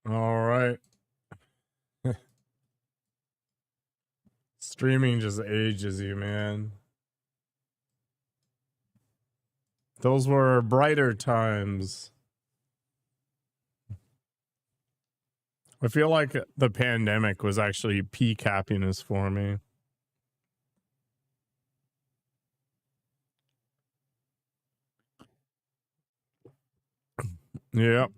All right. Streaming just ages you, man. Those were brighter times. I feel like the pandemic was actually peak happiness for me. Yep.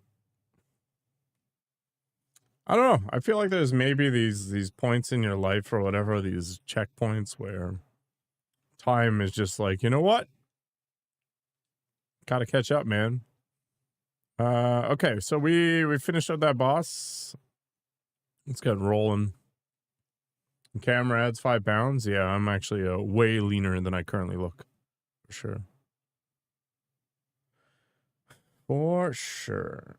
I don't know. I feel like there's maybe these points in your life or whatever, these checkpoints where time is just like, you know what? Gotta catch up, man. Okay, so we finished up that boss. Let's get rolling. Camera adds 5 pounds. Yeah, I'm actually way leaner than I currently look. For sure. For sure.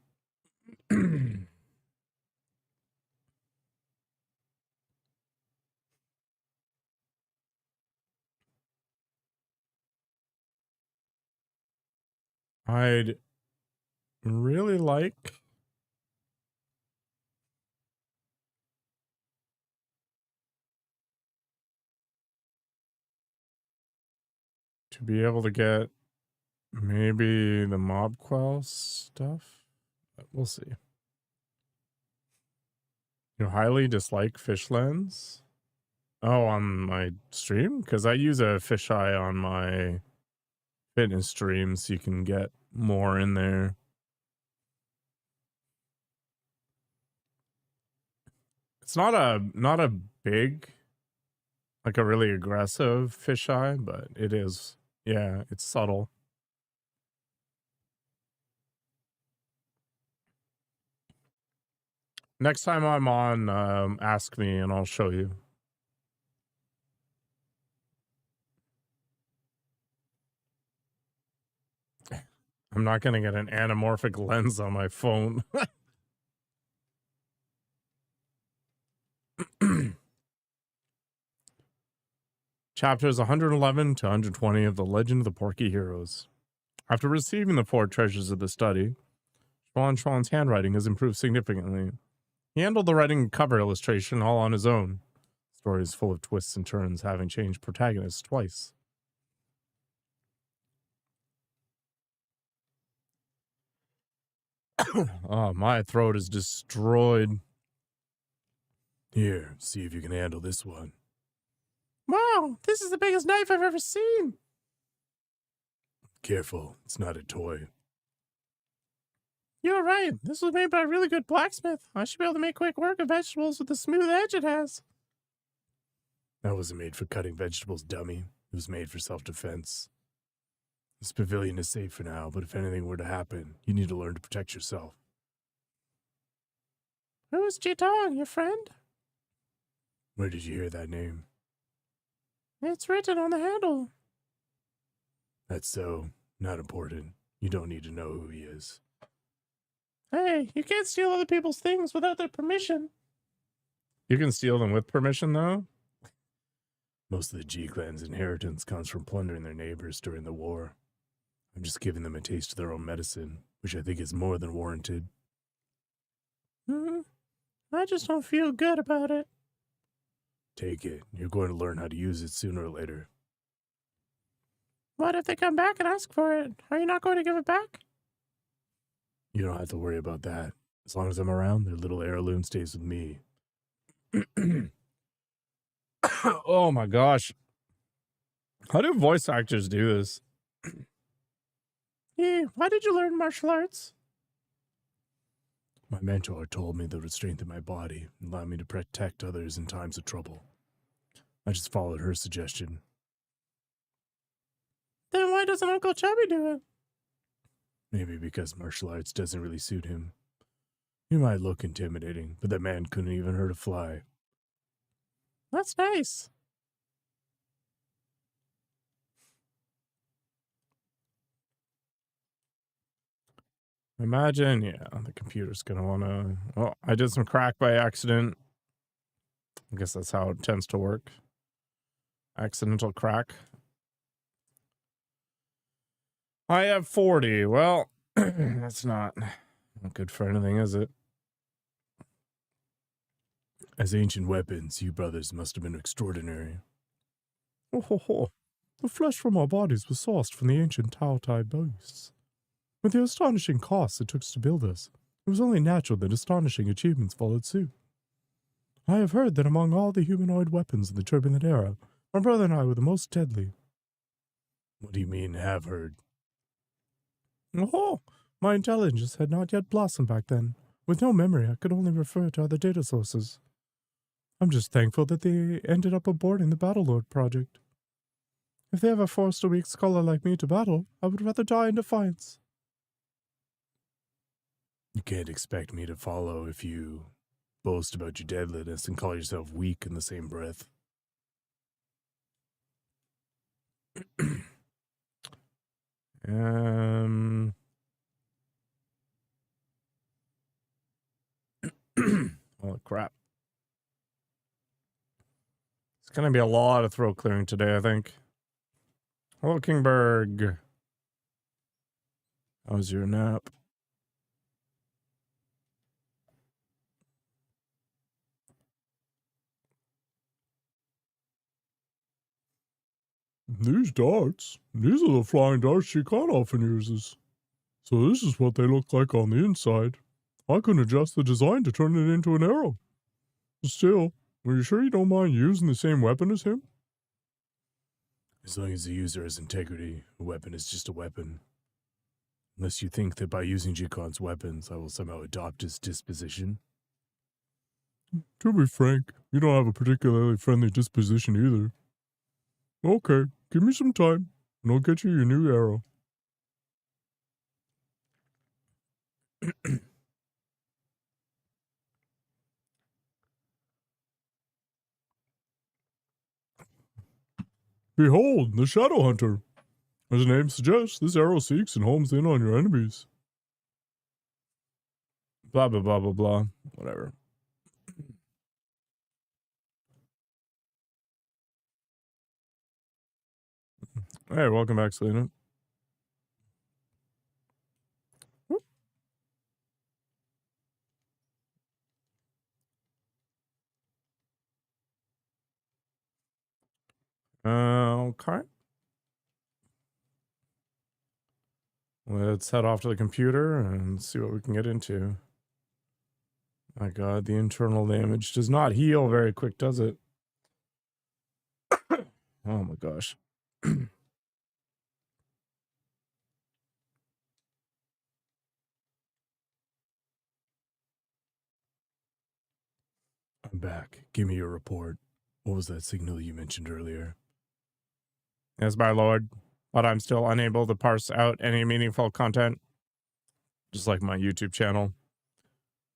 I'd really like to be able to get maybe the mob quell stuff. We'll see. You highly dislike fish lens? Oh, on my stream? Because I use a fisheye on my fitness stream so you can get more in there. It's not a big, like a really aggressive fisheye, but it is. Yeah, it's subtle. Next time I'm on, ask me and I'll show you. I'm not going to get an anamorphic lens on my phone. Chapters 111 to 120 of The Legend of the Porky Heroes. After receiving the 4 treasures of the study, Schwan's handwriting has improved significantly. He handled the writing and cover illustration all on his own. The story is full of twists and turns, having changed protagonists twice. Oh, my throat is destroyed. Here, see if you can handle this one. Wow, this is the biggest knife I've ever seen. Careful, it's not a toy. You're right. This was made by a really good blacksmith. I should be able to make quick work of vegetables with the smooth edge it has. That wasn't made for cutting vegetables, dummy. It was made for self-defense. This pavilion is safe for now, but if anything were to happen, you need to learn to protect yourself. Who's Jitong, your friend? Where did you hear that name? It's written on the handle. That's so. Not important. You don't need to know who he is. Hey, you can't steal other people's things without their permission. You can steal them with permission, though? Most of the G-Clan's inheritance comes from plundering their neighbors during the war. I'm just giving them a taste of their own medicine, which I think is more than warranted. I just don't feel good about it. Take it. You're going to learn how to use it sooner or later. What if they come back and ask for it? Are you not going to give it back? You don't have to worry about that. As long as I'm around, their little heirloom stays with me. Oh my gosh. How do voice actors do this? Yeah, why did you learn martial arts? My mentor told me that it would strengthen my body and allow me to protect others in times of trouble. I just followed her suggestion. Then why doesn't Uncle Chubby do it? Maybe because martial arts doesn't really suit him. He might look intimidating, but that man couldn't even hurt a fly. That's nice. Imagine, yeah, the computer's gonna wanna... Oh, I did some crack by accident. I guess that's how it tends to work. Accidental crack. I have 40. Well, that's not good for anything, is it? As ancient weapons, you brothers must have been extraordinary. Oh ho ho. The flesh from our bodies was sourced from the ancient Taotai beasts. With the astonishing costs it took to build us, it was only natural that astonishing achievements followed suit. I have heard that among all the humanoid weapons in the turbulent era, my brother and I were the most deadly. What do you mean, have heard? Oh, my intelligence had not yet blossomed back then. With no memory, I could only refer to other data sources. I'm just thankful that they ended up aborting the Battlelord project. If they ever forced a weak scholar like me to battle, I would rather die in defiance. You can't expect me to follow if you boast about your deadliness and call yourself weak in the same breath. Holy crap. It's going to be a lot of throat clearing today, I think. Hello, Kingberg. How was your nap? These darts, these are the flying darts she can't often uses. So this is what they look like on the inside. I can adjust the design to turn it into an arrow. Still, are you sure you don't mind using the same weapon as him? As long as the user has integrity, a weapon is just a weapon. Unless you think that by using Jikon's weapons, I will somehow adopt his disposition. To be frank, you don't have a particularly friendly disposition either. Okay, give me some time, and I'll get you your new arrow. Behold, the Shadow Hunter. As the name suggests, this arrow seeks and homes in on your enemies. Blah, blah, blah, blah, blah. Whatever. Hey, welcome back, Selena. Okay. Let's head off to the computer and see what we can get into. My god, the internal damage does not heal very quick, does it? Oh my gosh. I'm back. Give me your report. What was that signal you mentioned earlier? Yes, my lord. But I'm still unable to parse out any meaningful content. Just like my YouTube channel.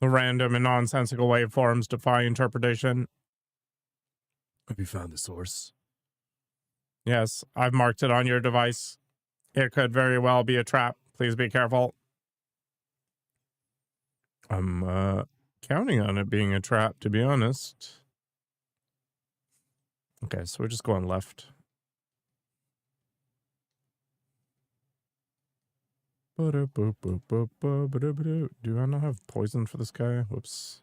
The random and nonsensical waveforms defy interpretation. Have you found the source? Yes, I've marked it on your device. It could very well be a trap. Please be careful. I'm counting on it being a trap, to be honest. Okay, so we're just going left. Do I not have poison for this guy? Whoops.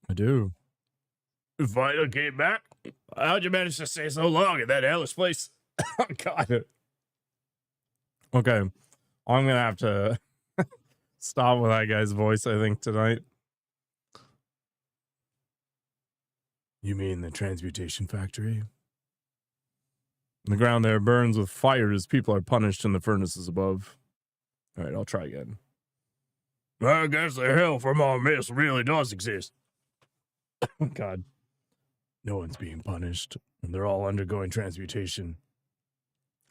I do. Finally came back? How'd you manage to stay so long at that hellish place? Oh, God. Okay. I'm going to have to stop with that guy's voice, I think, tonight. You mean the transmutation factory? The ground there burns with fire as people are punished in the furnaces above. All right, I'll try again. I guess the hell from our mist really does exist. Oh, God. No one's being punished, and they're all undergoing transmutation.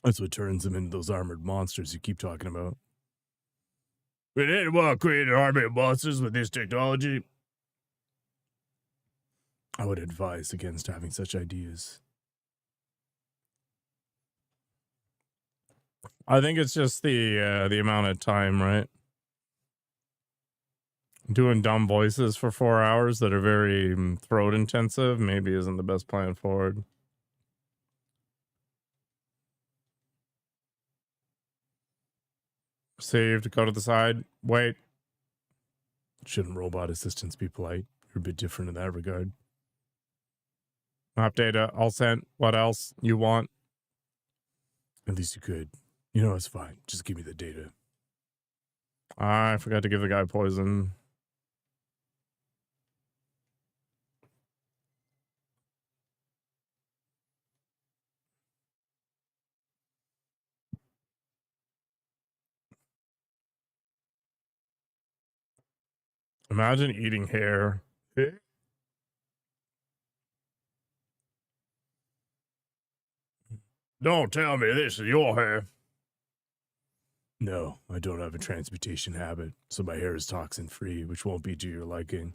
That's what turns them into those armored monsters you keep talking about. Did anyone create an army of monsters with this technology? I would advise against having such ideas. I think it's just the amount of time, right? Doing dumb voices for 4 hours that are very throat intensive maybe isn't the best plan forward. Save to go to the side. Wait. Shouldn't robot assistants be polite? You're a bit different in that regard. Map data, all sent. What else you want? At least you could. You know, it's fine. Just give me the data. I forgot to give the guy poison. Imagine eating hair. Don't tell me this is your hair. No, I don't have a transmutation habit, so my hair is toxin-free, which won't be to your liking.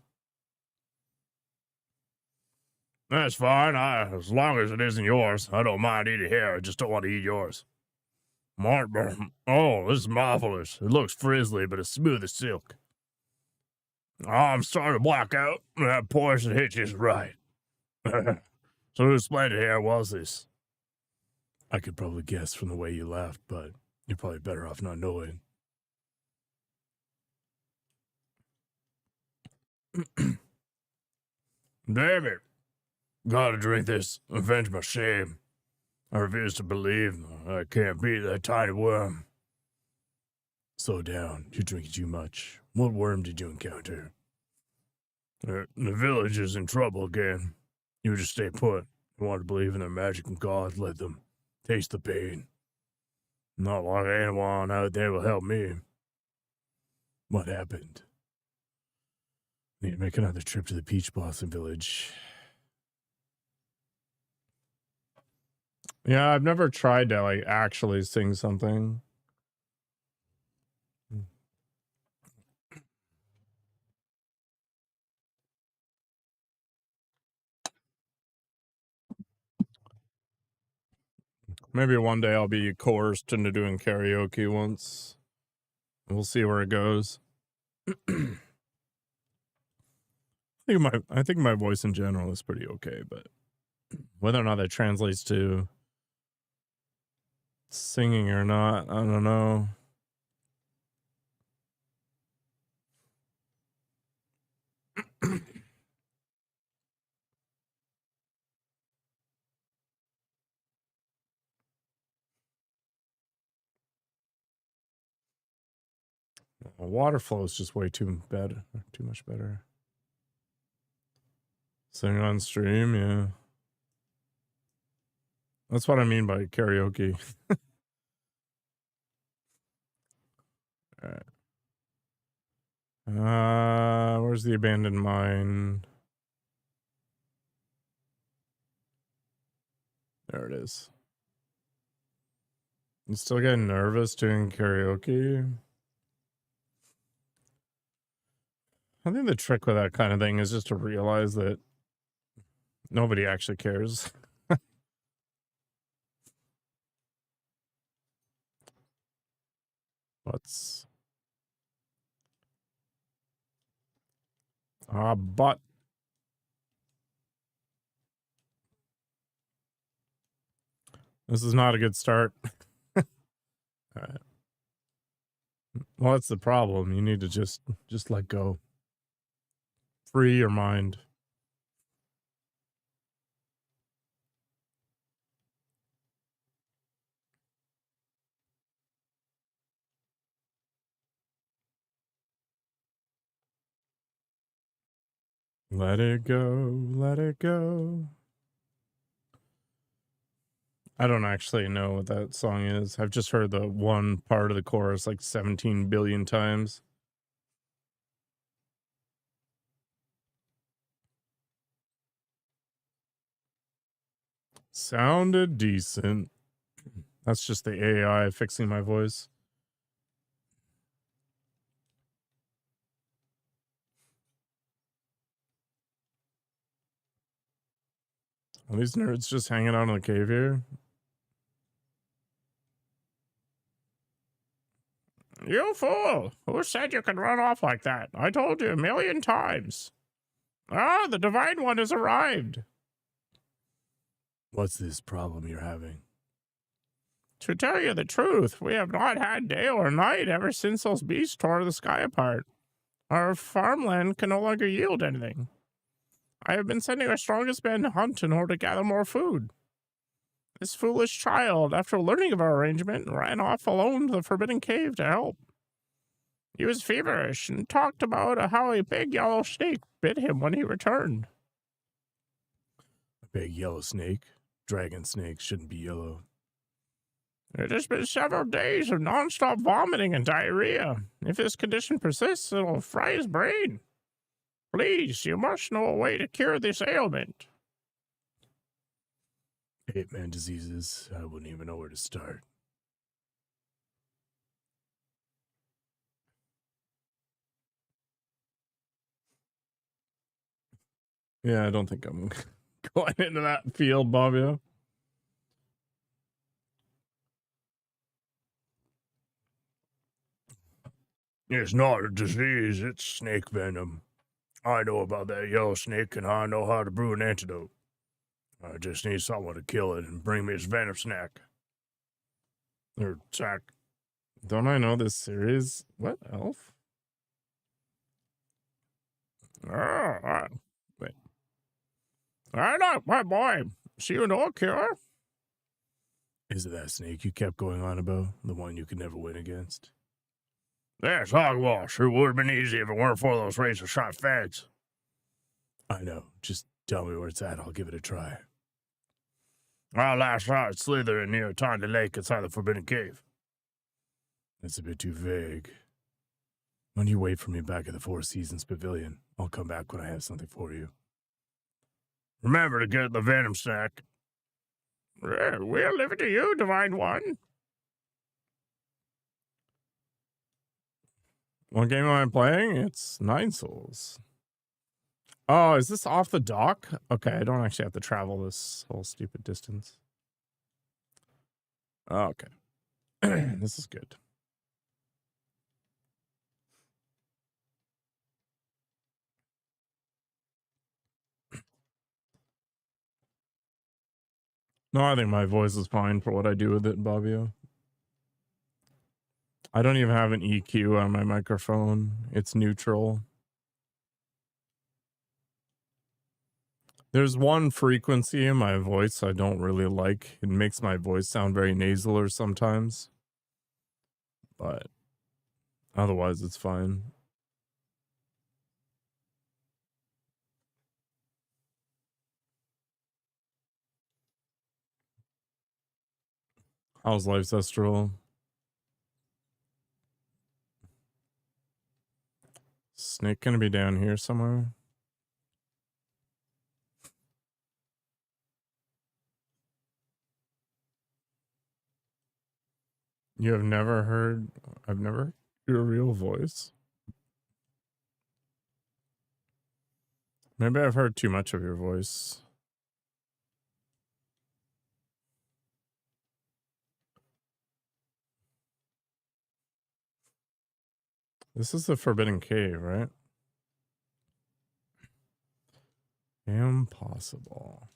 That's fine. As long as it isn't yours. I don't mind eating hair. I just don't want to eat yours. Oh, this is marvelous. It looks frizzly, but it's smooth as silk. Oh, I'm starting to black out. That poison hit just right. So whose splendid hair was this? I could probably guess from the way you laughed, but you're probably better off not knowing. Damn it. Gotta drink this. Avenge my shame. I refuse to believe I can't beat that tiny worm. Slow down. You're drinking too much. What worm did you encounter? The village is in trouble again. You just stay put. You want to believe in their magic and God, let them. Taste the pain. Not like anyone out there will help me. What happened? Need to make another trip to the Peach Blossom Village. Yeah, I've never tried to, like, actually sing something. Maybe one day I'll be coerced into doing karaoke once. We'll see where it goes. I think my voice in general is pretty okay, but whether or not that translates to singing or not, I don't know. Water flow is just way too much better. Sing on stream, yeah. That's what I mean by karaoke. Alright. Where's the abandoned mine? There it is. I'm still getting nervous doing karaoke. I think the trick with that kind of thing is just to realize that nobody actually cares. What's... but... This is not a good start. All right. Well, that's the problem. You need to just let go. Free your mind. Let it go, let it go. I don't actually know what that song is. I've just heard the one part of the chorus like 17 billion times. Sounded decent. That's just the AI fixing my voice. Are these nerds just hanging out in the cave here? You fool! Who said you could run off like that? I told you a million times. Ah, the Divine One has arrived. What's this problem you're having? To tell you the truth, we have not had day or night ever since those beasts tore the sky apart. Our farmland can no longer yield anything. I have been sending our strongest men to hunt in order to gather more food. This foolish child, after learning of our arrangement, ran off alone to the forbidden cave to help. He was feverish and talked about how a big yellow snake bit him when he returned. A big yellow snake? Dragon snakes shouldn't be yellow. It has been several days of non-stop vomiting and diarrhea. If this condition persists, it'll fry his brain. Please, you must know a way to cure this ailment. 8-man diseases. I wouldn't even know where to start. Yeah, I don't think I'm going into that field, Bobbio. It's not a disease, it's snake venom. I know about that yellow snake, and I know how to brew an antidote. I just need someone to kill it and bring me its venom snack. Or sack. Don't I know this series? What, elf? Oh, wait. I know, my boy. So you know a cure? Is it that snake you kept going on about? The one you could never win against? Yes, hogwash. It would have been easy if it weren't for those razor-sharp fangs. I know. Just tell me where it's at. I'll give it a try. I last saw it slithering near a tiny lake inside the Forbidden Cave. That's a bit too vague. When you wait for me back at the Four Seasons Pavilion, I'll come back when I have something for you. Remember to get the venom snack. We'll leave it to you, Divine One. What game am I playing? It's 9 Souls. Oh, is this off the dock? Okay, I don't actually have to travel this whole stupid distance. Okay. This is good. No, I think my voice is fine for what I do with it, Bobbio. I don't even have an EQ on my microphone. It's neutral. There's one frequency in my voice I don't really like. It makes my voice sound very nasal or sometimes. But otherwise, it's fine. How's life, Zestral? Snake gonna be down here somewhere? You have never heard... I've never heard your real voice. Maybe I've heard too much of your voice. This is the Forbidden Cave, right? Impossible.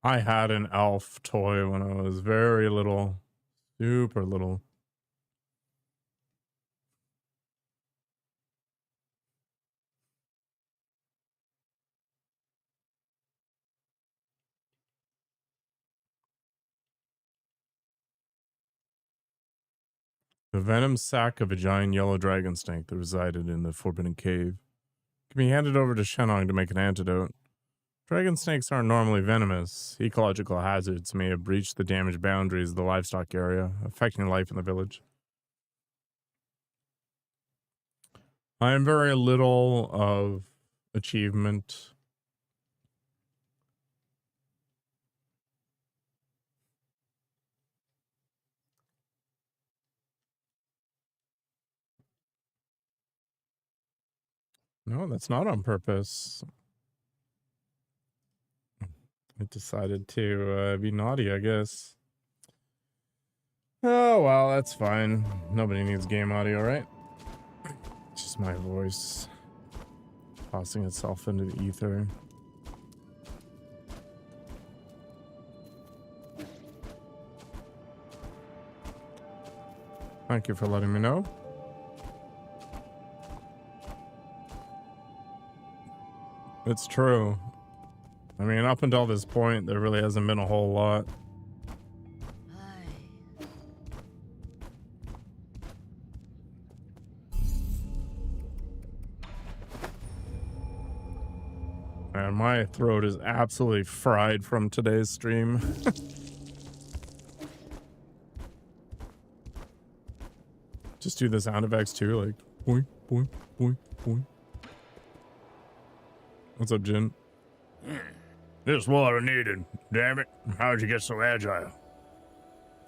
I had an elf toy when I was very little. Super little. The venom sac of a giant yellow dragon snake that resided in the Forbidden Cave can be handed over to Shenong to make an antidote. Dragon snakes aren't normally venomous. Ecological hazards may have breached the damaged boundaries of the livestock area, affecting life in the village. I am very little of achievement. No, that's not on purpose. I decided to be naughty, I guess. Oh, well, that's fine. Nobody needs game audio, right? It's just my voice tossing itself into the ether. Thank you for letting me know. It's true. I mean, up until this point, there really hasn't been a whole lot. Man, my throat is absolutely fried from today's stream. Just do the sound effects too, like boing, boing, boing, boing. What's up, Jin? This is what I needed. Damn it. How'd you get so agile?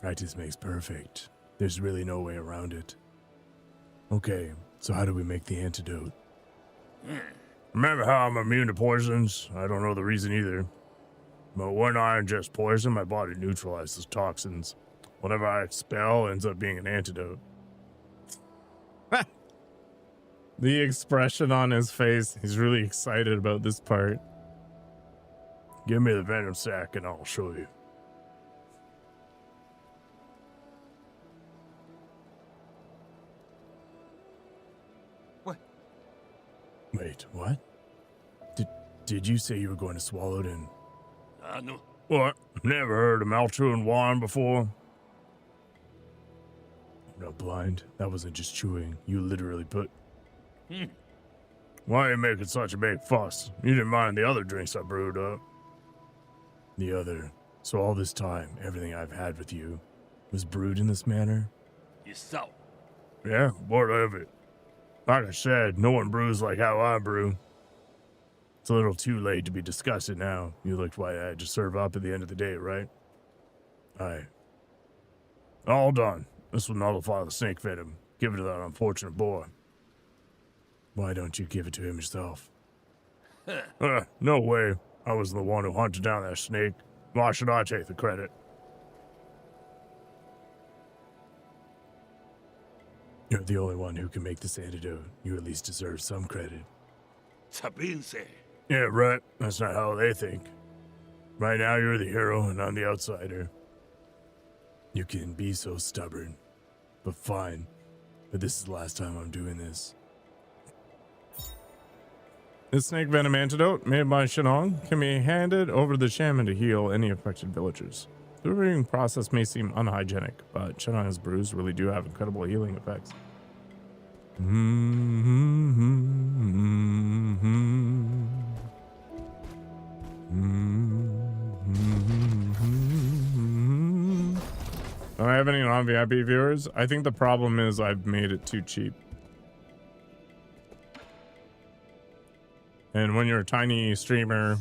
Practice makes perfect. There's really no way around it. Okay, so how do we make the antidote? Remember how I'm immune to poisons? I don't know the reason either. But when I ingest poison, my body neutralizes toxins. Whatever I expel ends up being an antidote. The expression on his face, he's really excited about this part. Give me the venom sac and I'll show you. What? Wait, what? Did you say you were going to swallow it in? No. What? Never heard of Maltu wine before? I'm not blind. That wasn't just chewing. You literally put... Why are you making such a big fuss? You didn't mind the other drinks I brewed up. The other. So all this time, everything I've had with you was brewed in this manner? Yourself. Yeah, what of it? Like I said, no one brews like how I brew. It's a little too late to be discussing now. You looked what I had to serve up at the end of the day, right? Aye. All done. This will nullify the snake venom. Give it to that unfortunate boy. Why don't you give it to him yourself? No way. I was the one who hunted down that snake. Why should I take the credit? You're the only one who can make this antidote. You at least deserve some credit. Sabinse. Yeah, right. That's not how they think. Right now, you're the hero and I'm the outsider. You can be so stubborn. But fine. But this is the last time I'm doing this. This snake venom antidote, made by Shenong, can be handed over to the shaman to heal any affected villagers. The brewing process may seem unhygienic, but Shenong's brews really do have incredible healing effects. Do I have any non-VIP viewers? I think the problem is I've made it too cheap. And when you're a tiny streamer,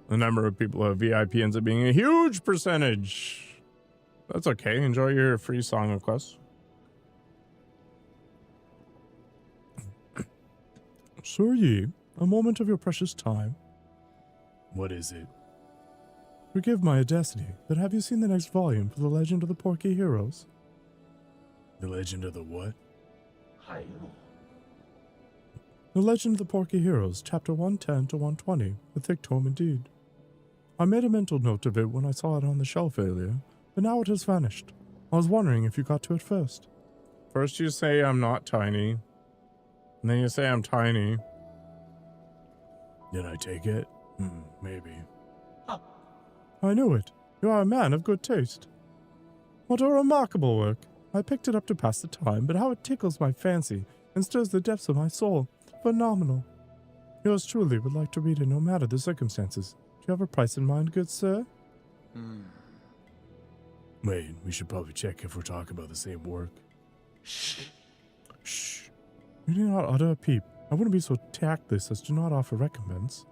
the number of people who have VIP ends up being a huge percentage. That's okay. Enjoy your free song requests. Sir Yi, a moment of your precious time. What is it? Forgive my audacity, but have you seen the next volume for The Legend of the Porky Heroes? The Legend of the what? The Legend of the Porky Heroes, chapter 110 to 120, a thick tome indeed. I made a mental note of it when I saw it on the shelf earlier, but now it has vanished. I was wondering if you got to it first. First you say I'm not tiny, and then you say I'm tiny. Did I take it? Maybe. I knew it. You are a man of good taste. What a remarkable work. I picked it up to pass the time, but how it tickles my fancy and stirs the depths of my soul. Phenomenal. Yours truly would like to read it no matter the circumstances. Do you have a price in mind, good sir? Wait, we should probably check if we're talking about the same work. Shh. Shh. You do not utter a peep. I wouldn't be so tactless as to not offer recompense.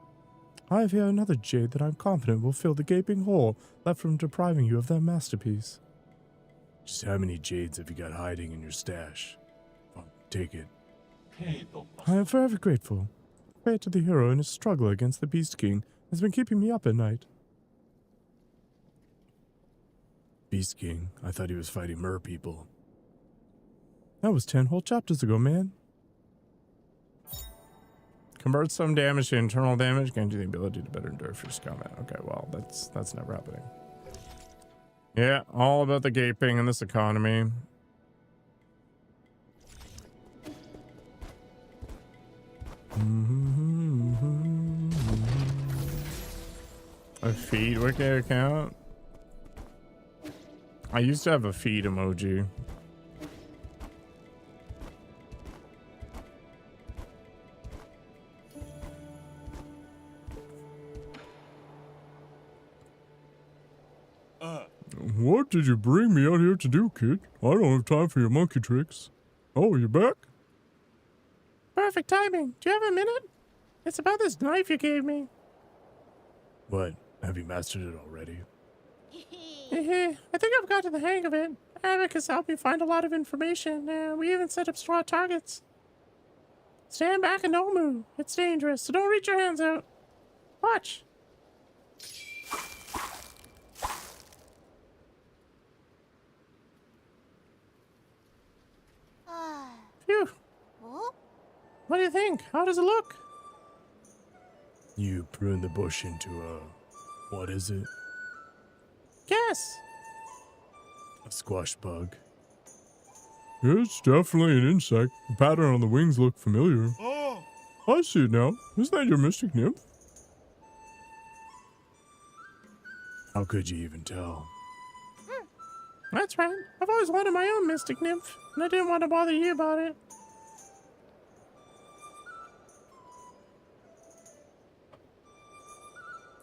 I have here another jade that I'm confident will fill the gaping hole left from depriving you of that masterpiece. Just how many jades have you got hiding in your stash? Take it. I am forever grateful. Fate to the hero in his struggle against the Beast King has been keeping me up at night. Beast King? I thought he was fighting mer people. That was 10 whole chapters ago, man. Convert some damage to internal damage, gains you the ability to better endure fierce combat. Okay, well, that's never happening. Yeah, all about the gaping in this economy. A feed wiki account? I used to have a feed emoji. What did you bring me out here to do, kid? I don't have time for your monkey tricks. Oh, you back? Perfect timing. Do you have a minute? It's about this knife you gave me. What? Have you mastered it already? I think I've got to the hang of it. Abacus helped me find a lot of information, and we even set up straw targets. Stand back and don't move. It's dangerous, so don't reach your hands out. Watch. Phew. What do you think? How does it look? You pruned the bush into a... what is it? Guess. A squash bug. It's definitely an insect. The pattern on the wings look familiar. Oh! I see it now. Isn't that your mystic nymph? How could you even tell? That's right. I've always wanted my own mystic nymph, and I didn't want to bother you about it.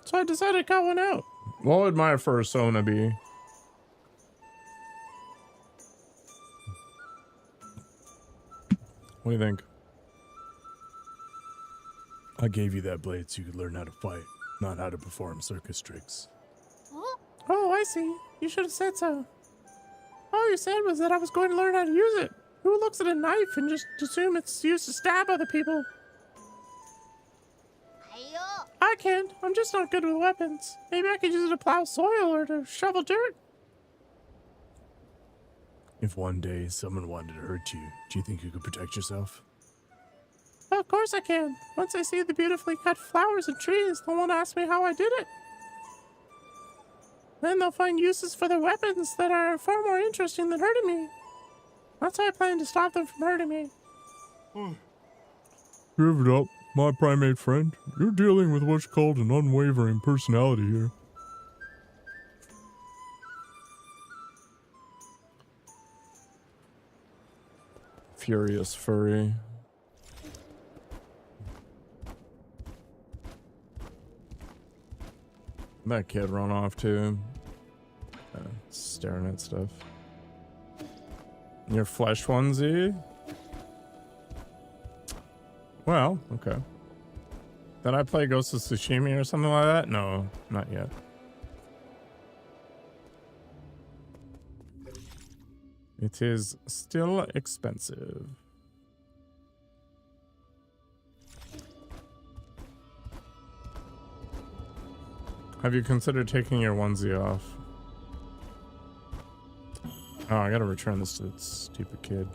So I decided to cut one out. What would my persona be? What do you think? I gave you that blade so you could learn how to fight, not how to perform circus tricks. Oh, I see. You should have said so. All you said was that I was going to learn how to use it. Who looks at a knife and just assume it's used to stab other people? I can't. I'm just not good with weapons. Maybe I could use it to plow soil or to shovel dirt. If one day someone wanted to hurt you, do you think you could protect yourself? Well, of course I can. Once I see the beautifully cut flowers and trees, they'll want to ask me how I did it. Then they'll find uses for their weapons that are far more interesting than hurting me. That's how I plan to stop them from hurting me. Give it up, my primate friend. You're dealing with what's called an unwavering personality here. Furious furry. That kid run off too. Staring at stuff. Your flesh onesie? Well, okay. Did I play Ghost of Tsushima or something like that? No, not yet. It is still expensive. Have you considered taking your onesie off? Oh, I gotta return this to that stupid kid.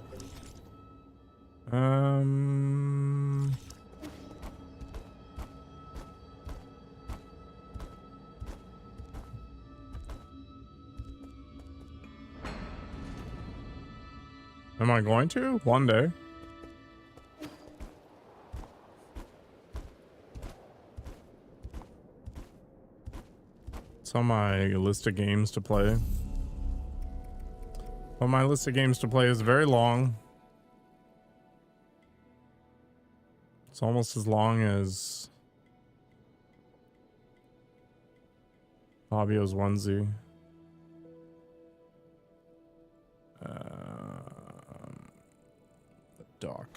Am I going to? One day. It's on my list of games to play. Well, my list of games to play is very long. It's almost as long as Fabio's onesie. The dock.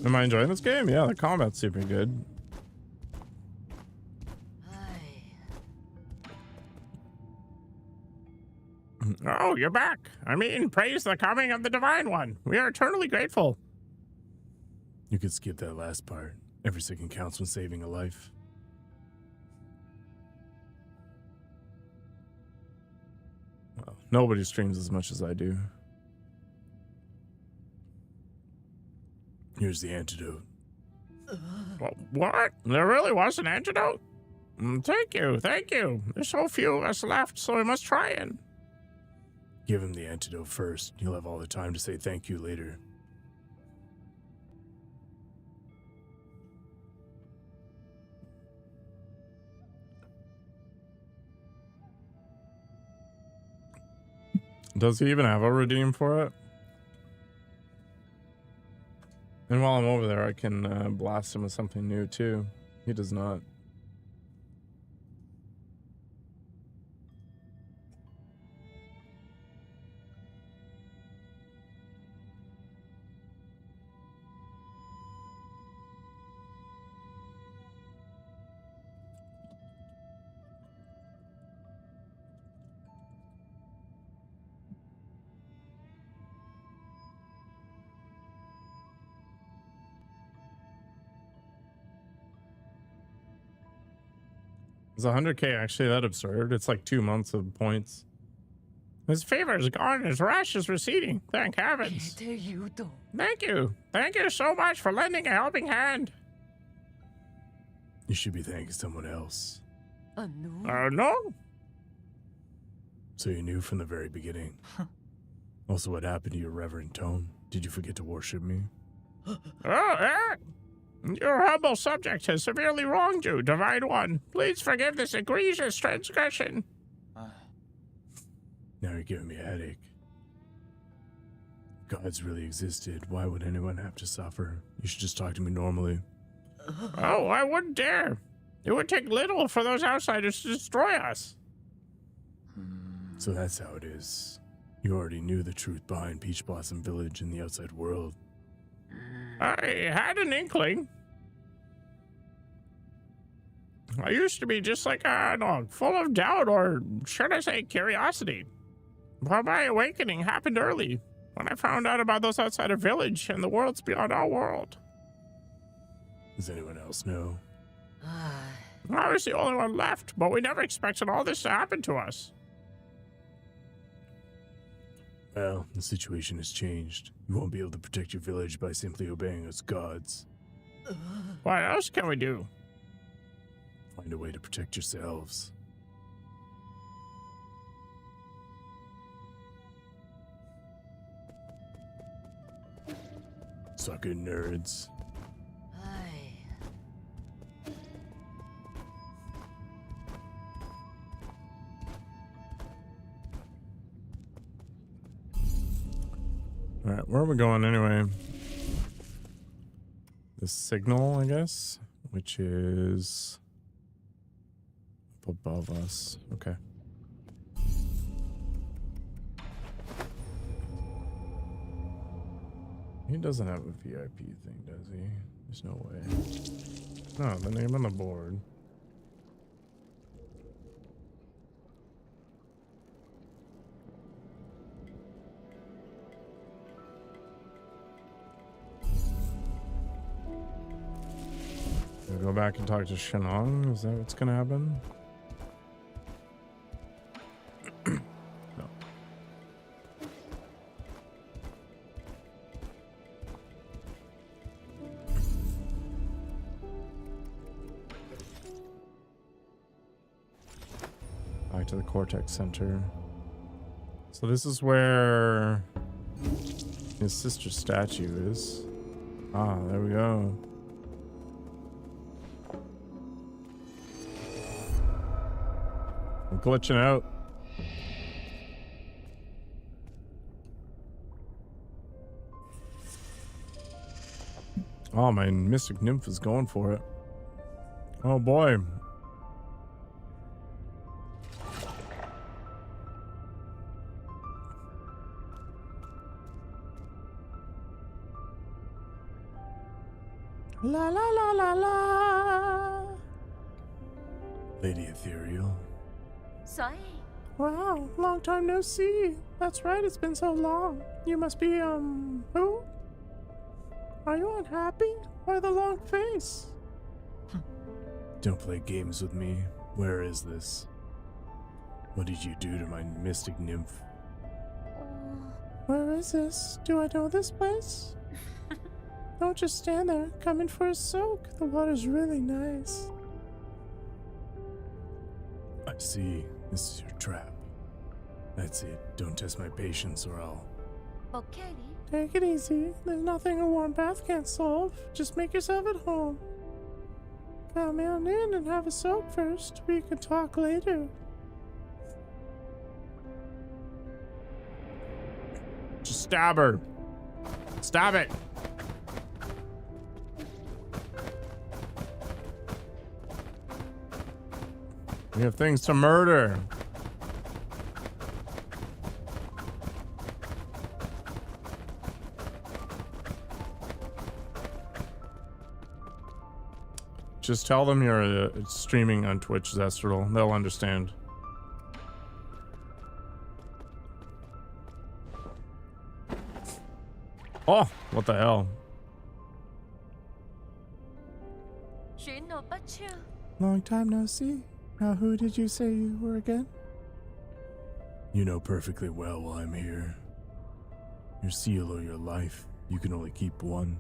Am I enjoying this game? Yeah, the combat's super good. Oh, you're back. I mean, praise the coming of the Divine One. We are eternally grateful. You could skip that last part. Every second counts when saving a life. Well, nobody streams as much as I do. Here's the antidote. What? There really was an antidote? Thank you, thank you. There's so few of us left, so we must try it. Give him the antidote first. You'll have all the time to say thank you later. Does he even have a redeem for it? And while I'm over there, I can blast him with something new too. He does not. Is 100k actually that absurd? It's like 2 months of points. His fever is gone. His rash is receding. Thank heavens. Thank you. Thank you so much for lending a helping hand. You should be thanking someone else. No? So you knew from the very beginning. Also, what happened to your reverent tone? Did you forget to worship me? Your humble subject has severely wronged you, Divine One. Please forgive this egregious transgression. Now you're giving me a headache. If gods really existed, why would anyone have to suffer? You should just talk to me normally. Oh, I wouldn't dare. It would take little for those outsiders to destroy us. So that's how it is. You already knew the truth behind Peach Blossom Village and the outside world. I had an inkling. I used to be just like a dog, full of doubt, or should I say curiosity. But my awakening happened early, when I found out about those outside of village and the worlds beyond our world. Does anyone else know? I was the only one left, but we never expected all this to happen to us. Well, the situation has changed. You won't be able to protect your village by simply obeying its gods. What else can we do? Find a way to protect yourselves. Suck it, nerds. Alright, where are we going anyway? The signal, I guess, which is up above us. Okay. He doesn't have a VIP thing, does he? There's no way. No, the name on the board. Go back and talk to Shenong? Is that what's gonna happen? No. Back to the Cortex Center. So this is where his sister's statue is. Ah, there we go. I'm glitching out. Oh, my mystic nymph is going for it. Oh boy. La la la la la. Lady Ethereal. Wow, long time no see. That's right, it's been so long. You must be, who? Are you unhappy? Why the long face? Don't play games with me. Where is this? What did you do to my mystic nymph? Where is this? Do I know this place? Don't just stand there. Come in for a soak. The water's really nice. I see. This is your trap. That's it. Don't test my patience or I'll... Take it easy. There's nothing a warm bath can't solve. Just make yourself at home. Come on in and have a soak first. We can talk later. Just stab her. Stab it. We have things to murder. Just tell them you're streaming on Twitch, Zestrel. They'll understand. Oh, what the hell? Long time no see. Now who did you say you were again? You know perfectly well why I'm here. Your seal or your life, you can only keep one.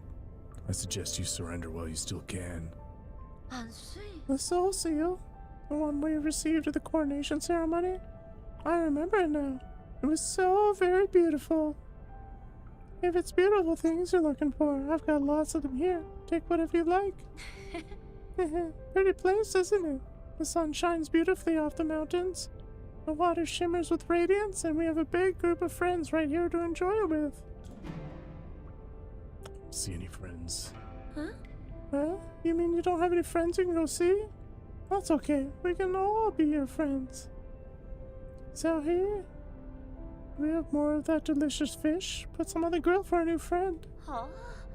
I suggest you surrender while you still can. The soul seal? The one we received at the coronation ceremony? I remember it now. It was so very beautiful. If it's beautiful things you're looking for, I've got lots of them here. Take whatever you like. Pretty place, isn't it? The sun shines beautifully off the mountains. The water shimmers with radiance, and we have a big group of friends right here to enjoy it with. See any friends? Huh? You mean you don't have any friends you can go see? That's okay. We can all be your friends. So here, we have more of that delicious fish. Put some on the grill for our new friend.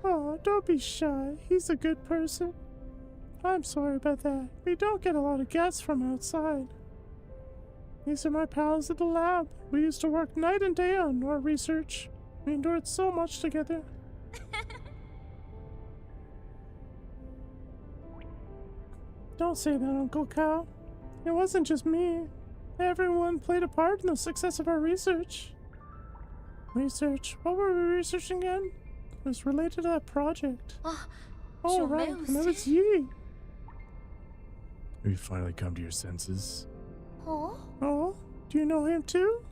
Oh, don't be shy. He's a good person. I'm sorry about that. We don't get a lot of guests from outside. These are my pals at the lab. We used to work night and day on our research. We endured so much together. Don't say that, Uncle Cow. It wasn't just me. Everyone played a part in the success of our research. Research? What were we researching again? It was related to that project. Oh, right. And that was Yi. Have you finally come to your senses? Oh? Do you know him too?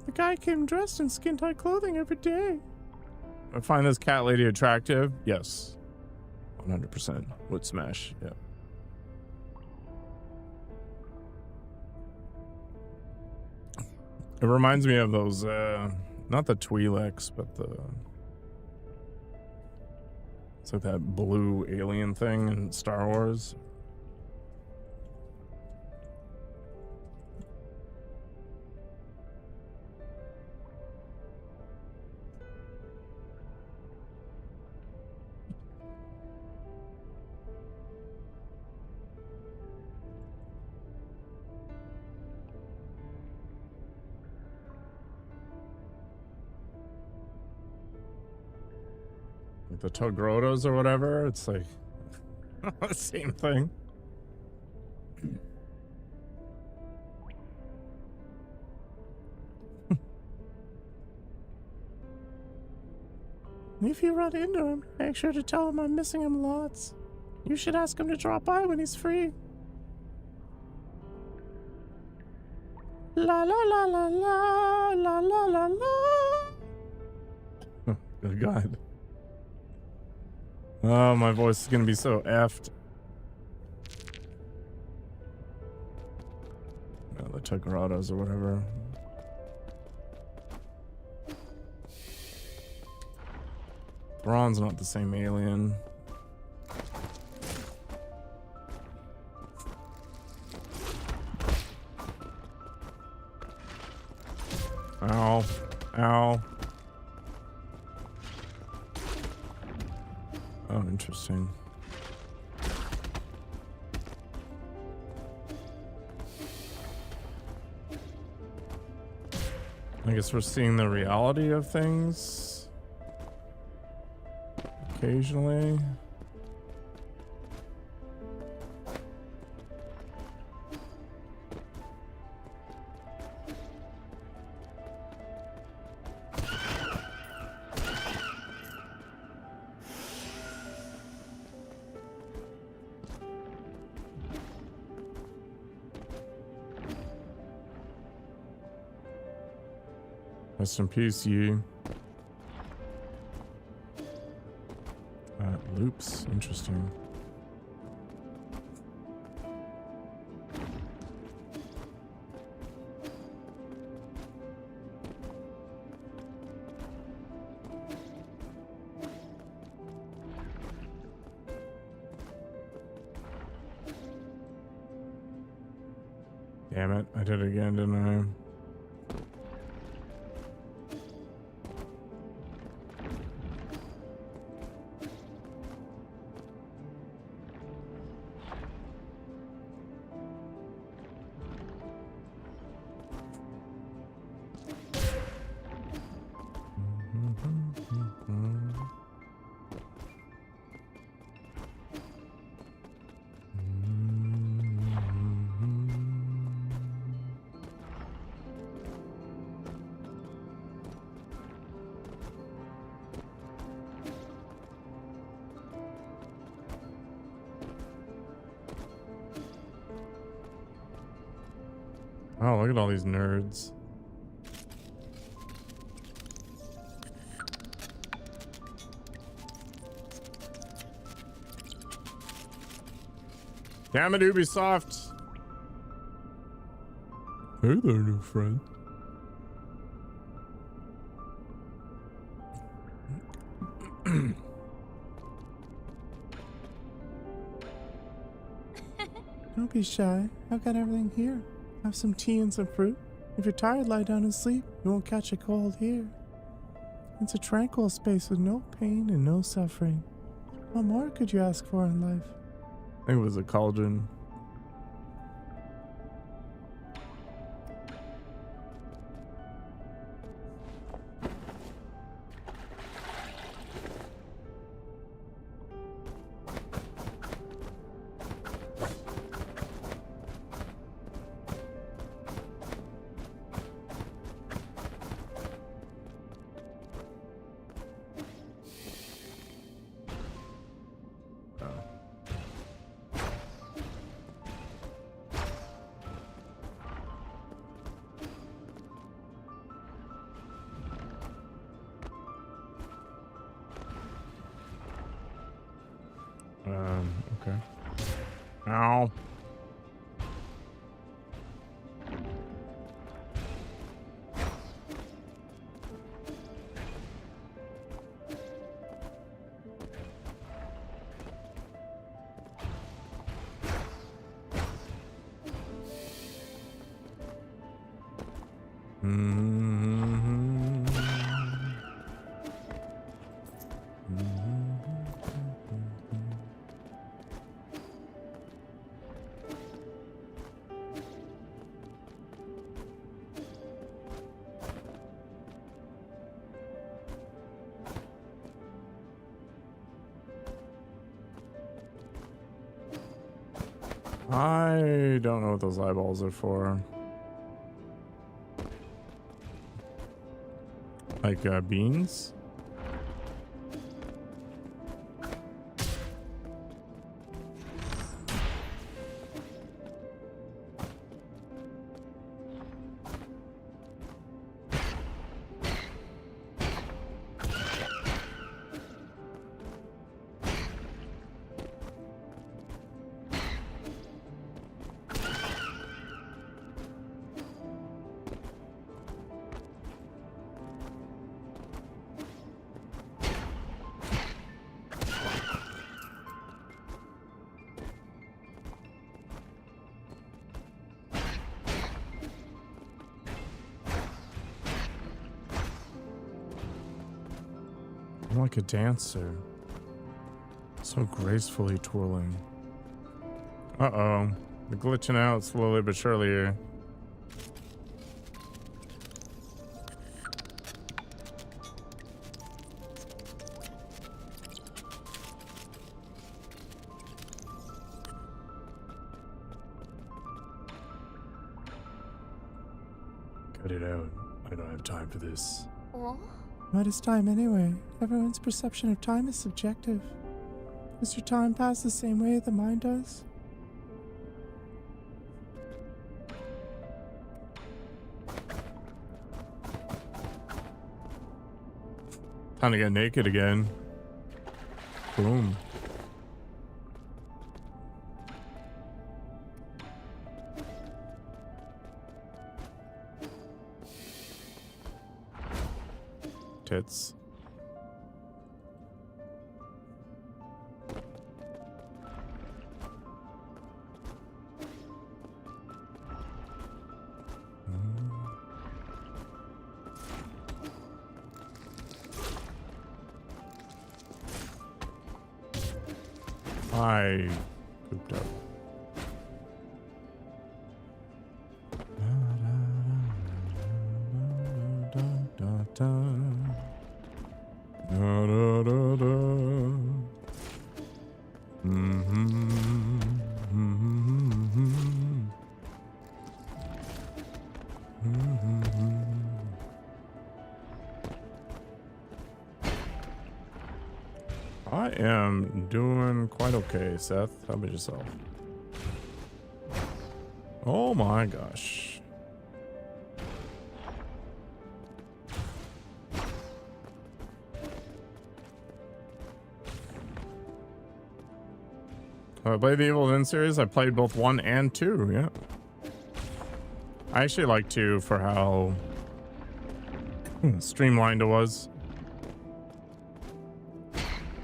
The guy came dressed in skin-tight clothing every day. I find this cat lady attractive? Yes. 100% would smash. Yeah. It reminds me of those, not the Twi'leks, but it's like that blue alien thing in Star Wars. Like the Togrotos or whatever. It's like the same thing. If you run into him, make sure to tell him I'm missing him lots. You should ask him to drop by when he's free. La la la la la la la la la. Good God. Oh, my voice is gonna be so effed. Oh, the Togrotos or whatever. Thrawn's not the same alien. Ow. Ow. Oh, interesting. I guess we're seeing the reality of things occasionally. Rest in peace, Yi. Loops. Interesting. Damn it, I did it again, didn't I? Oh, look at all these nerds. Damn it, Ubisoft. Hey there, new friend. Don't be shy. I've got everything here. Have some tea and some fruit. If you're tired, lie down and sleep. You won't catch a cold here. It's a tranquil space with no pain and no suffering. What more could you ask for in life? I think it was a cauldron. Okay. Ow. I don't know what those eyeballs are for. Like beans? I'm like a dancer. So gracefully twirling. Uh-oh. We're glitching out slowly but surely here. Cut it out. I don't have time for this. Oh? What is time anyway? Everyone's perception of time is subjective. Does your time pass the same way the mind does? Time to get naked again. Boom. Tits. I pooped up. I am doing quite okay, Seth. How about yourself? Oh my gosh. I played the Evil Within series. I played both 1 and 2, yeah. I actually like 2 for how streamlined it was.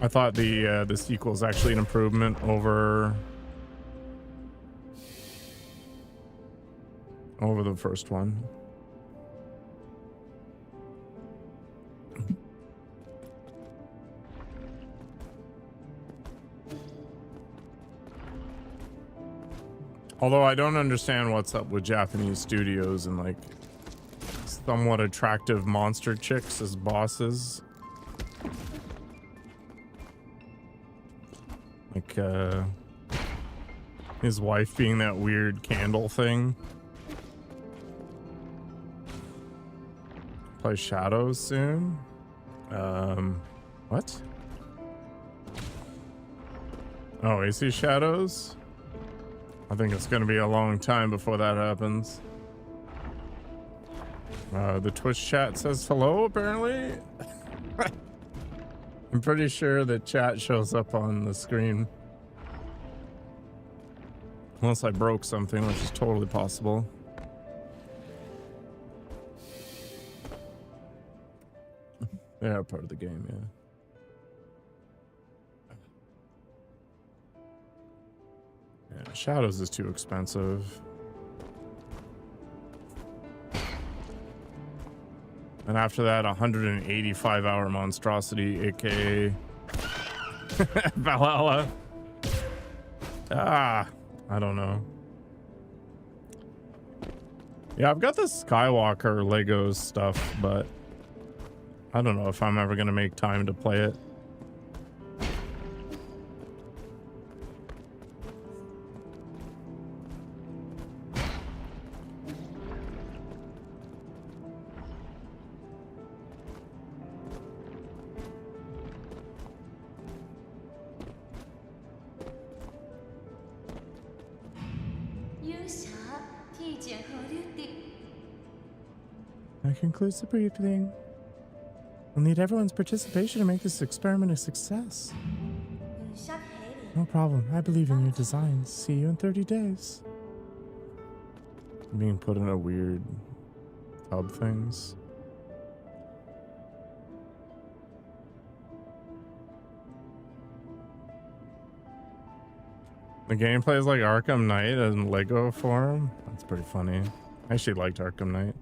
I thought the sequel is actually an improvement over the first one. Although I don't understand what's up with Japanese studios and like somewhat attractive monster chicks as bosses. Like, his wife being that weird candle thing. Play Shadows soon? What? Oh, AC Shadows? I think it's gonna be a long time before that happens. The Twitch chat says hello, apparently. I'm pretty sure that chat shows up on the screen. Unless I broke something, which is totally possible. Yeah, part of the game, yeah. Yeah, Shadows is too expensive. And after that, 185-hour monstrosity, aka Valhalla. I don't know. Yeah, I've got the Skywalker Legos stuff, but I don't know if I'm ever gonna make time to play it. That concludes the briefing. We'll need everyone's participation to make this experiment a success. No problem. I believe in your designs. See you in 30 days. Being put in a weird tub things. The gameplay is like Arkham Knight in Lego form. That's pretty funny. I actually liked Arkham Knight.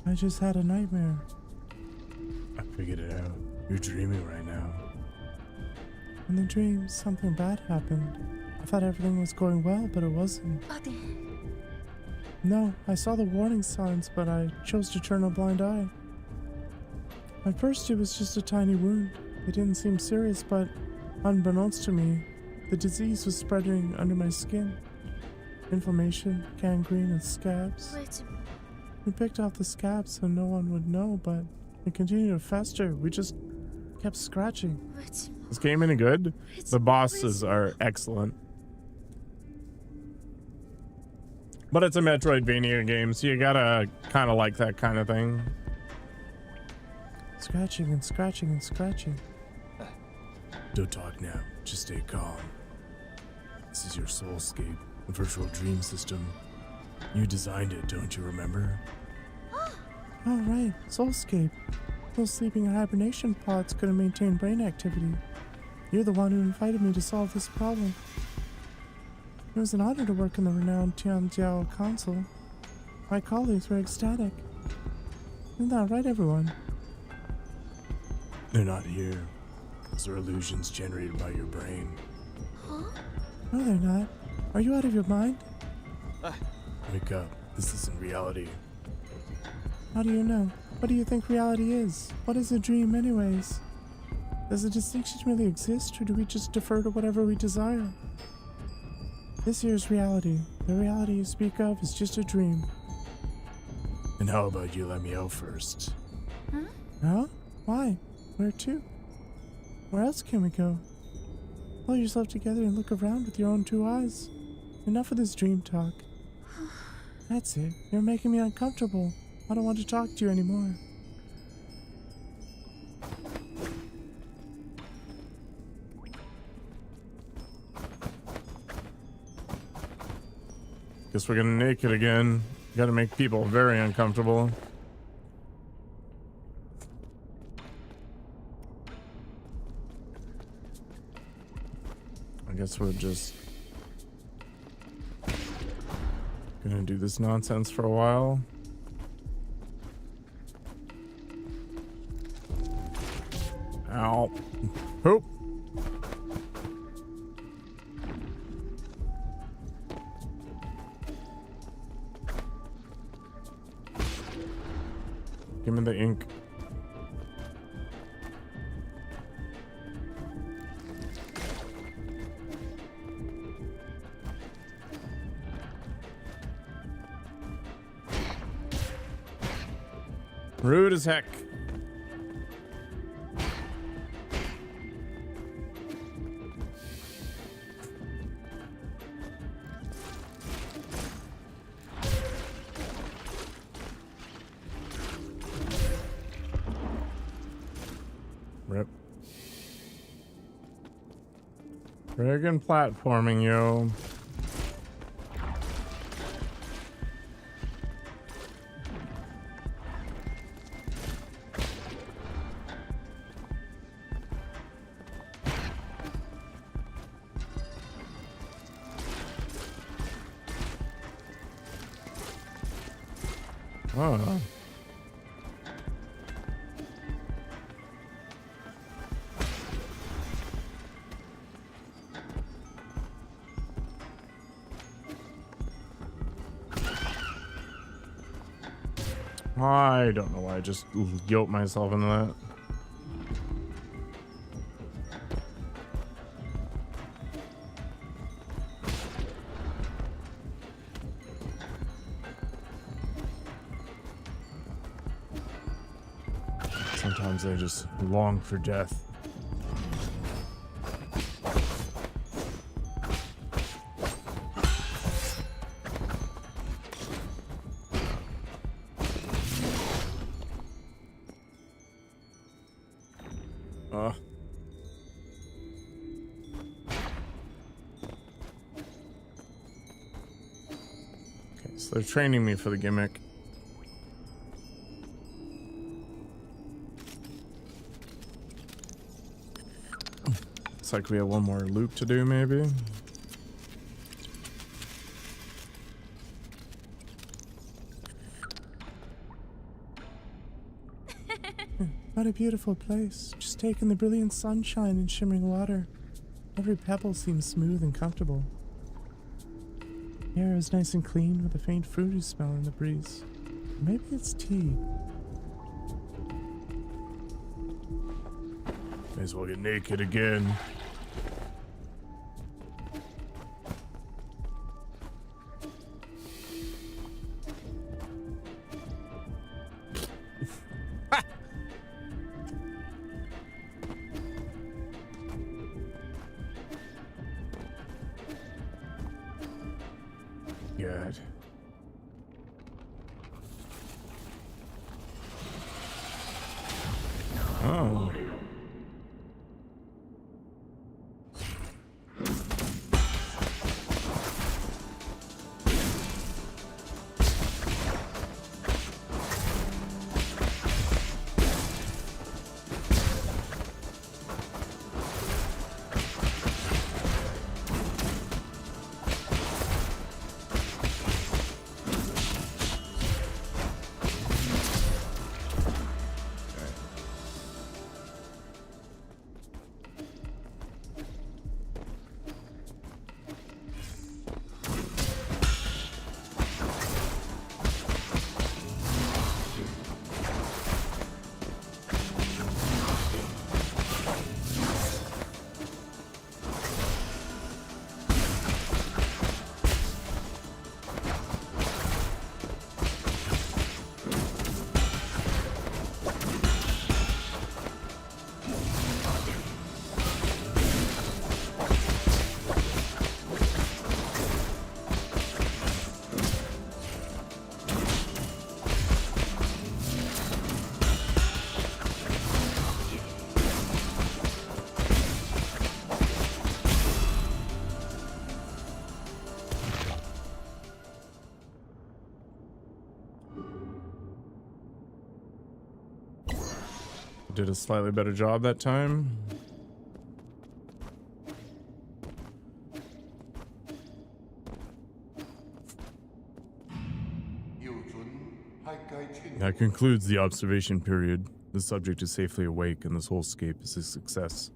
I just had a nightmare. I figured it out. You're dreaming right now. In the dream, something bad happened. I thought everything was going well, but it wasn't. No, I saw the warning signs, but I chose to turn a blind eye. At first, it was just a tiny wound. It didn't seem serious, but unbeknownst to me, the disease was spreading under my skin. inflammation, gangrene, and scabs. We picked off the scabs so no one would know, but it continued to fester. We just kept scratching. This game any good? The bosses are are excellent. But it's a Metroidvania game, so you gotta kind of like that kind of thing. Scratching and scratching and scratching. Don't talk now. Just stay calm. This is your soulscape, a virtual dream system. You designed it, don't you remember? Oh, right. Soulscape. Those sleeping in hibernation pods couldn't maintain brain activity. You're the one who invited me to solve this problem. It was an honor to work in the renowned Tianjiao Council. My colleagues were ecstatic. Isn't that right, everyone? They're not here. Those are illusions generated by your brain. No, they're not. Are you out of your mind? Wake up. This isn't reality. How do you know? What do you think reality is? What is a dream anyways? Does the distinction really exist, or do we just defer to whatever we desire? This here is reality. The reality you speak of is just a dream. And how about you let me out first? Huh? Why? Where to? Where else can we go? Pull yourself together and look around with your own two eyes. Enough of this dream talk. That's it. You're making me uncomfortable. I don't want to talk to you anymore. Guess we're gonna naked again. Gotta make people very uncomfortable. I guess we're just gonna do this nonsense for a while. Ow. Hoop. Give me the ink. Rude as heck. Rip. Friggin' platforming, yo. Oh. I don't know why I just yoked myself into that. Sometimes I just long for death. Okay, so they're training me for the gimmick. Looks like we have one more loop to do, maybe. What a beautiful place. Just take in the brilliant sunshine and shimmering water. Every pebble seems smooth and comfortable. The air is nice and clean with a faint fruity smell in the breeze. Maybe it's tea. May as well get naked again. Oh. Did a slightly better job that time. That concludes the observation period. The subject is safely awake and this whole escape is a success.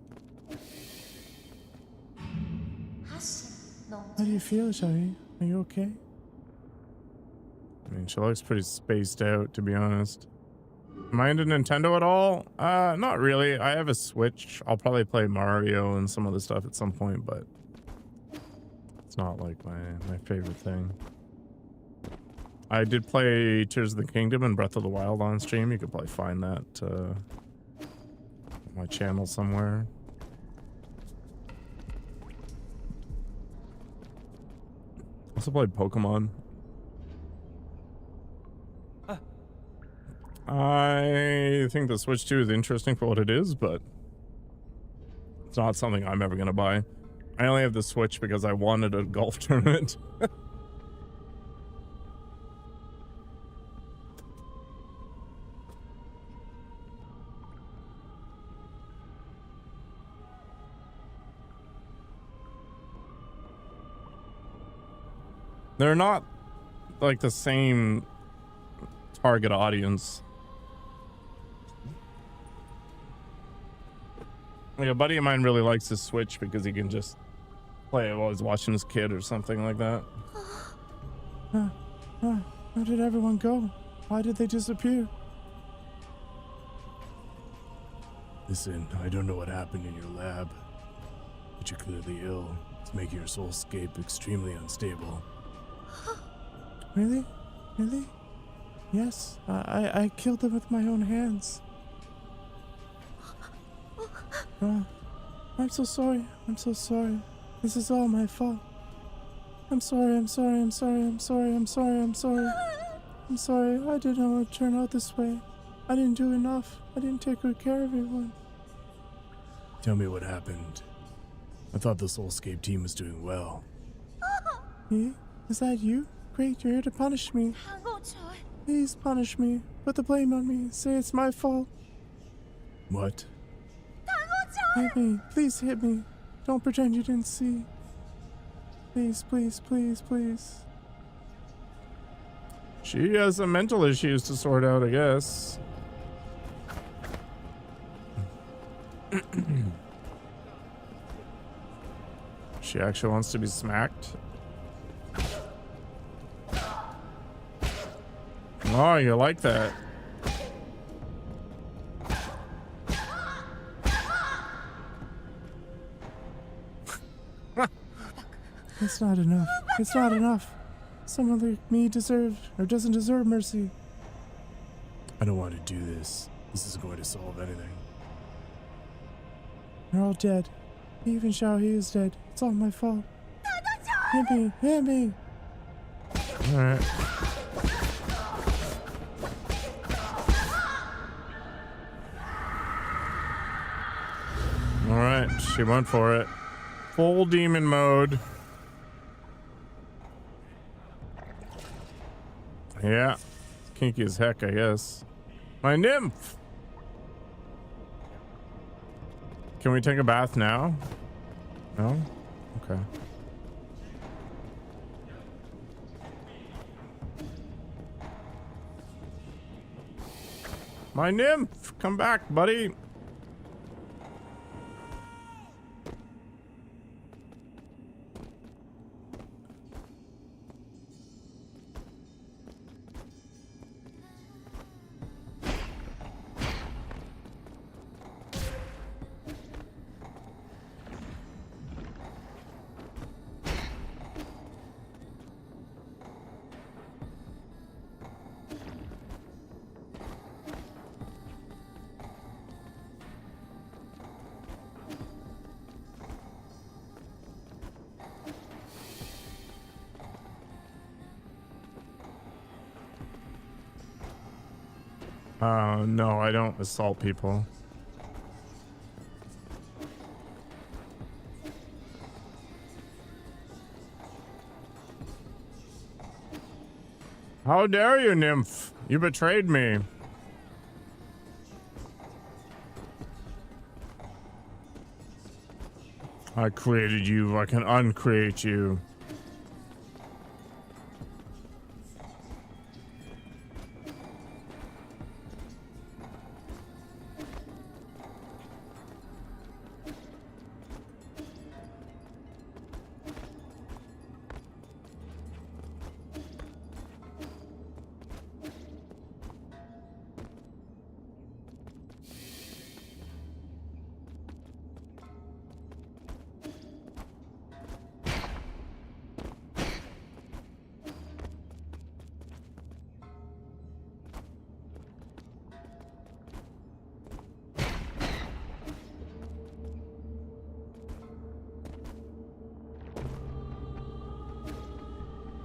How do you feel, Shari? Are you okay? I mean, she looks pretty spaced out, to be honest. Am I into Nintendo at all? Not really. I have a Switch. I'll probably play Mario and some other stuff at some point, but it's not like my favorite thing. I did play Tears of the Kingdom and Breath of the Wild on stream. You could probably find that on my channel somewhere. Also played Pokemon. I think the Switch 2 is interesting for what it is, but it's not something I'm ever going to buy. I only have the Switch because I wanted a golf tournament. They're not like the same target audience. Like a buddy of mine really likes his Switch because he can just play it while he's watching his kid or something like that. Where did everyone go? Why did they disappear? Listen, I don't know what happened in your lab, but you're clearly ill. It's making your soulscape extremely unstable. Really? Really? Yes, I killed them with my own hands. I'm so sorry. I'm so sorry. This is all my fault. I'm sorry. I'm sorry. I'm sorry. I'm sorry. I'm sorry. I'm sorry. I'm sorry. I didn't know it would turn out this way. I didn't do enough. I didn't take good care of everyone. Tell me what happened. I thought the Soulscape team was doing well. Me? Is that you? Great, you're here to punish me. Please punish me. Put the blame on me. Say it's my fault. What? Hit me. Please hit me. Don't pretend you didn't see. Please, please, please, please. She has some mental issues to sort out, I guess. She actually wants to be smacked. Oh, you like that. It's not enough. It's not enough. Someone like me deserves or doesn't deserve mercy. I don't want to do this. This isn't going to solve anything. They're all dead. Even Xiaohe is dead. It's all my fault. Hit me. Hit me. Alright. She went for it. Full demon mode. Yeah. Kinky as heck, I guess. My nymph! Can we take a bath now? No? Okay. My nymph! Come back, buddy! No, I don't assault people. How dare you, nymph? You betrayed me. I created you. I can uncreate you.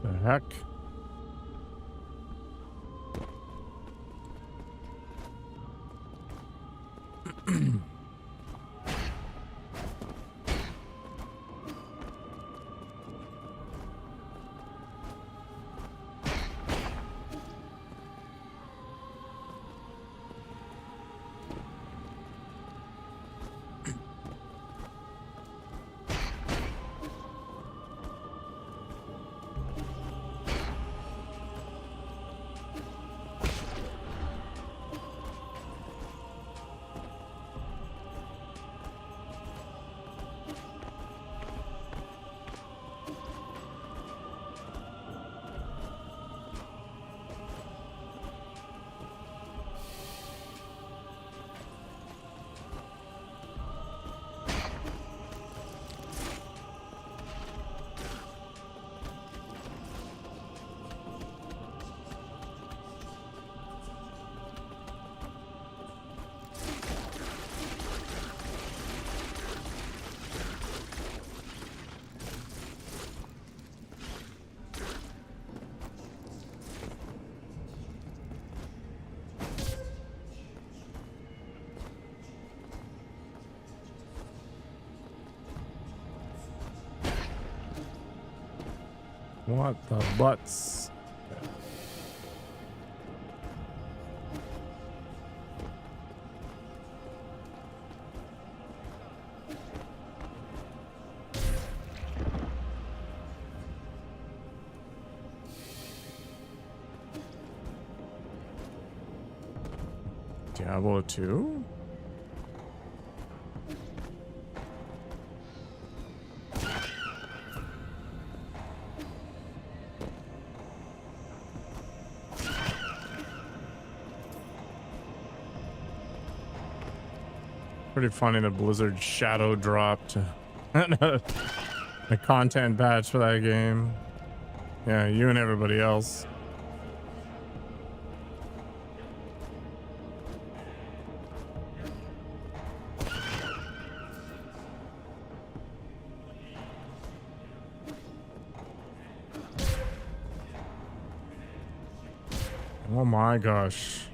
The heck? What the butts? Diablo 2? Pretty funny that Blizzard shadow dropped a content patch for that game. Yeah, you and everybody else. Oh my gosh.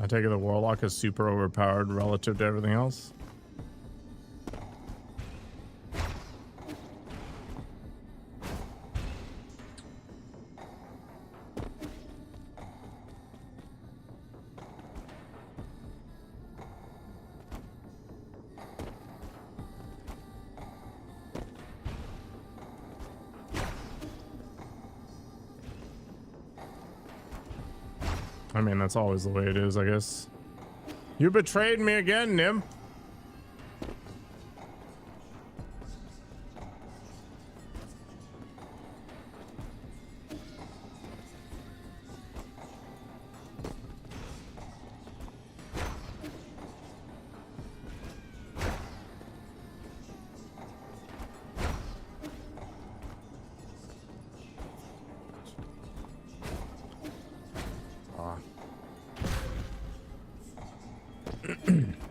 I take it the warlock is super overpowered relative to everything else. I mean, that's always the way it is, I guess. You betrayed me again, Nim.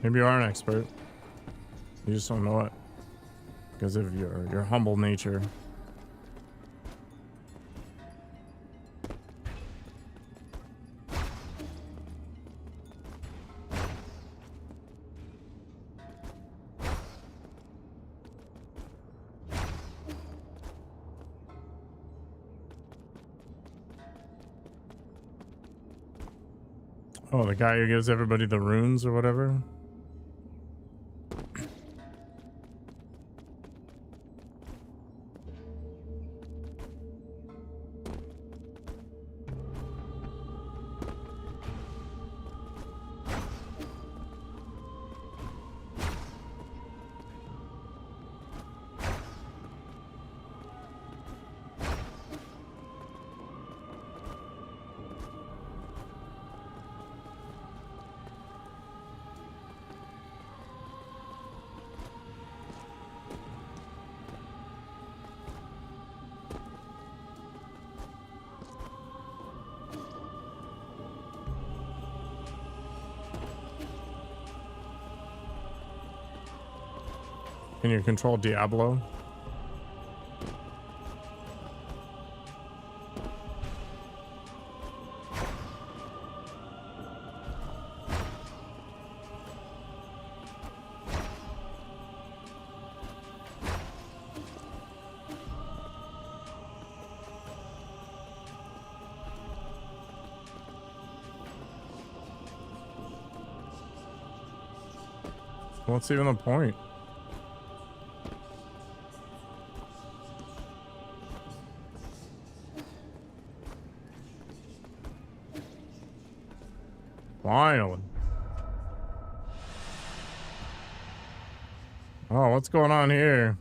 Maybe you are an expert. You just don't know it because of your humble nature. Oh, the guy who gives everybody the runes or whatever. Can you control Diablo? What's even the point? Finally. Oh, what's going on here?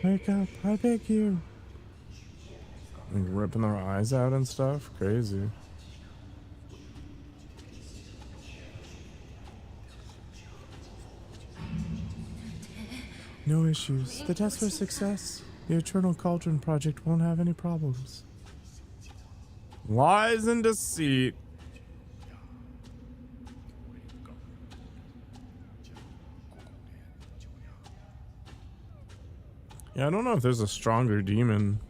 Wake up, I beg you. Like ripping their eyes out and stuff? Crazy. No issues. The test for success. The Eternal Cauldron Project won't have any problems. Lies and deceit. Yeah, I don't know if there's a stronger demon.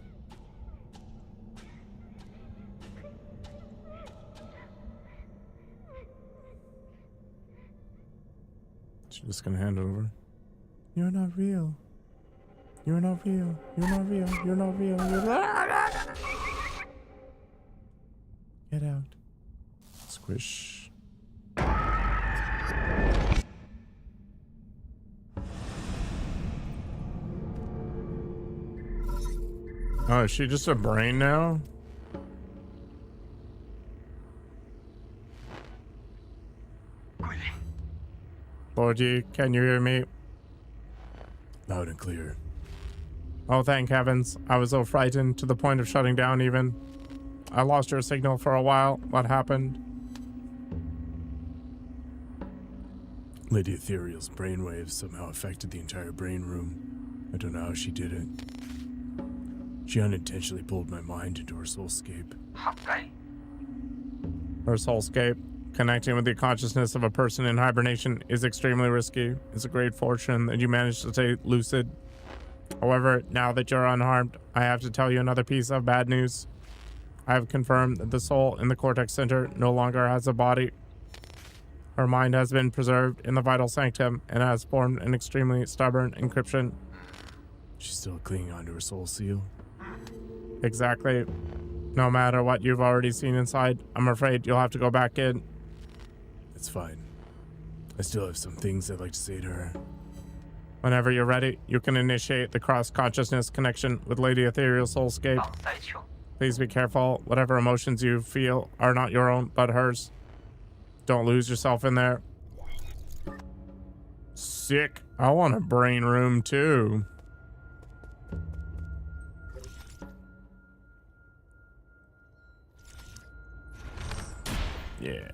She's just gonna hand it over. You're not real. You're not real. You're not real. You're not real. You're not... Get out. Squish. Oh, is she just a brain now? Lordy, can you hear me? Loud and clear. Oh, thank heavens. I was so frightened to the point of shutting down even. I lost your signal for a while. What happened? Lady Ethereal's brainwaves somehow affected the entire brain room. I don't know how she did it. She unintentionally pulled my mind into her soulscape. Her soulscape. Connecting with the consciousness of a person in hibernation is extremely risky. It's a great fortune that you managed to stay lucid. However, now that you're unharmed, I have to tell you another piece of bad news. I have confirmed that the soul in the Cortex Center no longer has a body. Her mind has been preserved in the Vital Sanctum and has formed an extremely stubborn encryption. She's still clinging onto her soul seal. Exactly. No matter what you've already seen inside, I'm afraid you'll have to go back in. It's fine. I still have some things I'd like to say to her. Whenever you're ready, you can initiate the cross-consciousness connection with Lady Ethereal Soulscape. Please be careful. Whatever emotions you feel are not your own, but hers. Don't lose yourself in there. Sick. I want a brain room too. Yeah.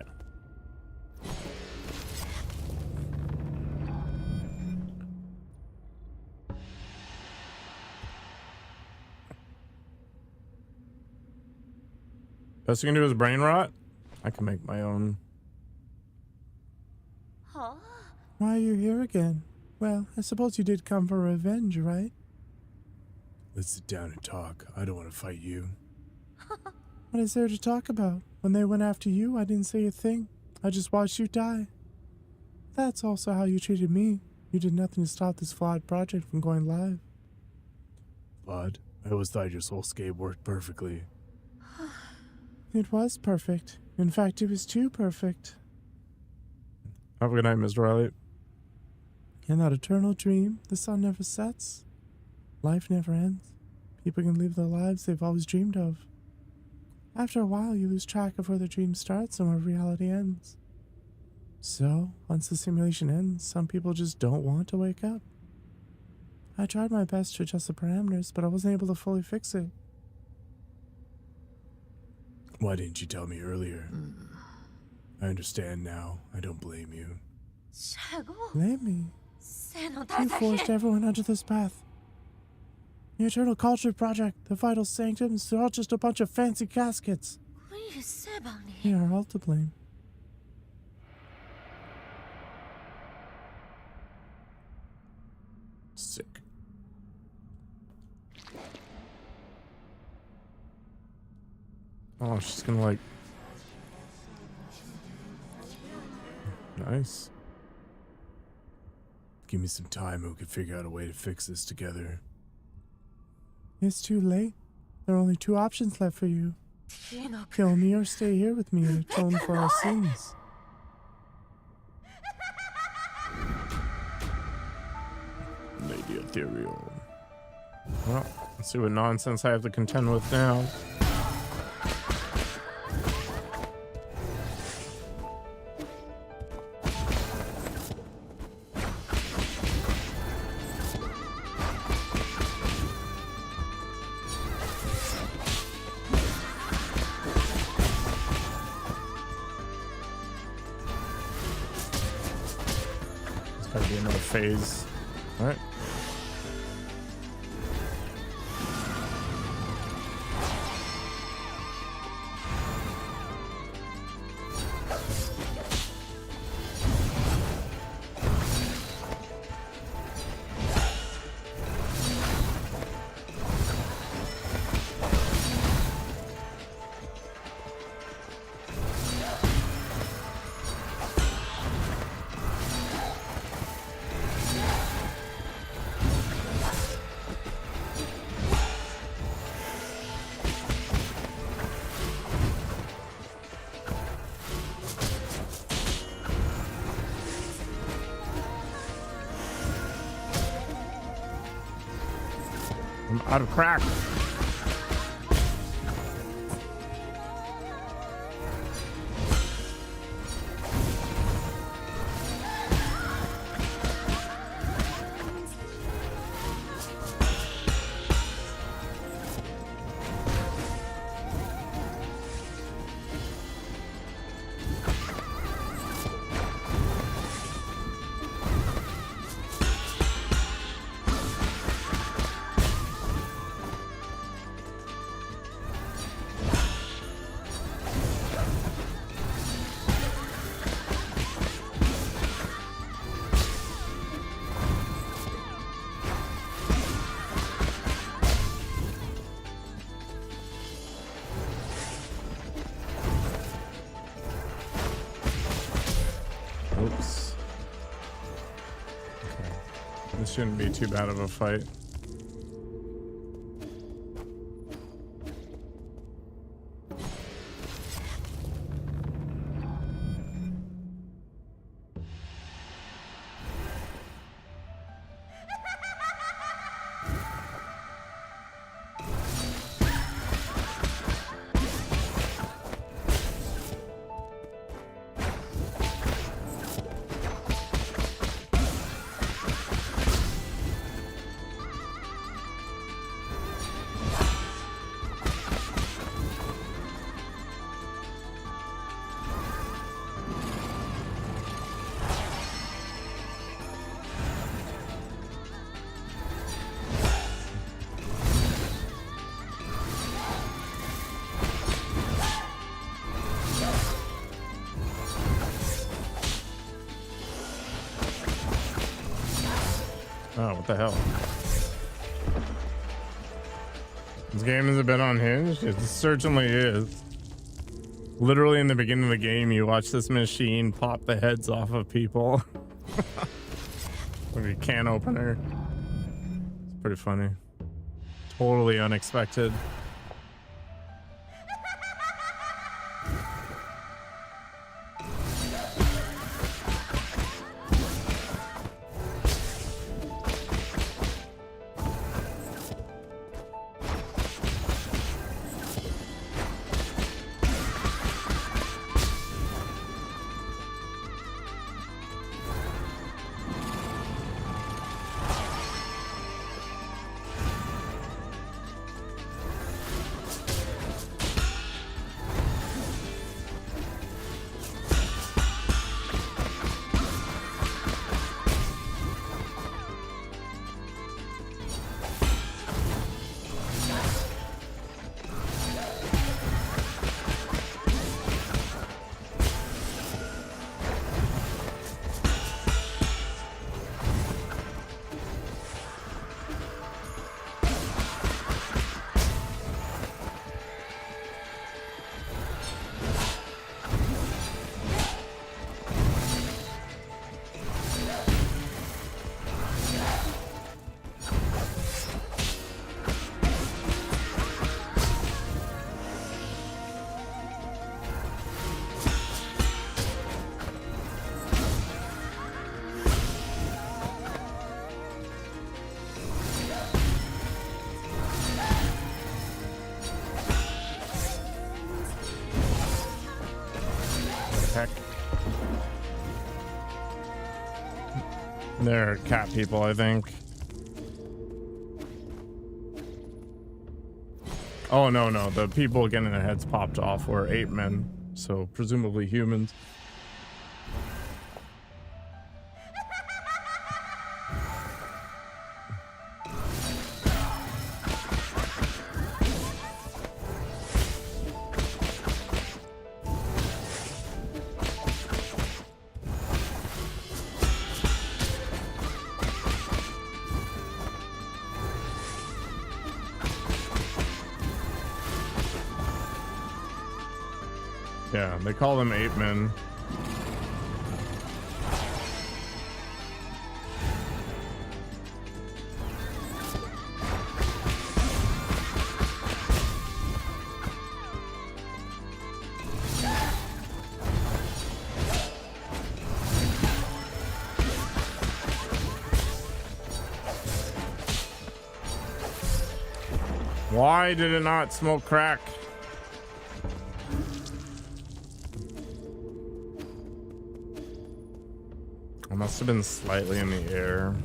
Best you can do is brain rot? I can make my own. Why are you here again? Well, I suppose you did come for revenge, right? Let's sit down and talk. I don't want to fight you. What is there to talk about? When they went after you, I didn't say a thing. I just watched you die. That's also how you treated me. You did nothing to stop this flawed project from going live. Flawed? I always thought your soulscape worked perfectly. It was perfect. In fact, it was too perfect. Have a good night, Mr. Elliot. In that eternal dream, the sun never sets. Life never ends. People can live the lives they've always dreamed of. After a while, you lose track of where the dream starts and where reality ends. So, once the simulation ends, some people just don't want to wake up. I tried my best to adjust the parameters, but I wasn't able to fully fix it. Why didn't you tell me earlier? I understand now. I don't blame you. Blame me? You forced everyone onto this path. The Eternal Culture Project, the Vital Sanctums, they're all just a bunch of fancy caskets. We are all to blame. Sick. Oh, she's gonna like... Nice. Give me some time and we can figure out a way to fix this together. It's too late. There are only two options left for you. Kill me or stay here with me and atone for our sins. Lady Ethereal. Well, let's see what nonsense I have to contend with now. Gotta be another phase. Alright. I'm out of crack. shouldn't be too bad of a fight. Oh, what the hell? This game is a bit unhinged. It certainly is. Literally in the beginning of the game, you watch this machine pop the heads off of people. Like a can opener. It's pretty funny. Totally unexpected. They're cat people, I think. Oh, no. The people getting their heads popped off were ape men, so presumably humans. Yeah, they call them ape men. Why did it not smoke crack? It must have been slightly in the air.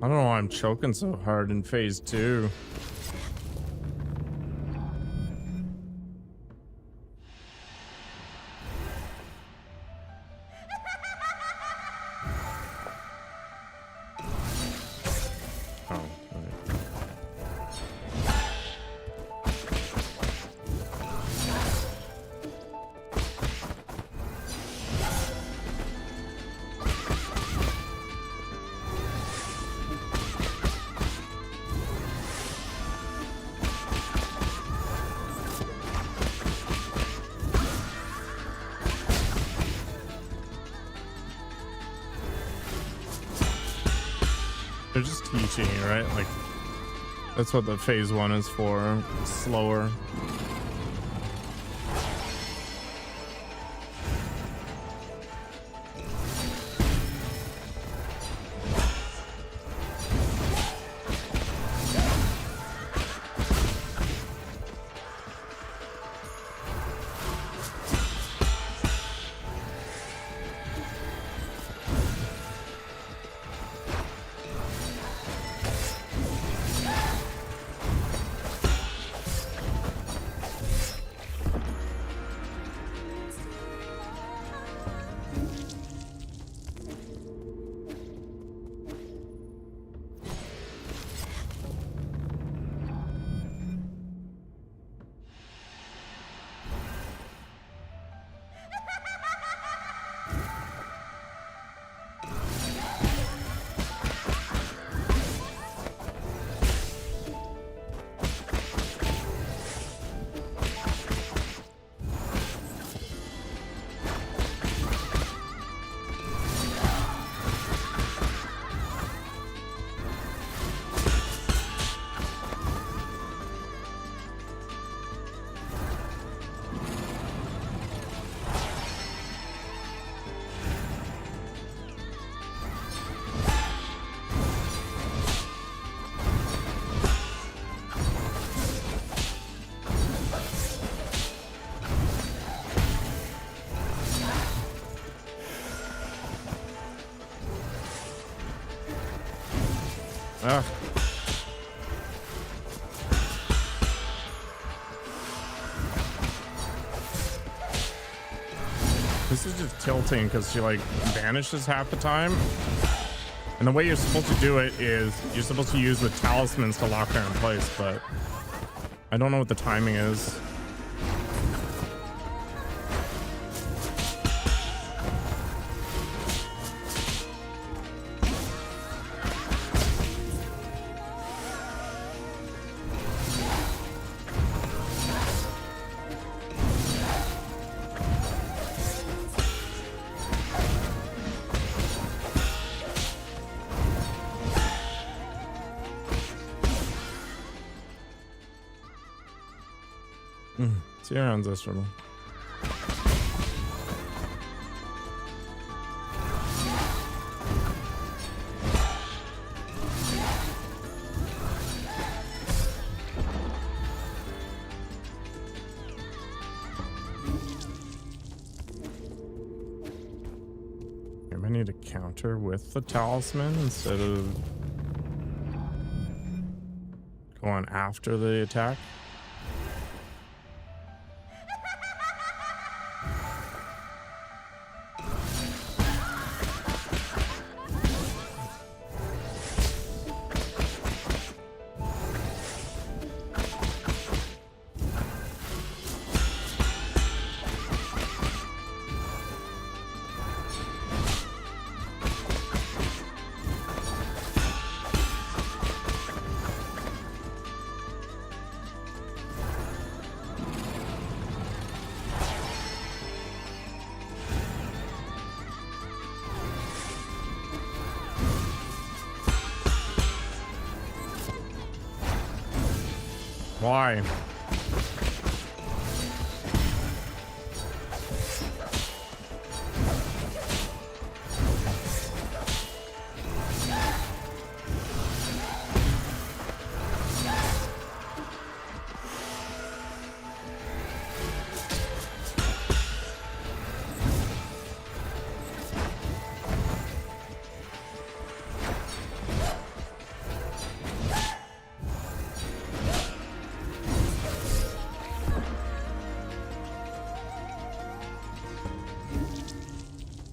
I don't know why I'm choking so hard in phase 2. Oh, right. They're just teaching you, right? Like, that's what the phase 1 is for. It's slower. Ugh. This is just tilting because she like vanishes half the time. And the way you're supposed to do it is you're supposed to use the talismans to lock her in place, but I don't know what the timing is. Sierra Ancestral. I need to counter with the talisman instead of going after the attack. Why?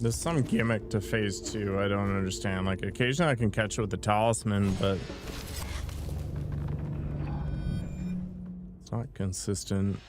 There's some gimmick to phase 2 I don't understand. Like, occasionally I can catch it with the talisman, but it's not consistent.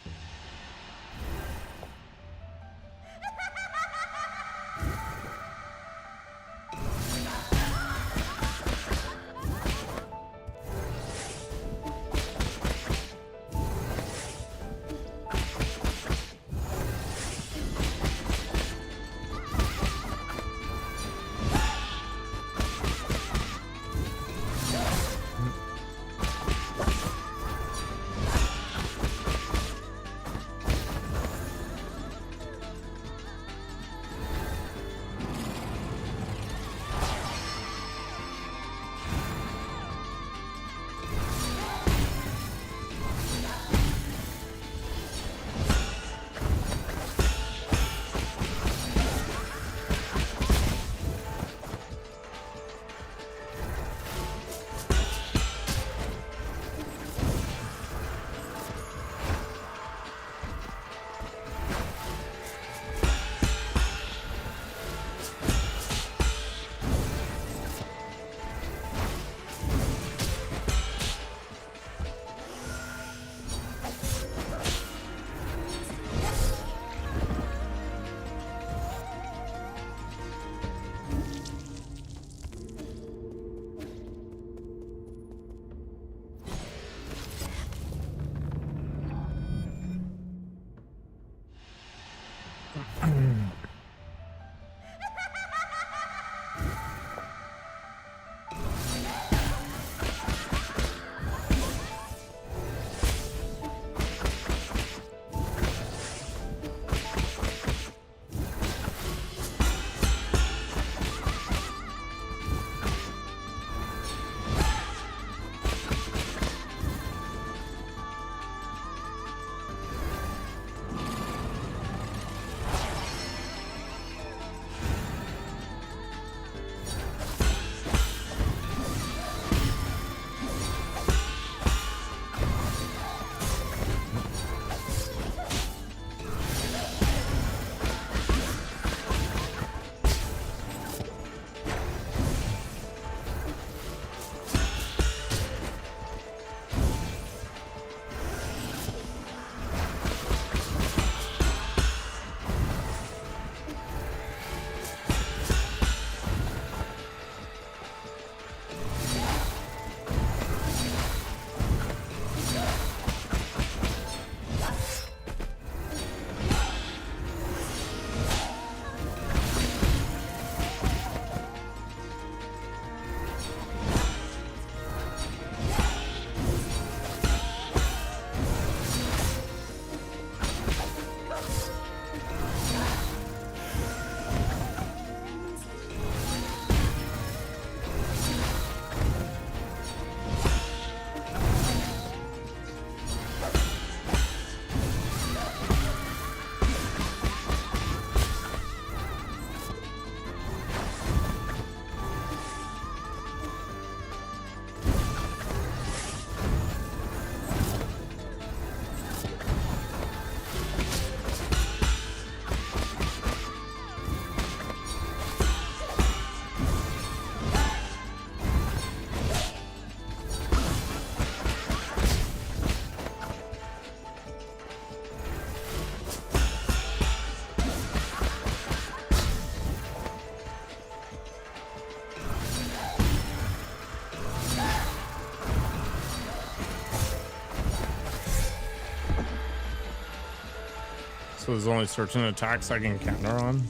So there's only certain attacks I can counter on.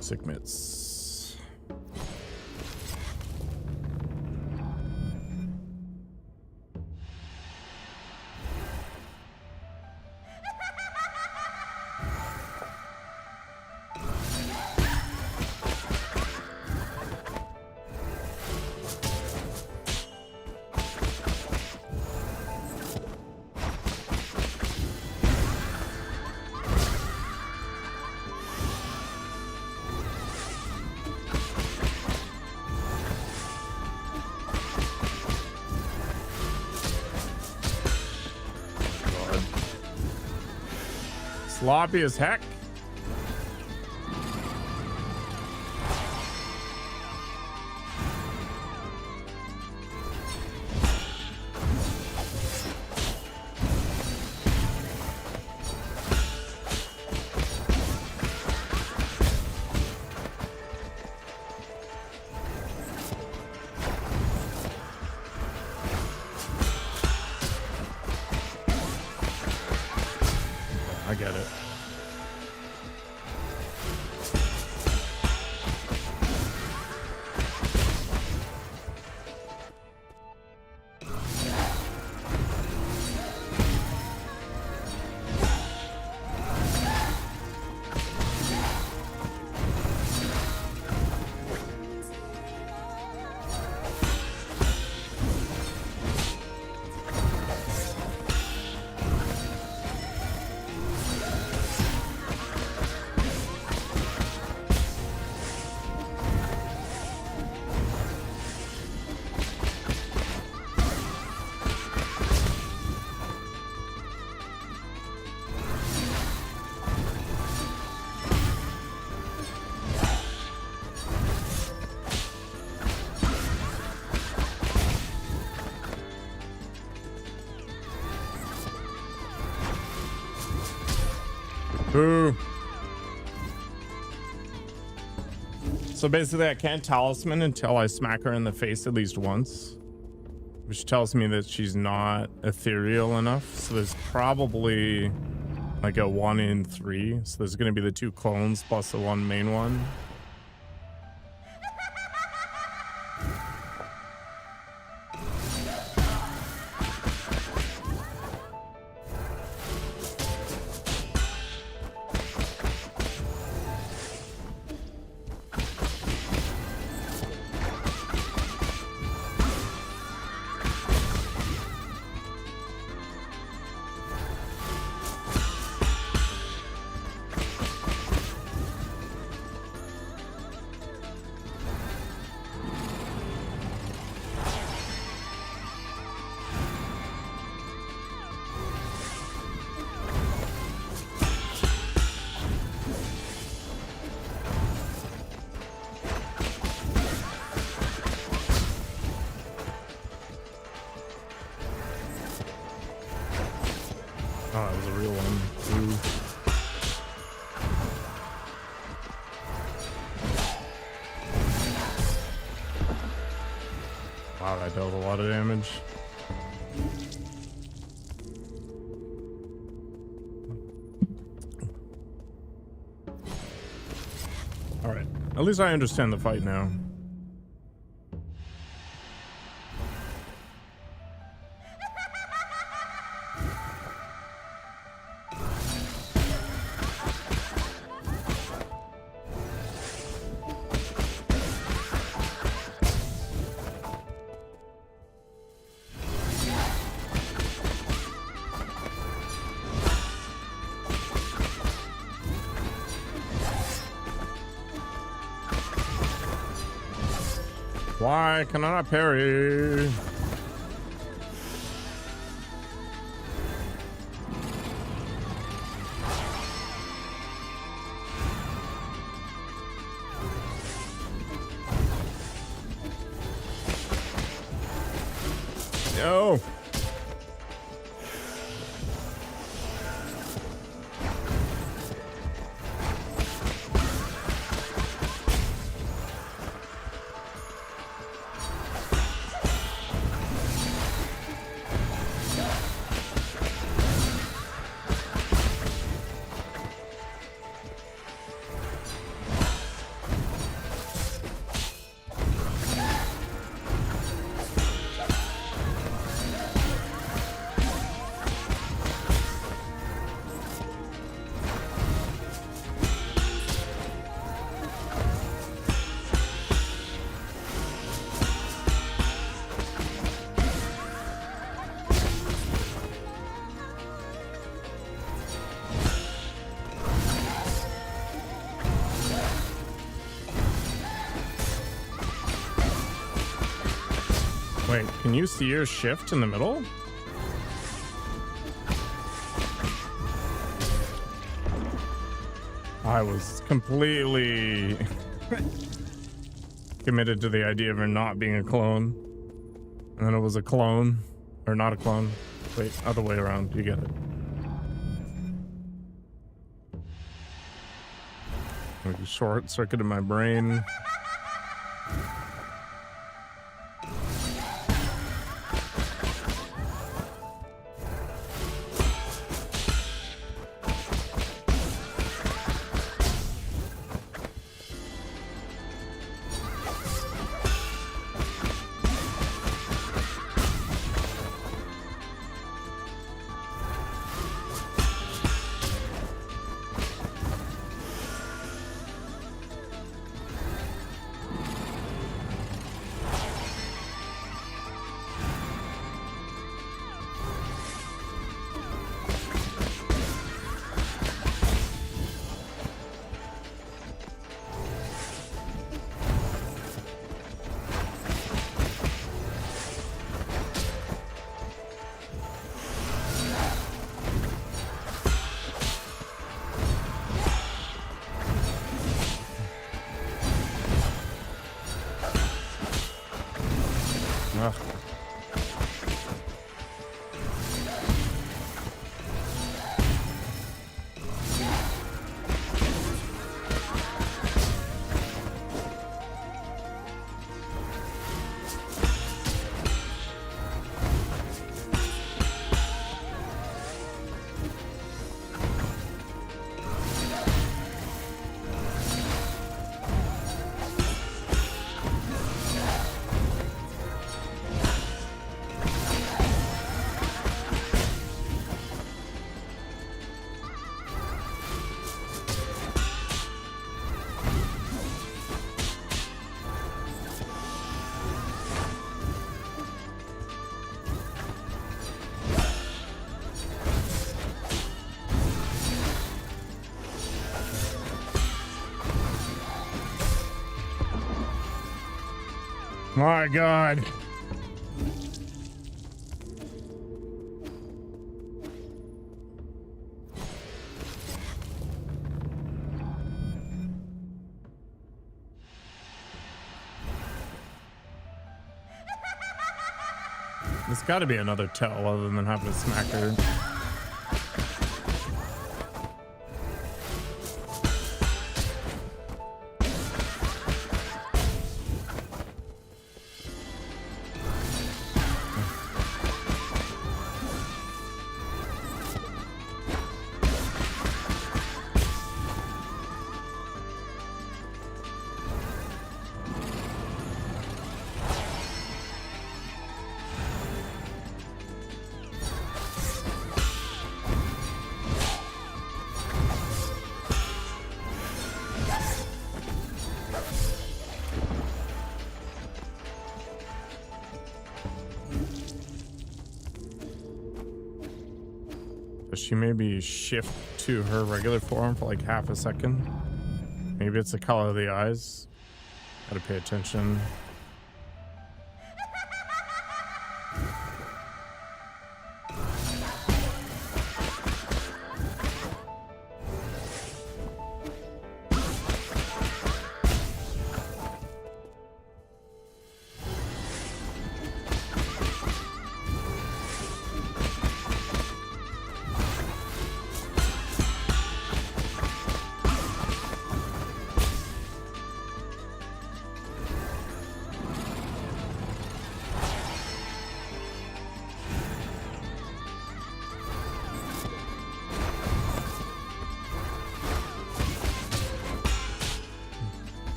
Sick mitts. sloppy as heck. I get it. Boo. So basically I can't talisman until I smack her in the face at least once, which tells me that she's not ethereal enough. So there's probably like a 1 in 3. So there's going to be the 2 clones plus the 1 main one. Oh, that was a real one. Ooh. Wow, that dealt a lot of damage. All right, at least I understand the fight now. Why can I not parry? Yo. Wait, can you see your shift in the middle? I was completely committed to the idea of her not being a clone. And then it was a clone. Or not a clone. Wait, other way around. You get it. Like a short circuit in my brain. Ugh. My God. There's got to be another tell other than having to smack her. She maybe shift to her regular form for like half a second. Maybe it's the color of the eyes. Gotta pay attention.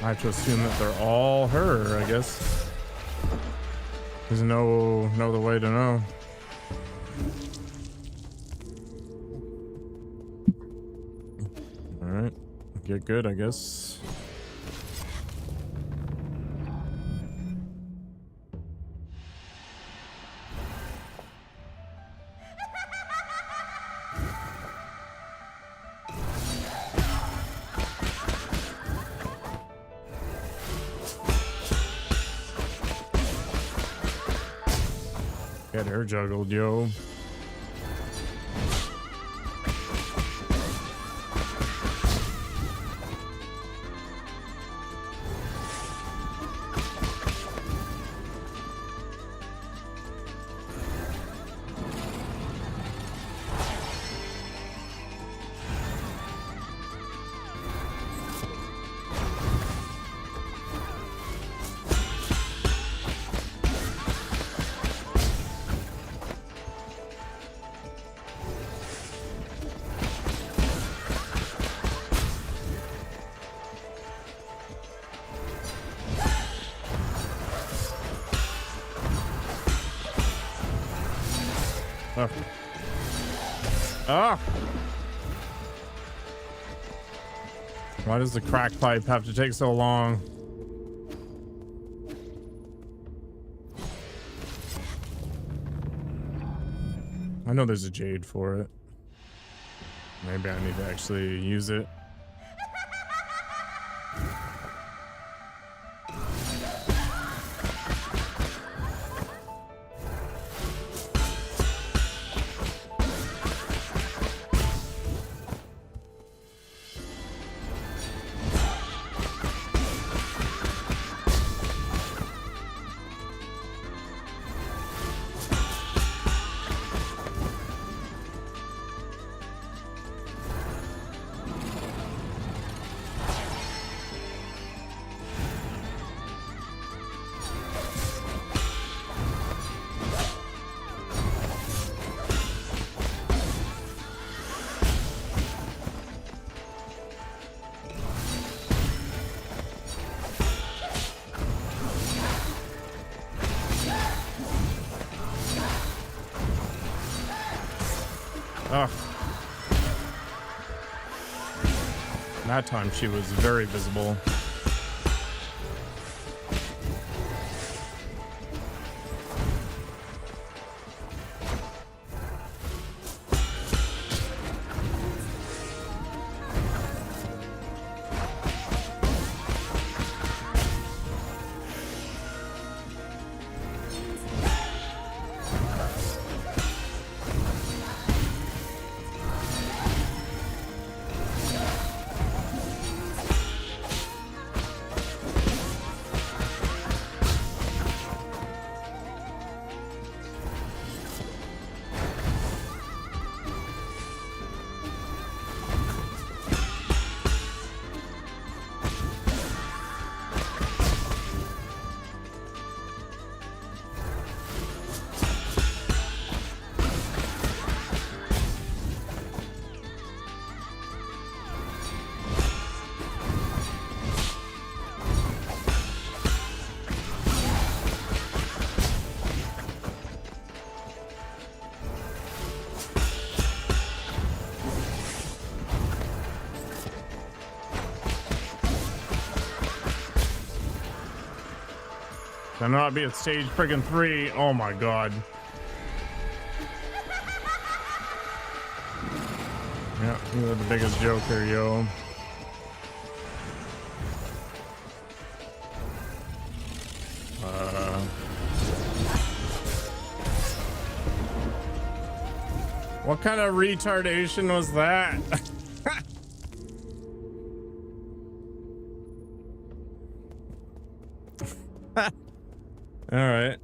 I have to assume that they're all her, I guess. There's no other way to know. Alright. Get good, I guess. Get her juggled, yo. Oh. Ah! Why does the crack pipe have to take so long? I know there's a jade for it. Maybe I need to actually use it. Ugh. That time she was very visible. Can not be at stage friggin' 3. Oh my god. Yeah, you're the biggest joker, yo. What kind of retardation was that? All right.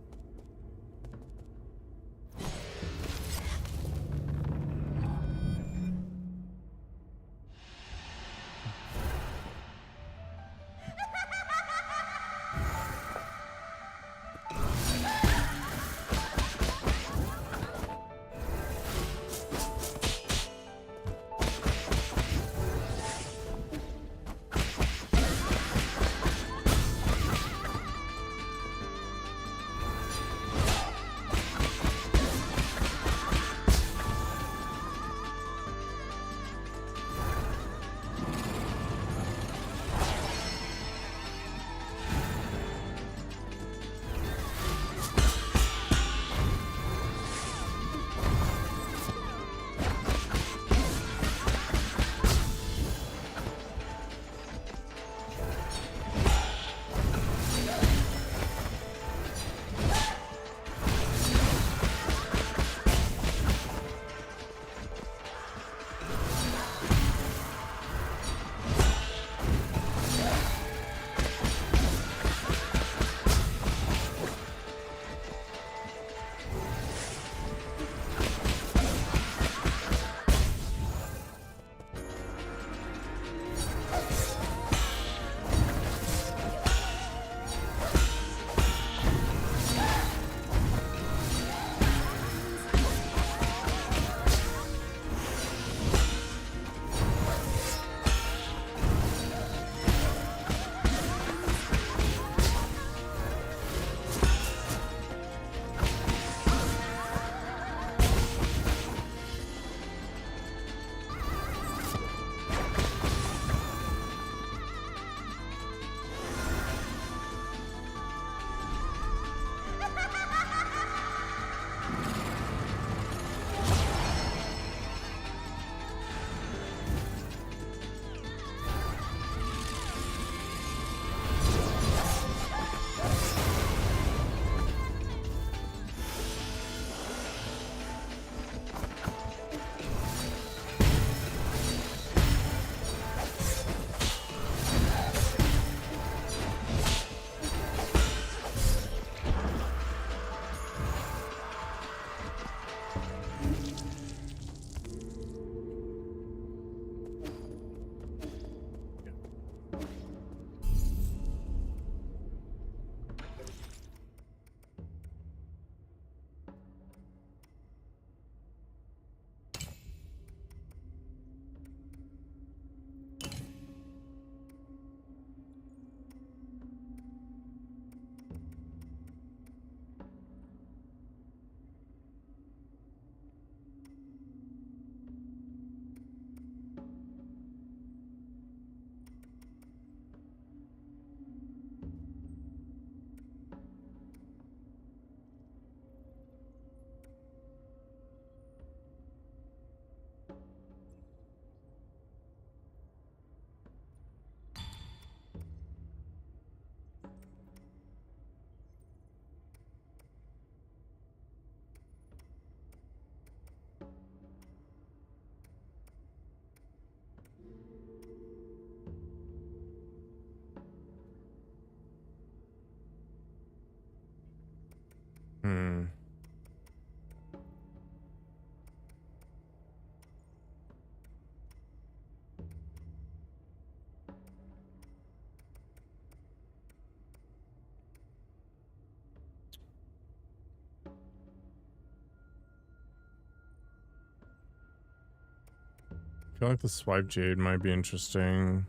feel like the swipe jade might be interesting.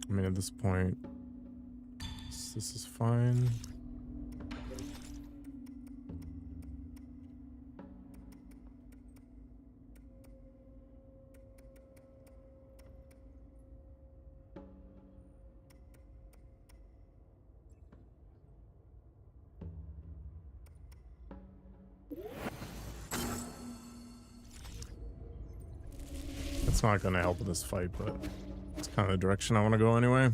I mean, at this point, this is fine. It's not going to help with this fight, but it's kind of the direction I want to go anyway.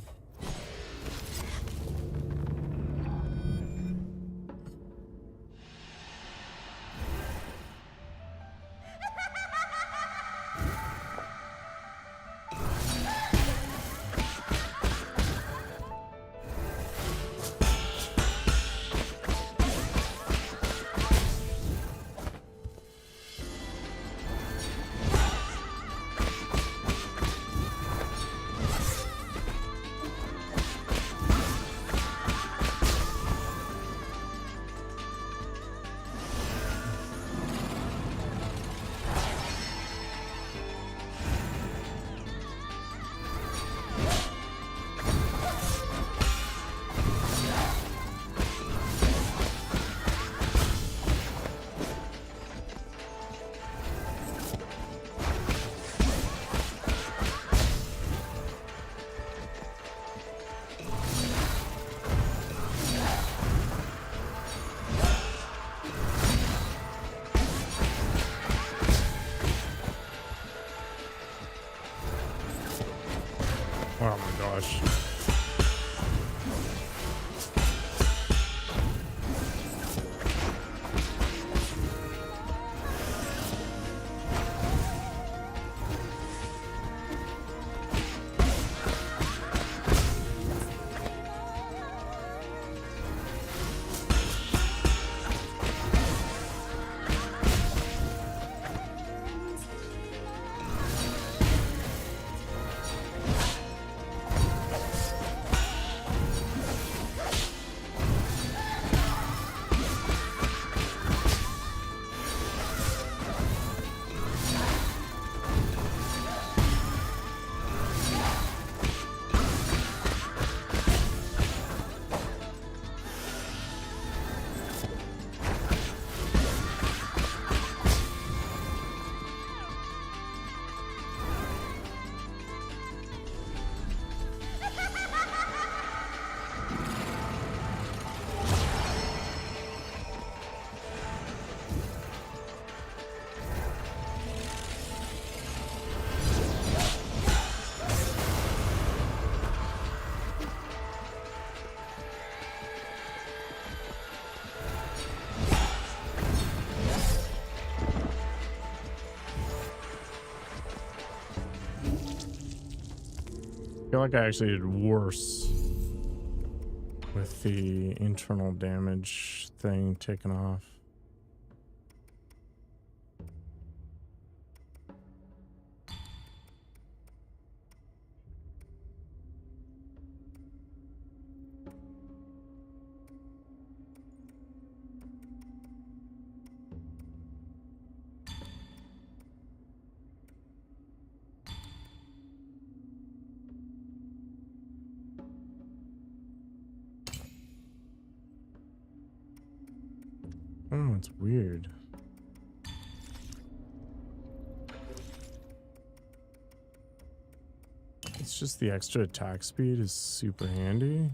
Oh my gosh. I feel like I actually did worse with the internal damage thing taken off. Oh, it's weird. It's just the extra attack speed is super handy.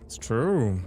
It's true.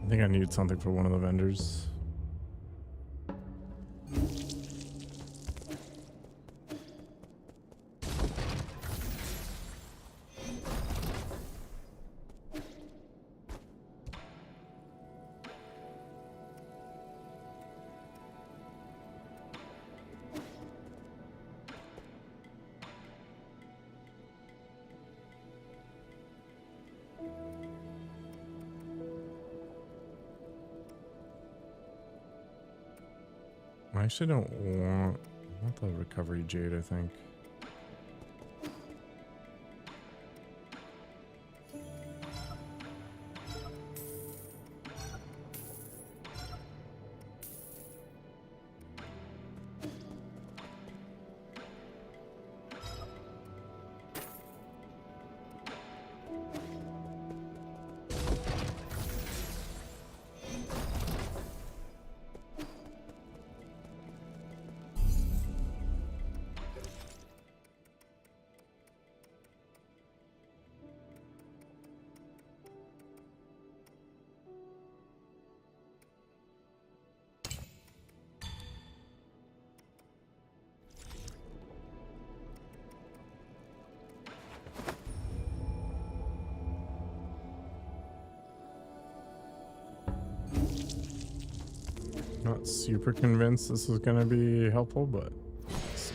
I think I need something for one of the vendors. I actually don't want... I want the recovery jade, I think. Not super convinced this is going to be helpful, but let's see.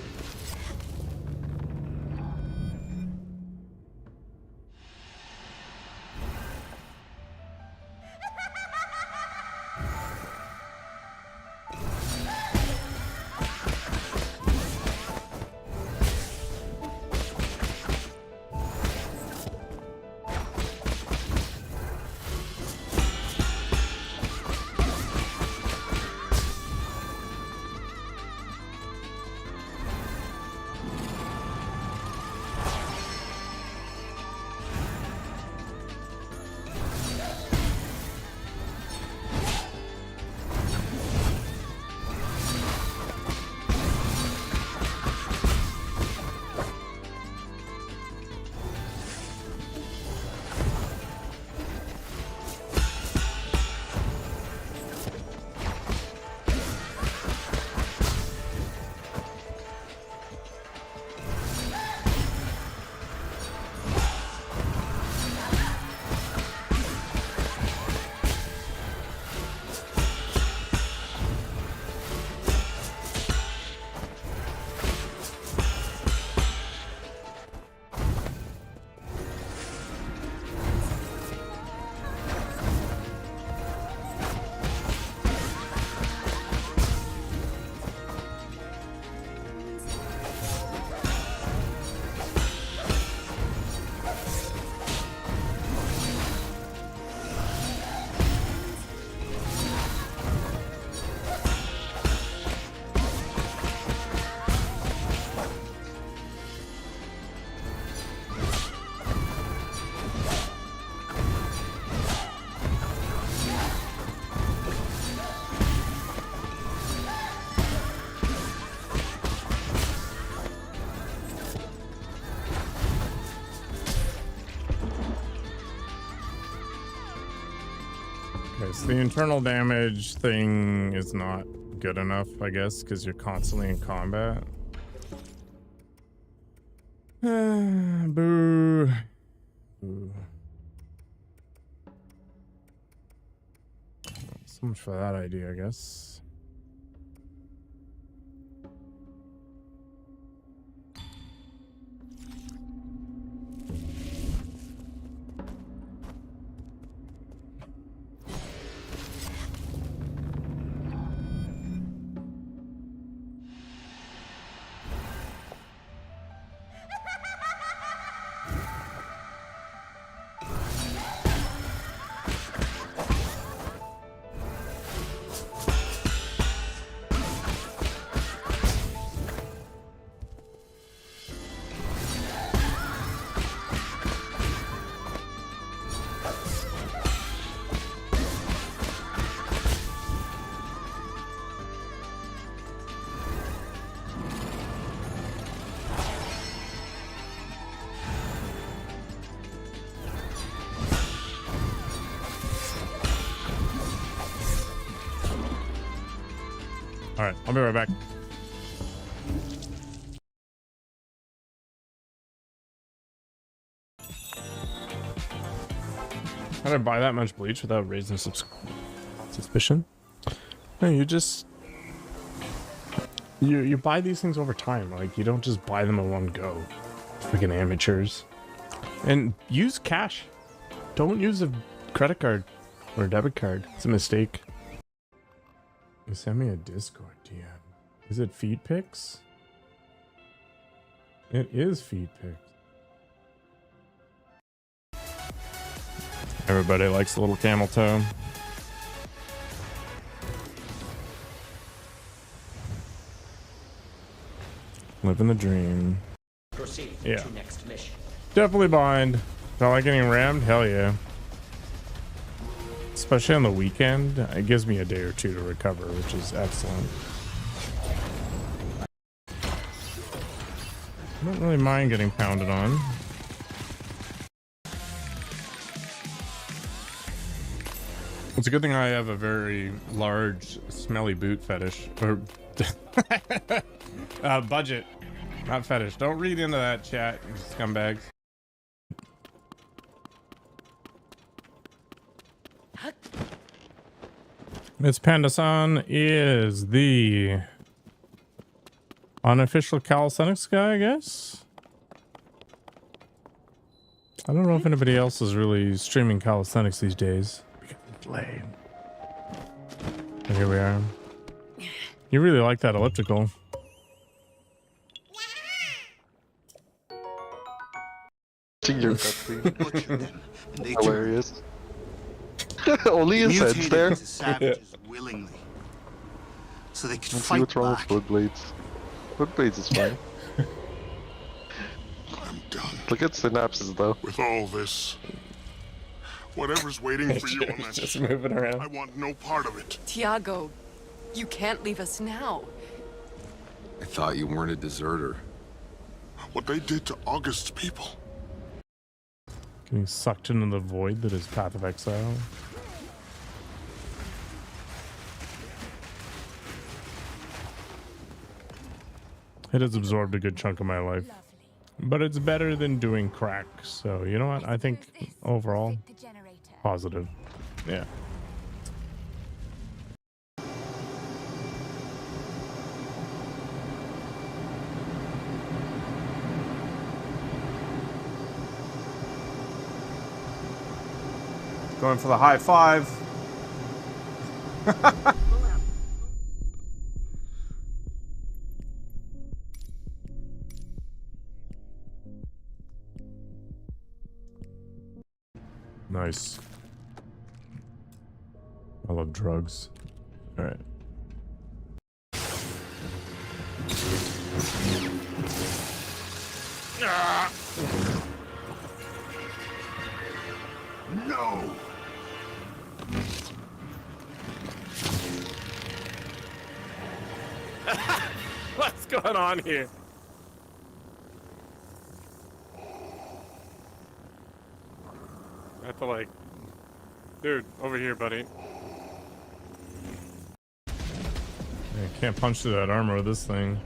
Okay, so the internal damage thing is not good enough, I guess, because you're constantly in combat. Boo. Boo. So much for that idea, I guess. All right, I'll be right back. How did I buy that much bleach without raising suspicion? No, you just you buy these things over time. Like, you don't just buy them in one go. Freaking amateurs. And use cash. Don't use a credit card or a debit card. It's a mistake. You send me a Discord DM. Is it feed pics? It is feed pics. Everybody likes a little camel toe. Living the dream. Proceed Yeah. to next mission. Definitely bind. Felt like getting rammed? Hell yeah. Especially on the weekend. It gives me a day or two to recover, which is excellent. I don't really mind getting pounded on. It's a good thing I have a very large, smelly boot fetish. Or budget, not fetish. Don't read into that, chat, you scumbags. Miss Panda-san is the unofficial calisthenics guy, I guess. I don't know if anybody else is really streaming calisthenics these days. Because it's lame. But here we are. You really like that elliptical. Your cutscene. Hilarious. Only his head's there. Savages willingly, so they could Let's see fight what's wrong back. with Bloodblades. Bloodblades is fine. I'm done Look at Synapses though. with all this. Whatever's waiting for you on that Just ship, moving around. I want no part of it. Tiago, you can't leave us now. I thought you weren't a deserter. What they did to August's people. Getting sucked into the void that is Path of Exile. It has absorbed a good chunk of my life. But it's better than doing crack. So, you know what? I think overall, positive. Yeah. Going for the high five. Nice. I love drugs. All right. No! What's going on here? I have to like, dude, over here, buddy. Can't punch through that armor with this thing.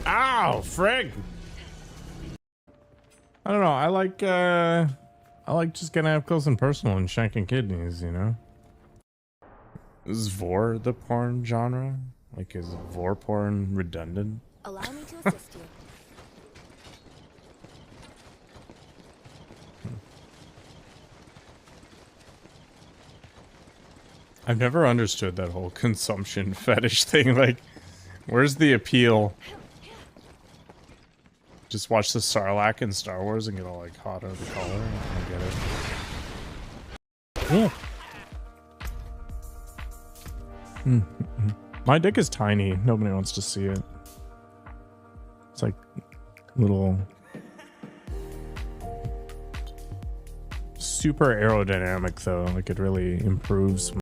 Ow, frig! I don't know. I like just getting up close and personal and shanking kidneys, you know? Is vor the porn genre? Like, is vor porn redundant? Allow me to assist you. I've never understood that whole consumption fetish thing. Like, where's the appeal? Just watch the Sarlacc in Star Wars and get all like hot out of the collar. I get it. Yeah. My dick is tiny. Nobody wants to see it. It's like little super aerodynamic though. Like it really improves.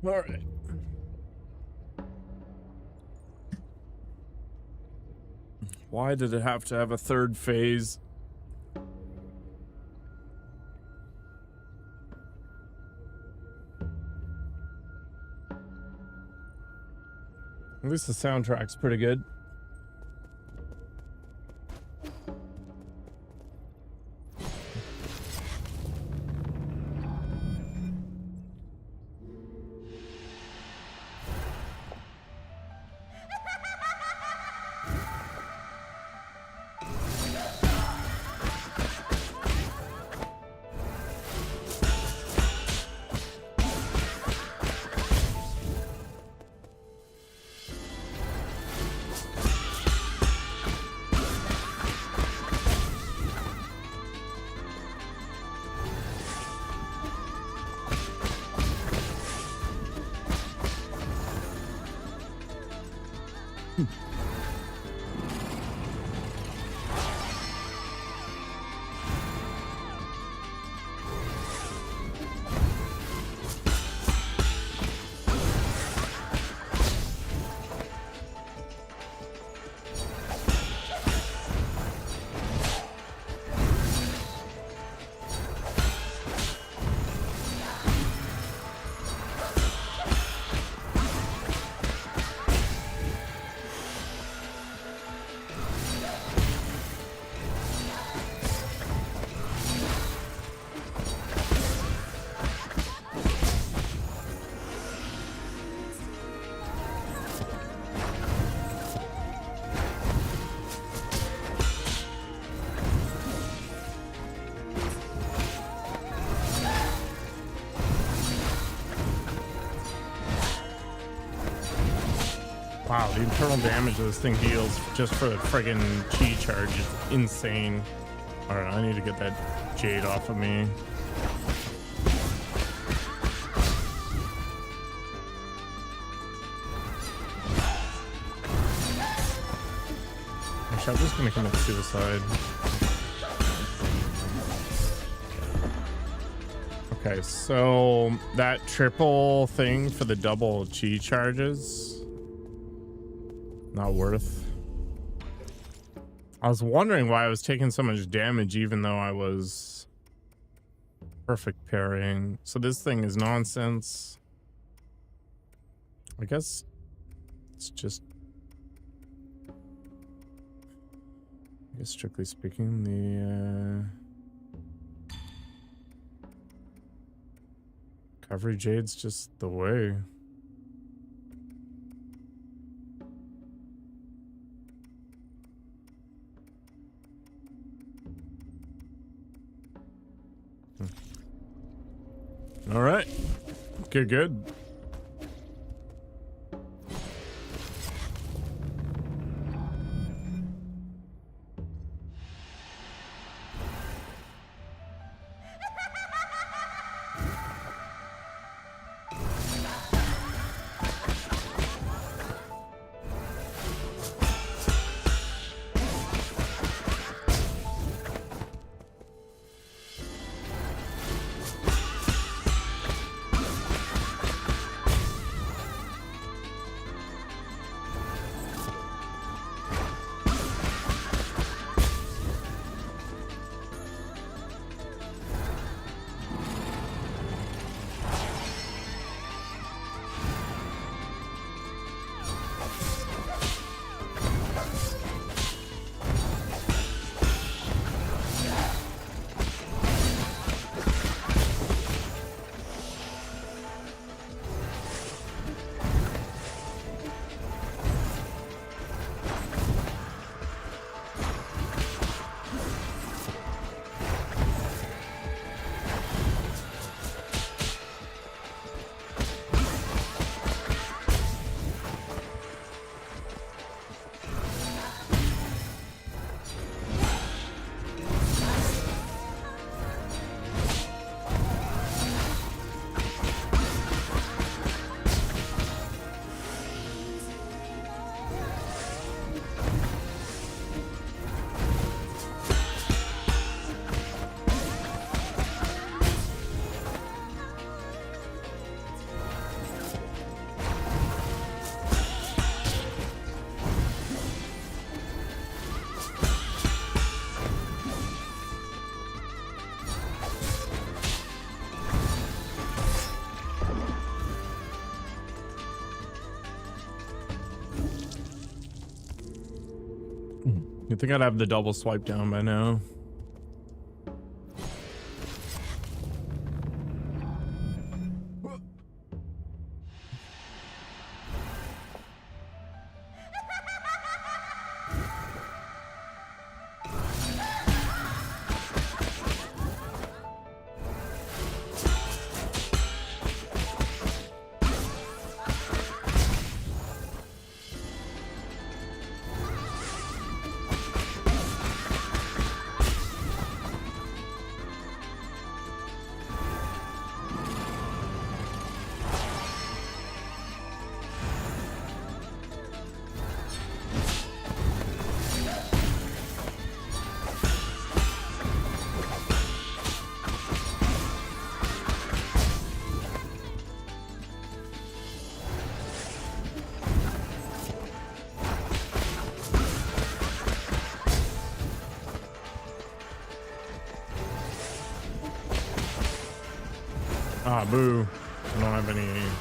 All right. Why did it have to have a third phase? At least the soundtrack's pretty good. Wow, the internal damage this thing deals just for the friggin' chi charge is insane. Alright, I need to get that jade off of me. Actually, I'm just gonna commit suicide. Okay, so that triple thing for the double chi charges. Not worth. I was wondering why I was taking so much damage even though I was perfect parrying. So this thing is nonsense. I guess it's just, I guess strictly speaking, the recovery jade's just the way. All right. Okay, good. You think I'd have the double swipe down by now? Ah, boo. I don't have any aim.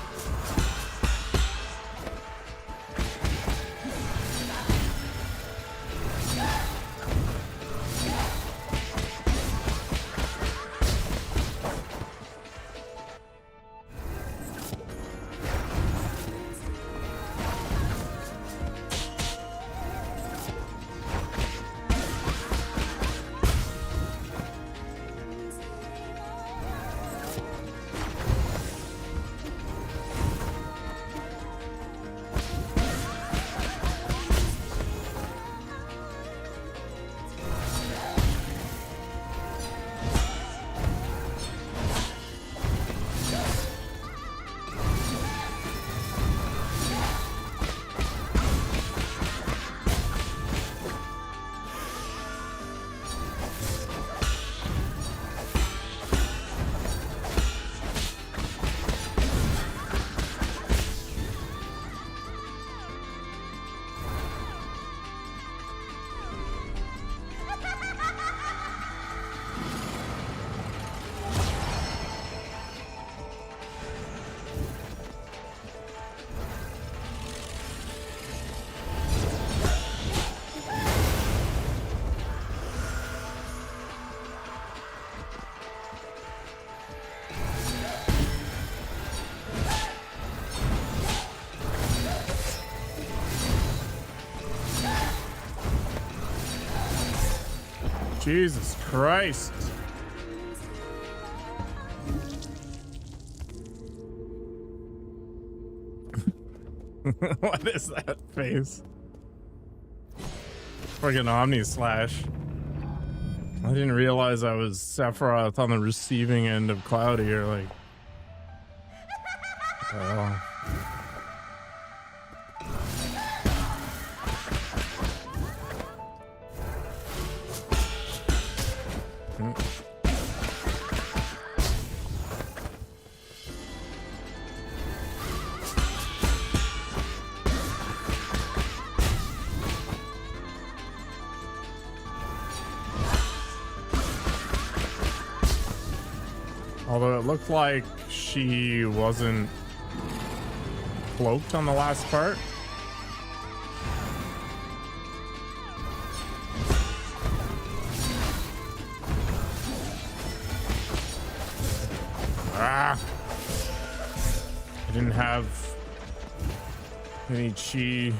Jesus Christ. What is that face? Friggin' Omni Slash. I didn't realize I was Sephiroth on the receiving end of Cloudy, or like... Oh. Although it looked like she wasn't cloaked on the last part. Ah! I didn't have any chi.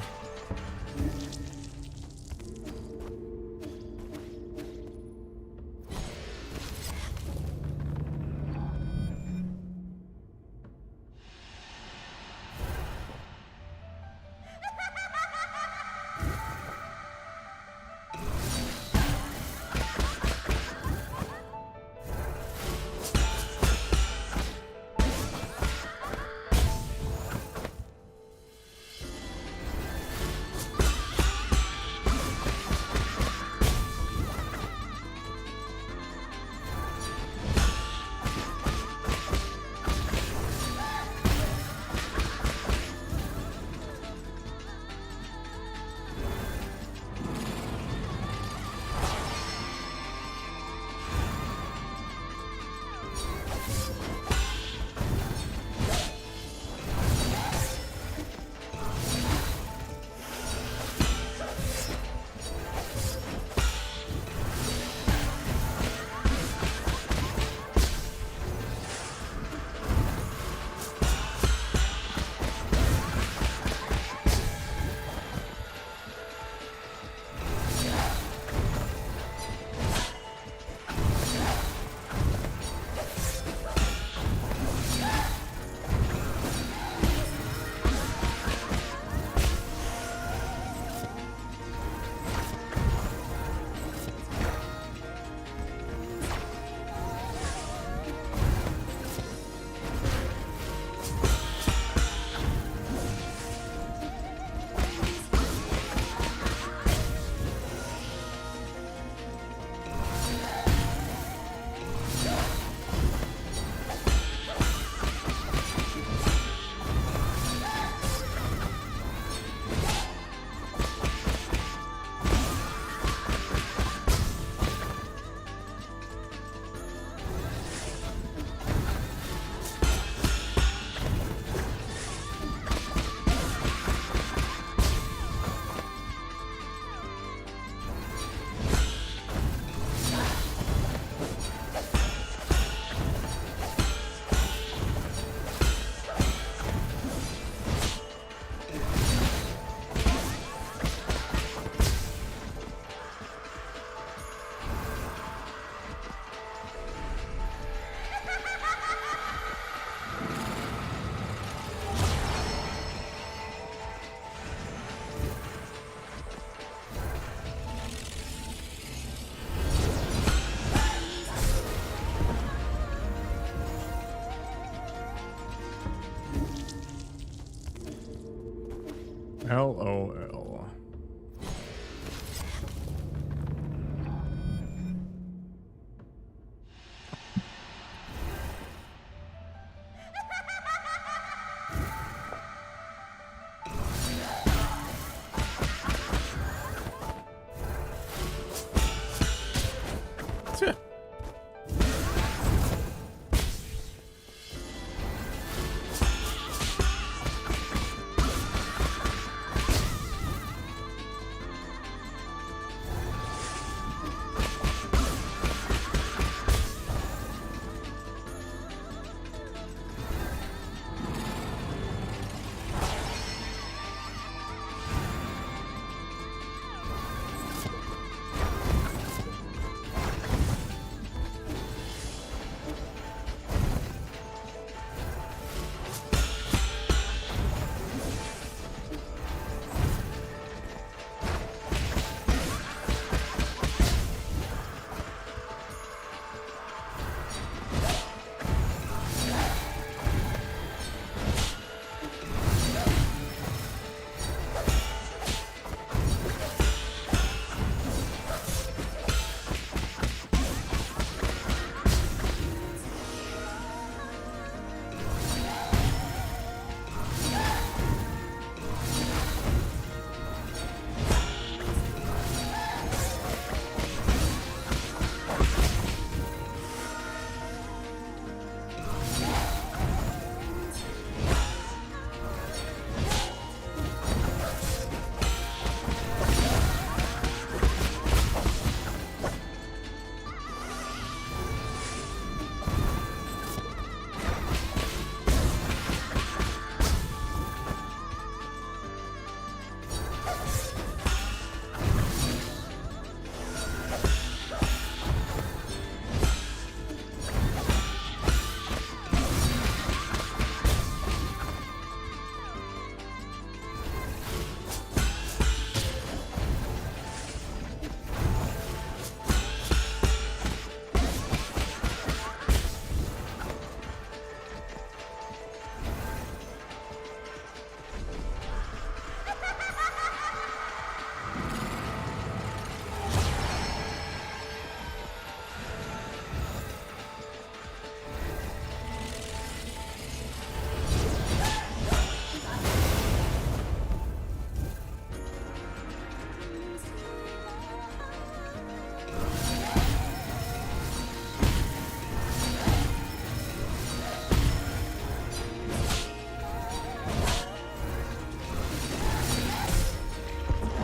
LOL.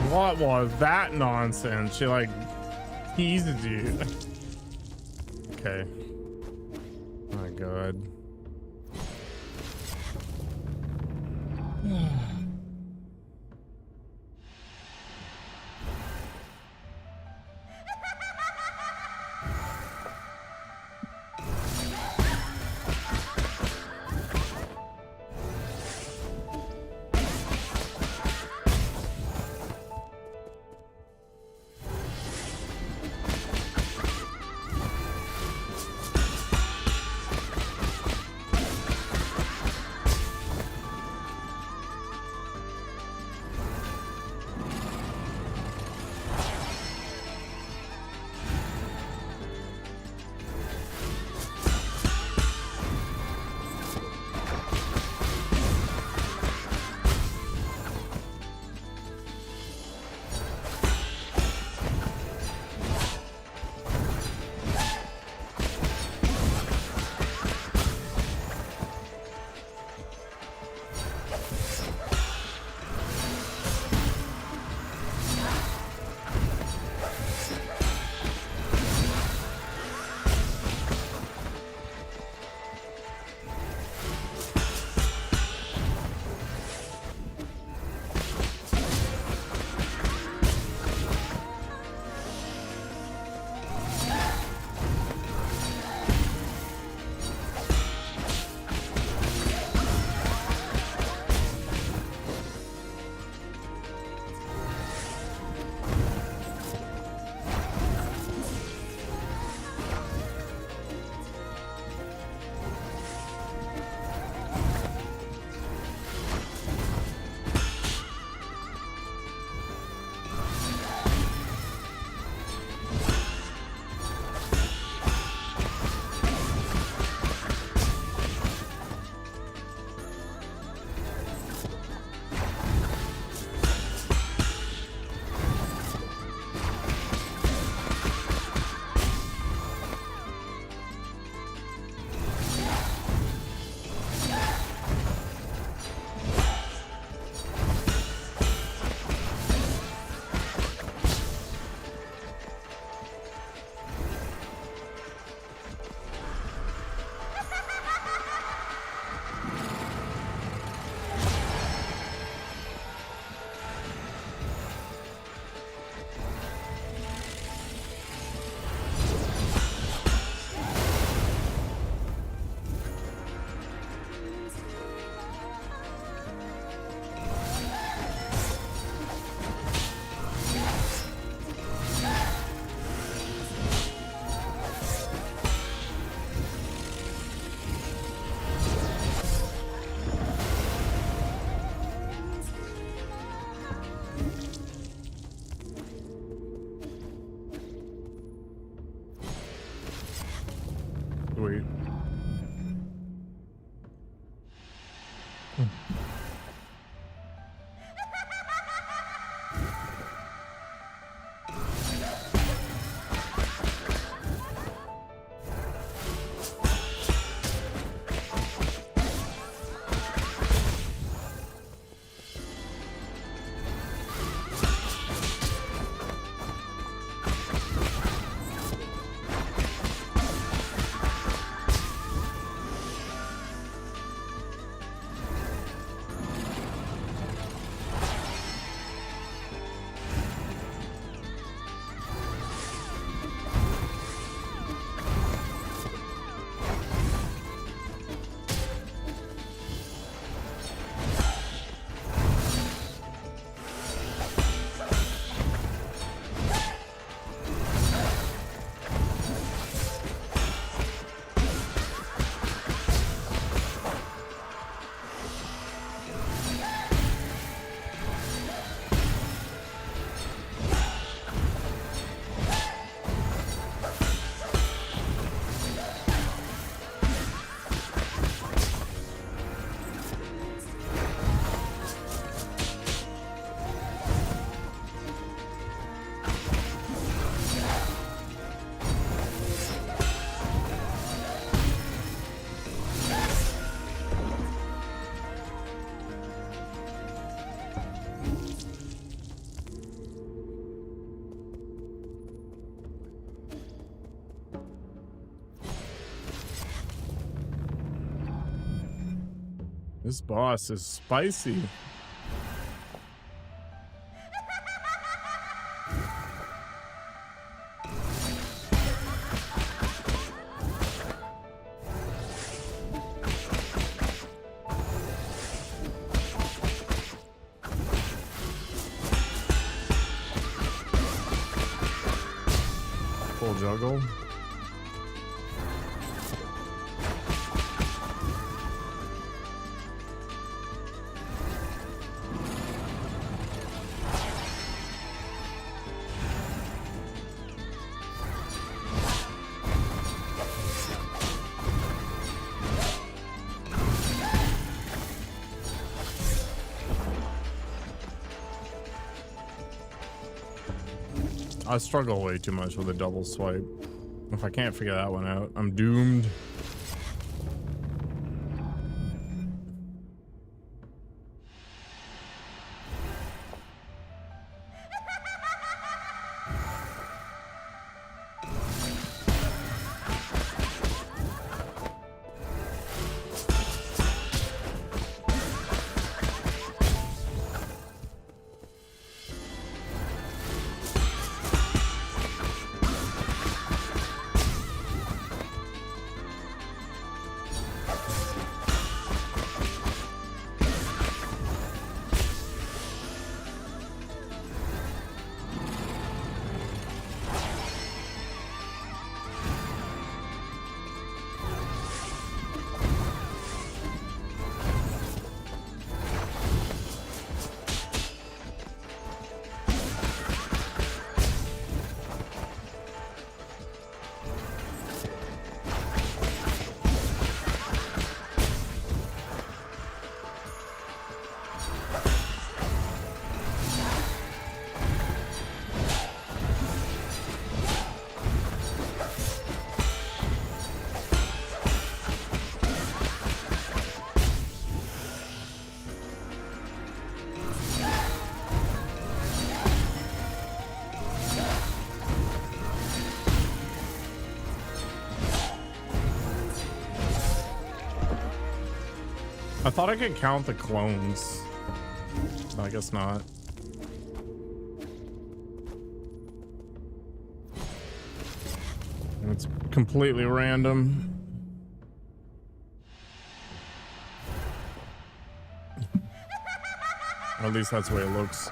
What was that nonsense? She like teases you. Okay. My God. sweet. This boss is spicy. Full juggle. I struggle way too much with a double swipe. If I can't figure that one out, I'm doomed. I thought I could count the clones, but I guess not. It's completely random. Or at least that's the way it looks.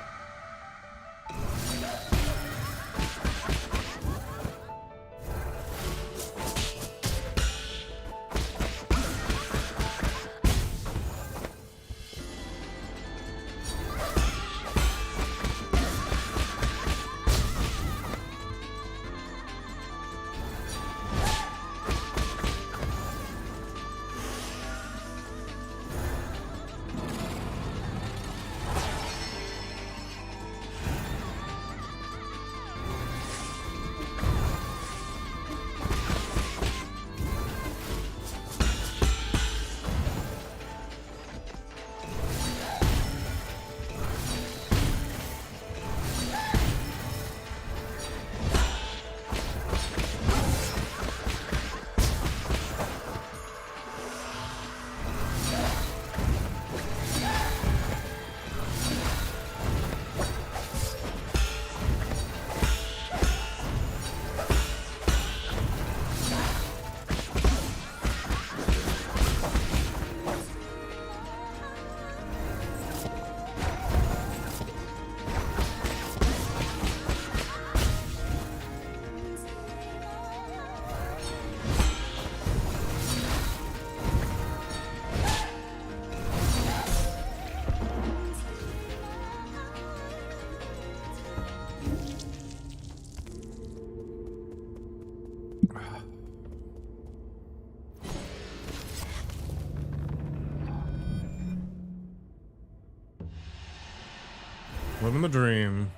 Living the dream.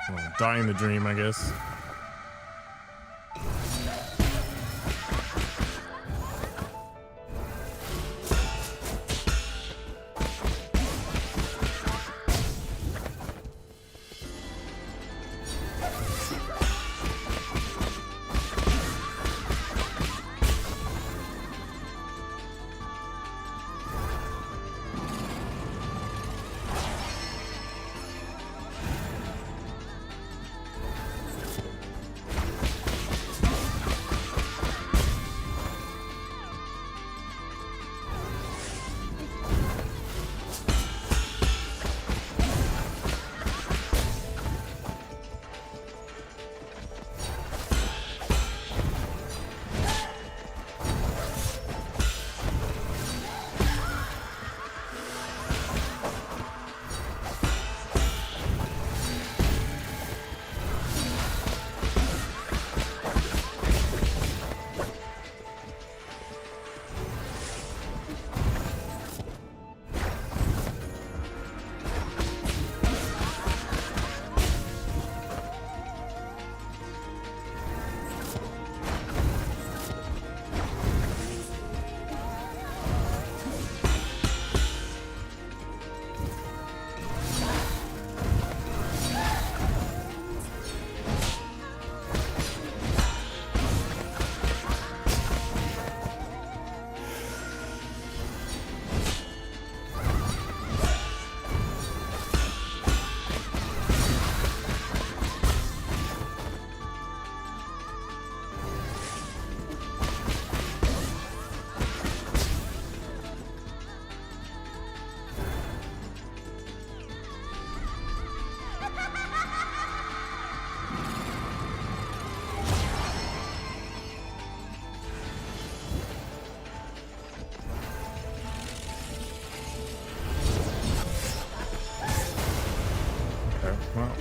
Well, dying the dream, I guess. Well.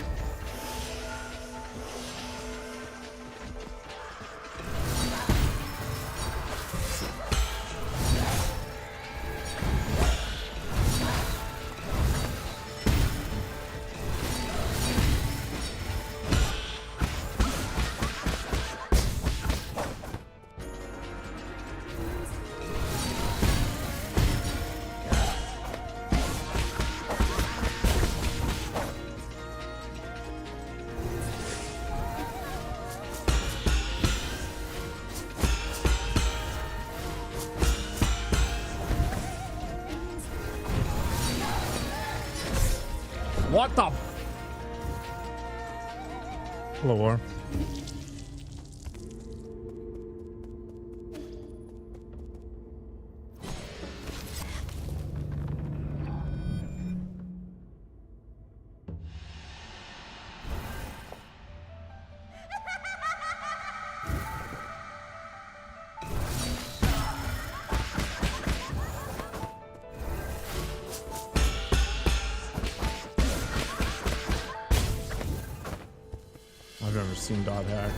What the? Hello, War. I've never seen Dot hack.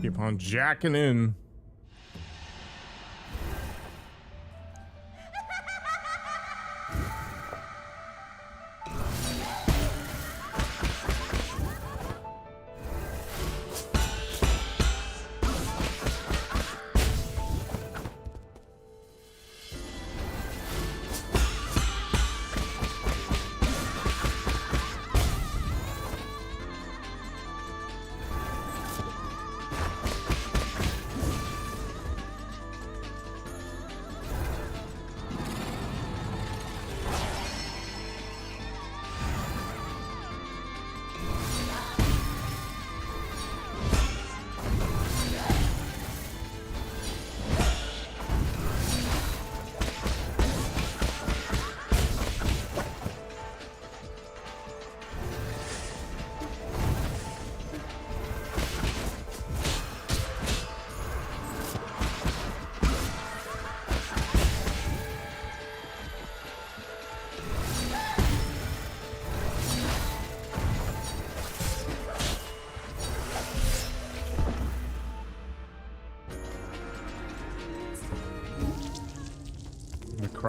Keep on jacking in.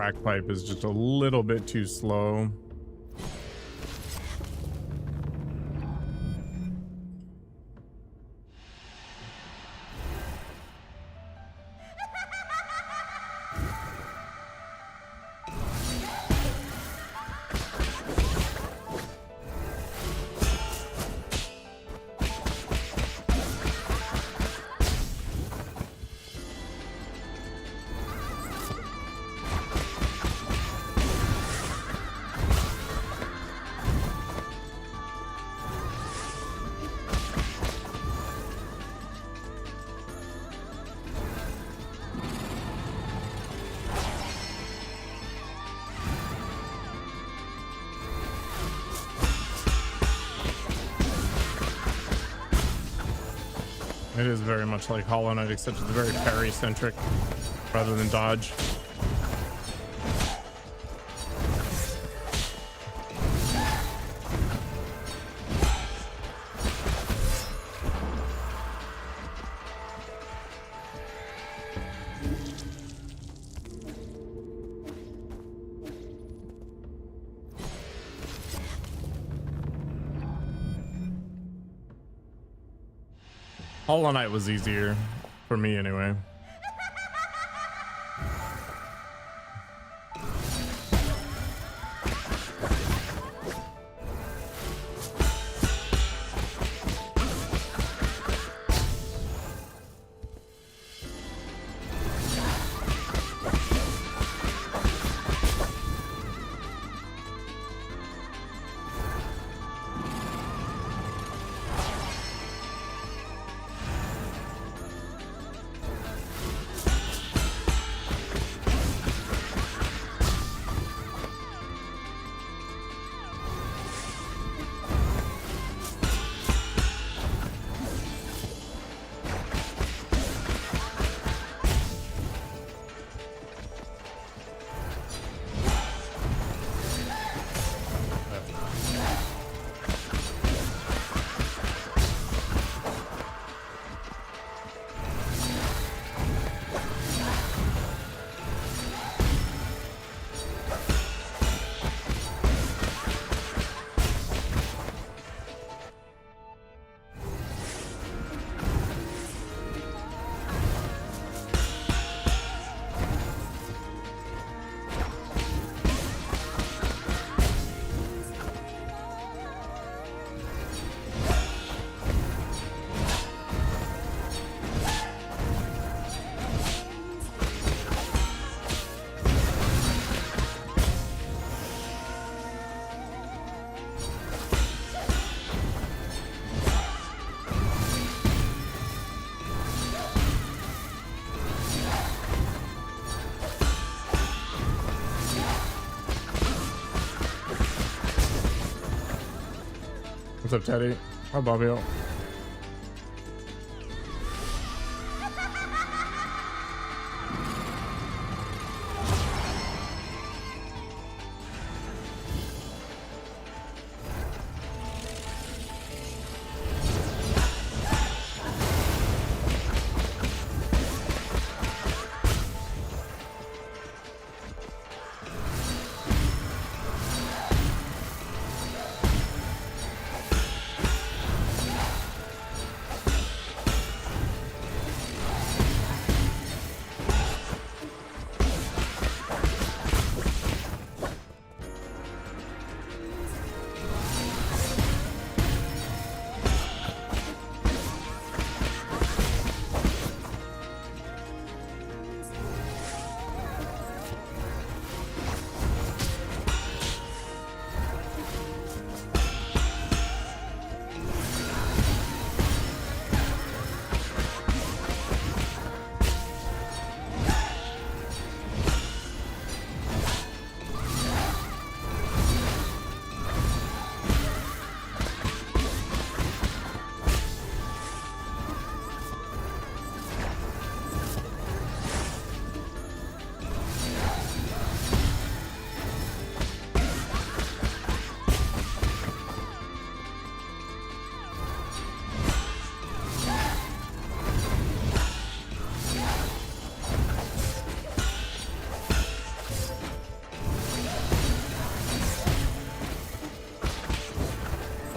crack pipe is just a little bit too slow. It is very much like Hollow Knight, except it's very parry-centric rather than dodge. Hollow Knight was easier for me anyway. What's up, Teddy? Hi, Bobby.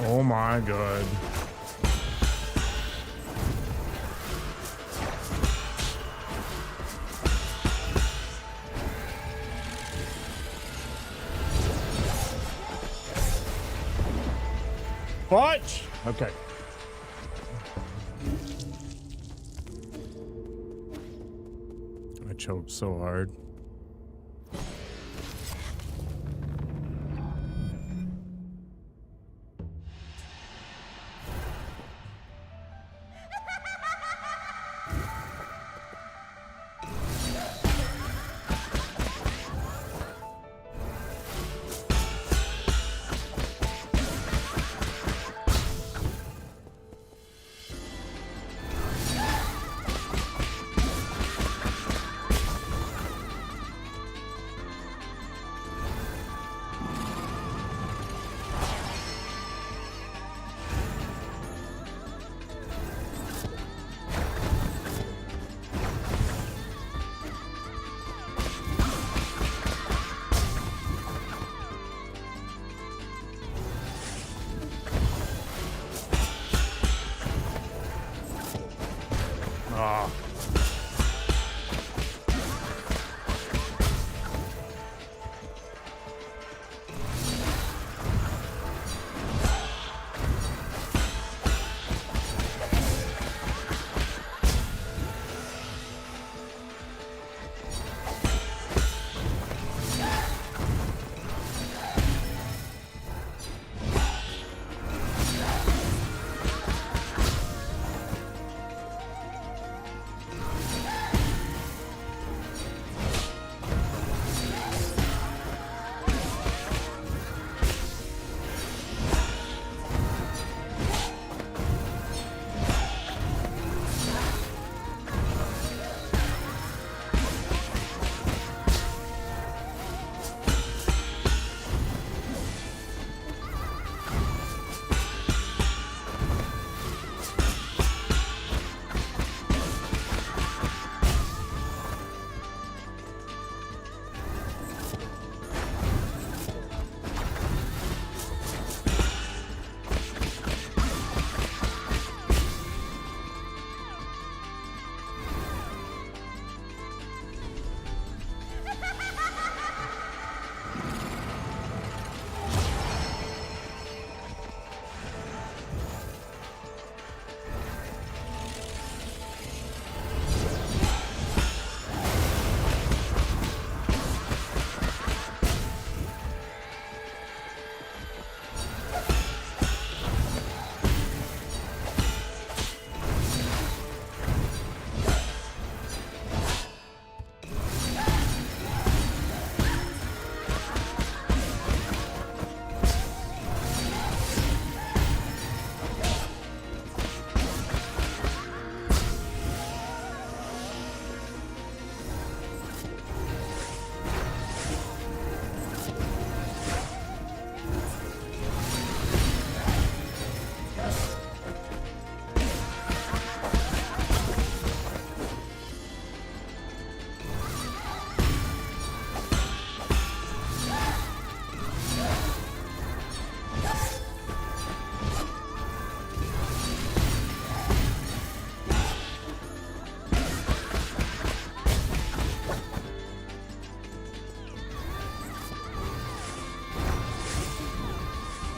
Oh my god. Watch! Okay. I choked so hard. Ah.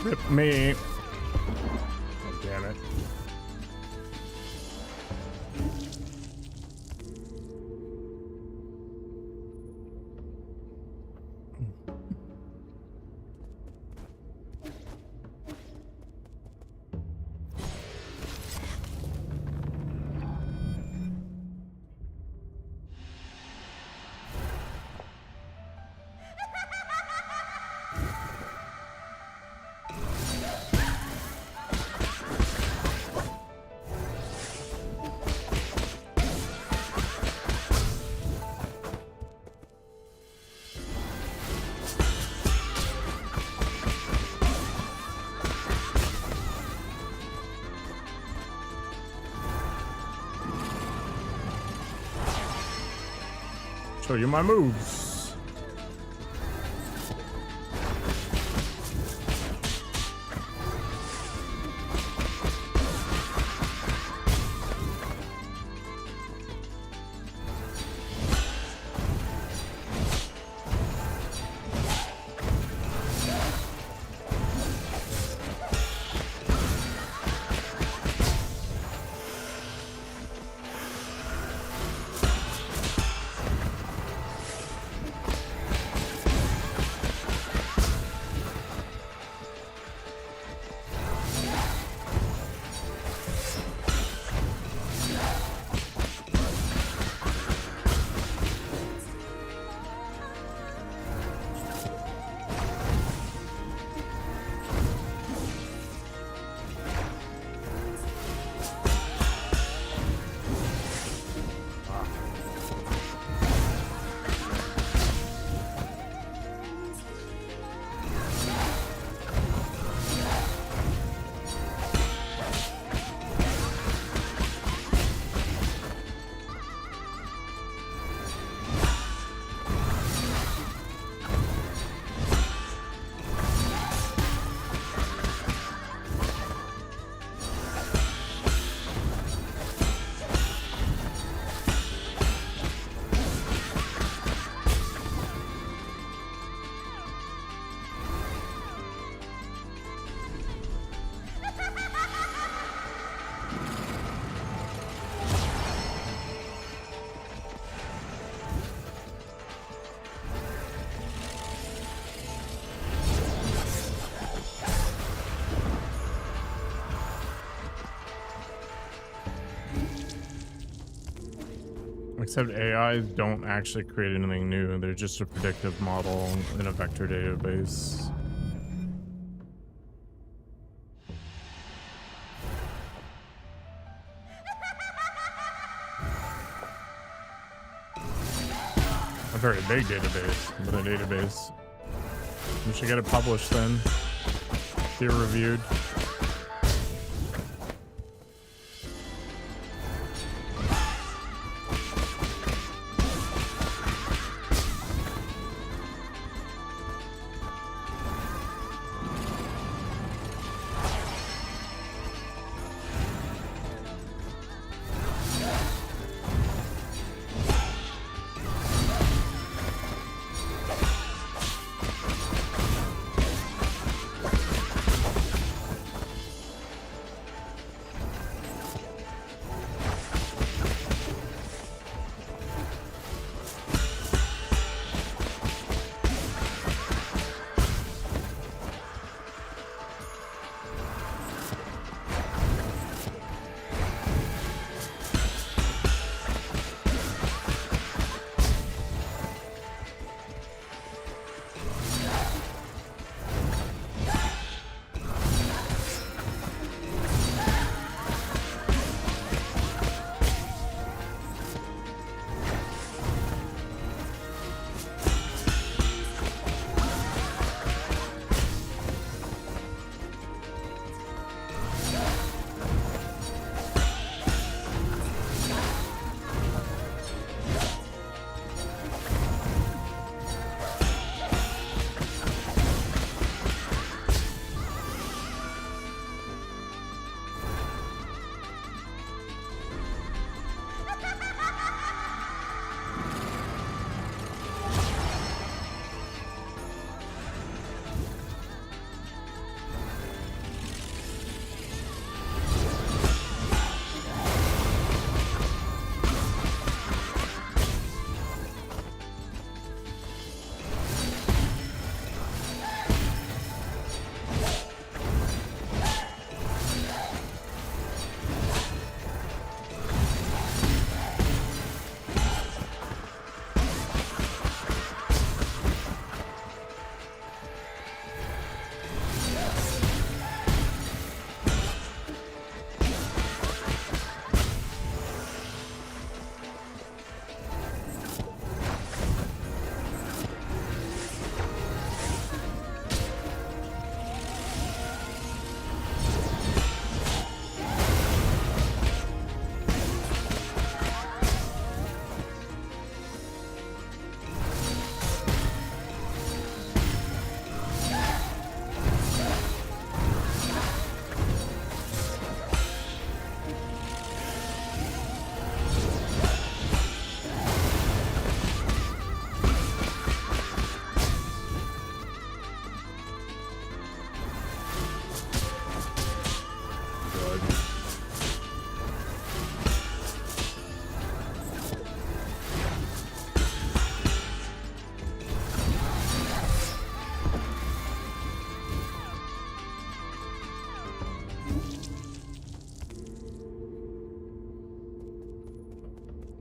Rip me. Oh, damn it. Show you my moves. Except AIs don't actually create anything new. They're just a predictive model in a vector database. A very big database, but a database. We should get it published then. Peer reviewed.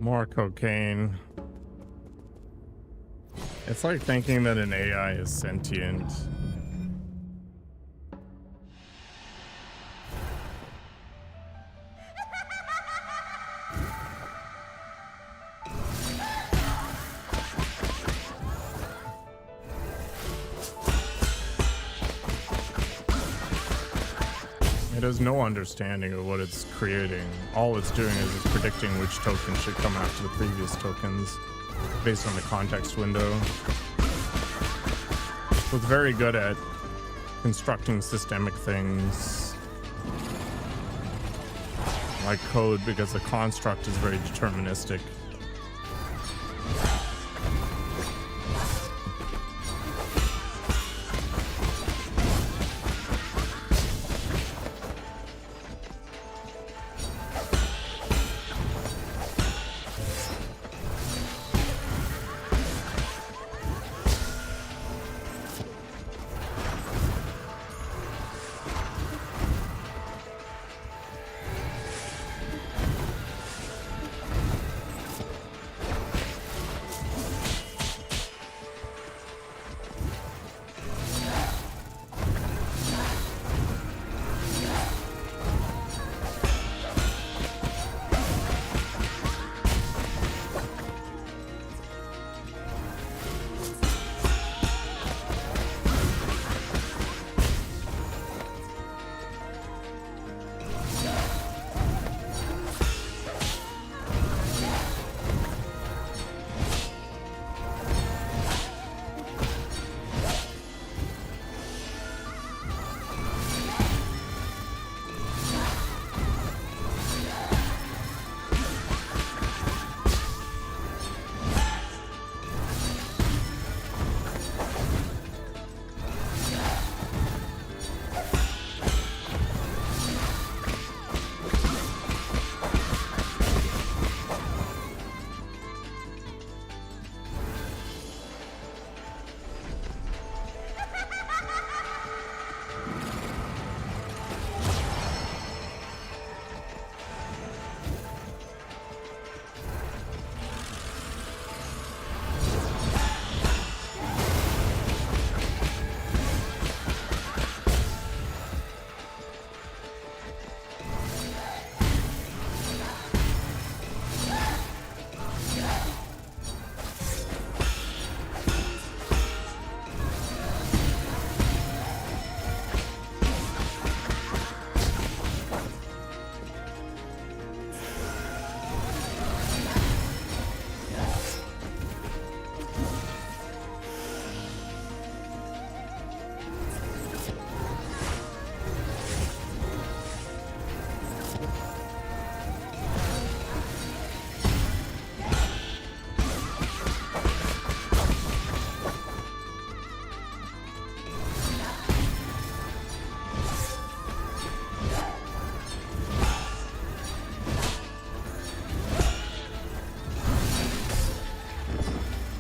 More cocaine. It's like thinking that an AI is sentient. It has no understanding of what it's creating. All it's doing is it's predicting which tokens should come after the previous tokens based on the context window. So it's very good at constructing systemic things like code because the construct is very deterministic.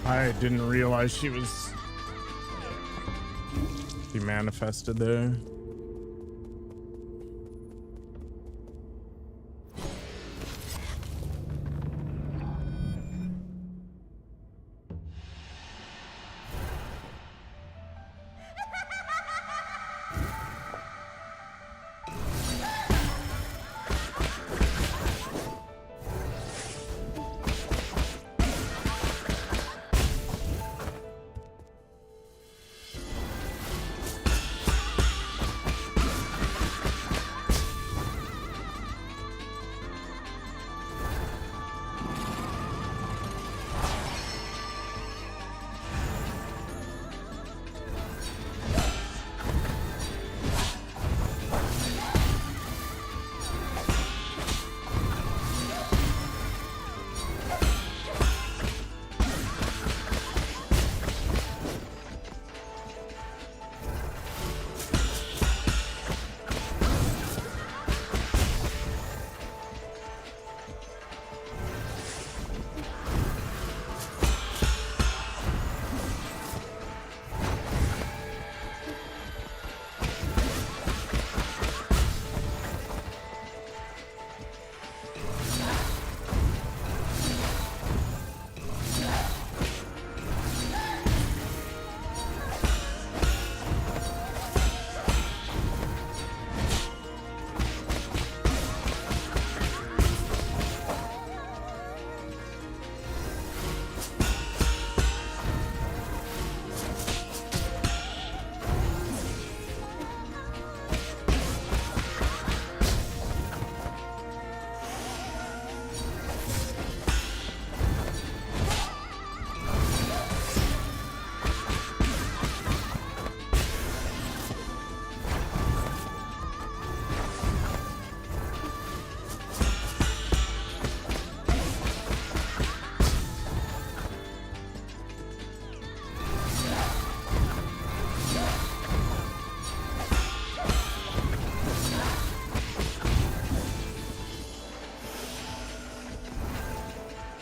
I didn't realize she was... She manifested there.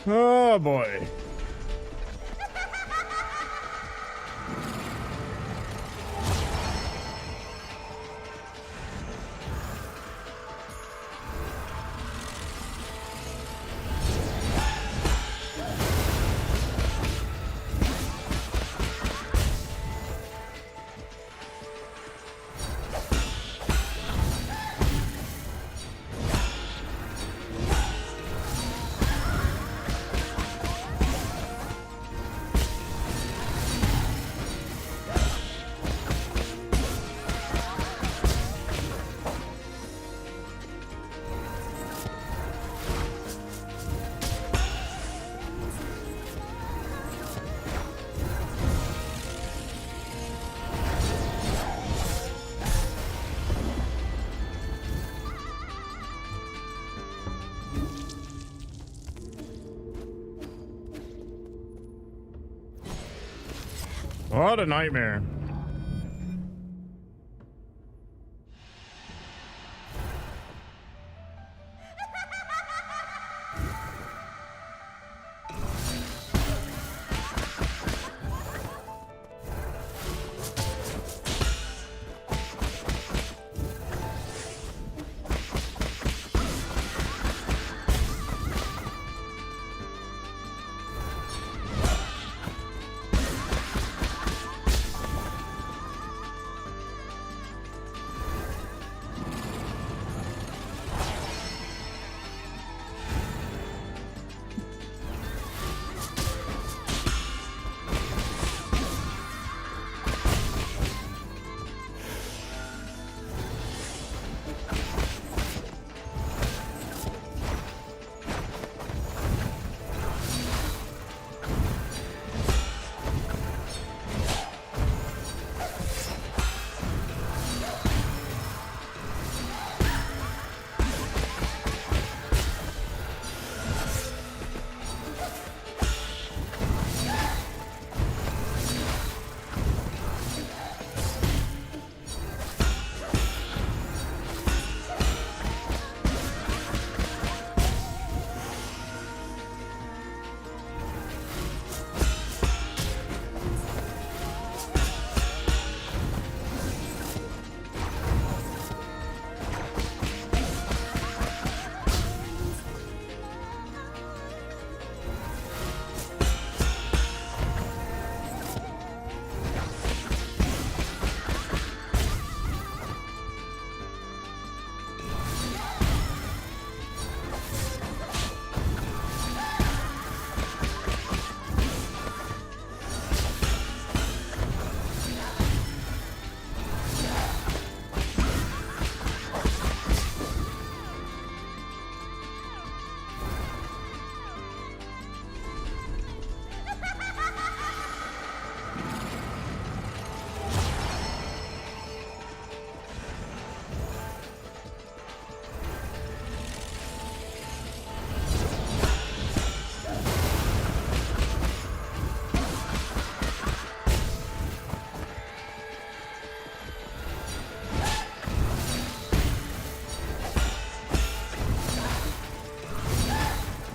Oh boy. What a nightmare.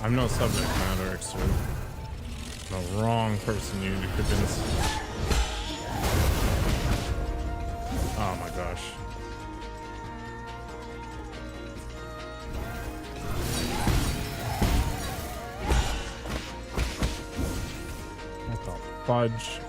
I'm no subject matter expert. The wrong person you need to convince. Oh my gosh. What the fudge?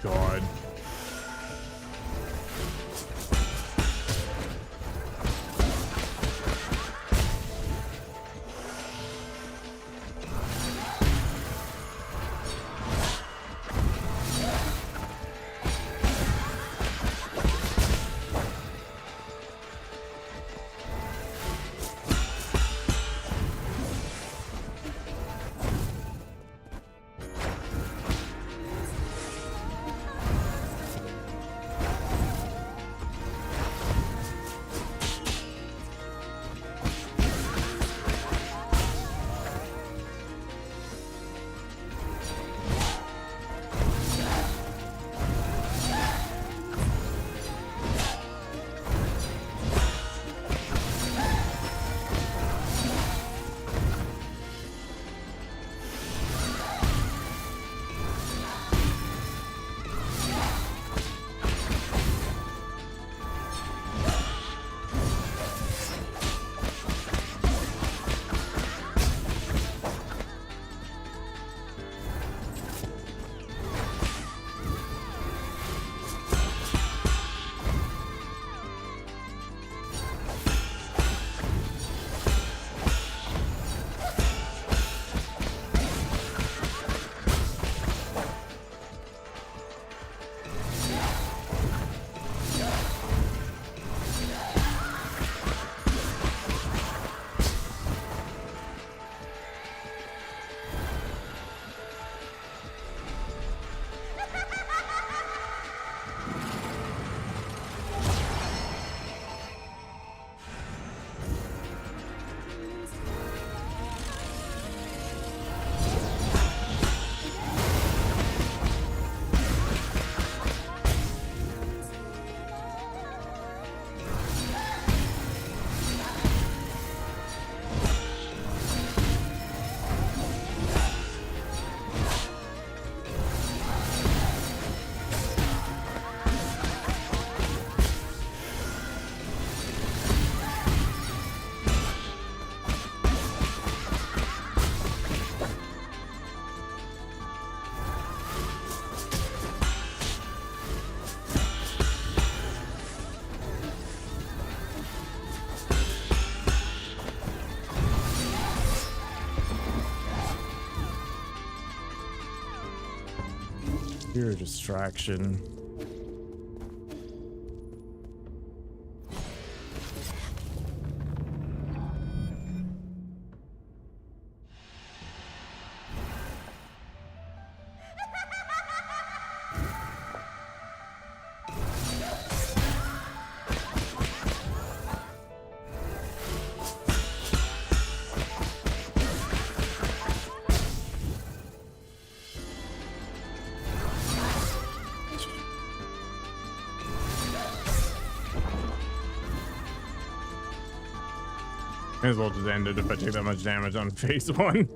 God. You're a distraction. May as well just end it if I take that much damage on phase 1.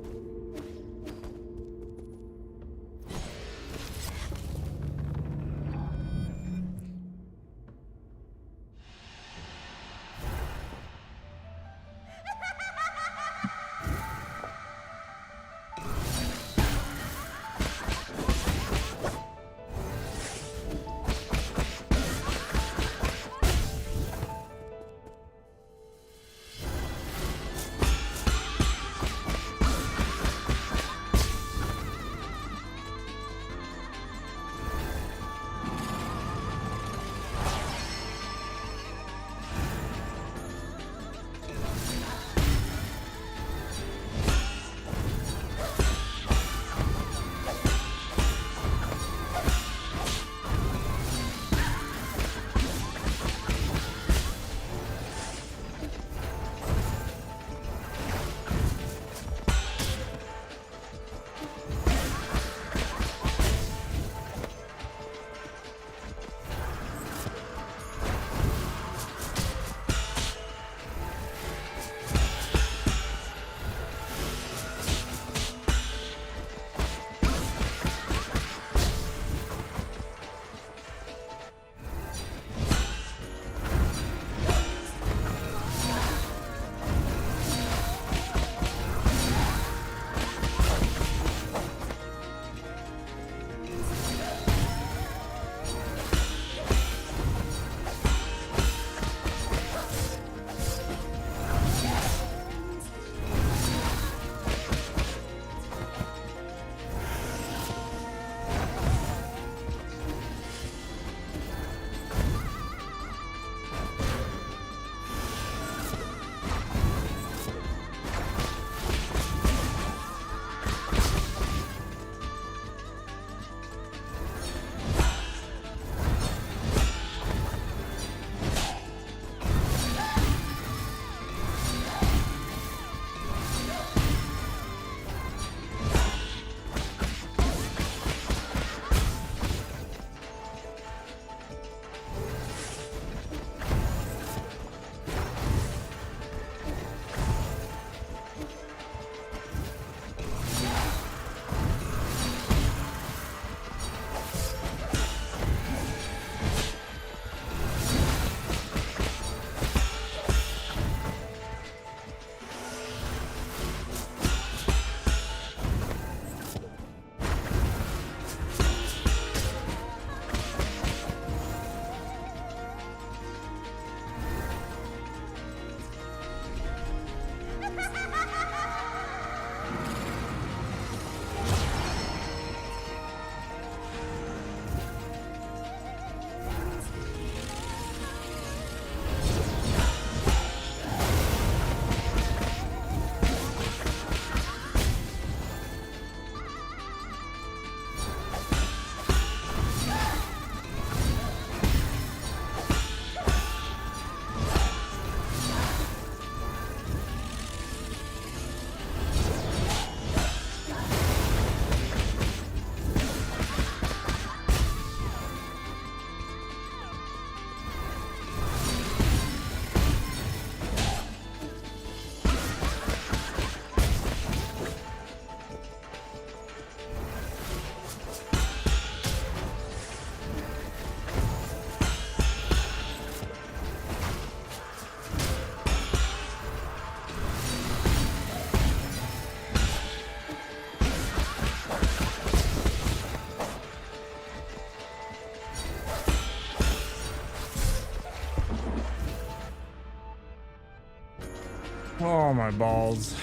Oh my balls.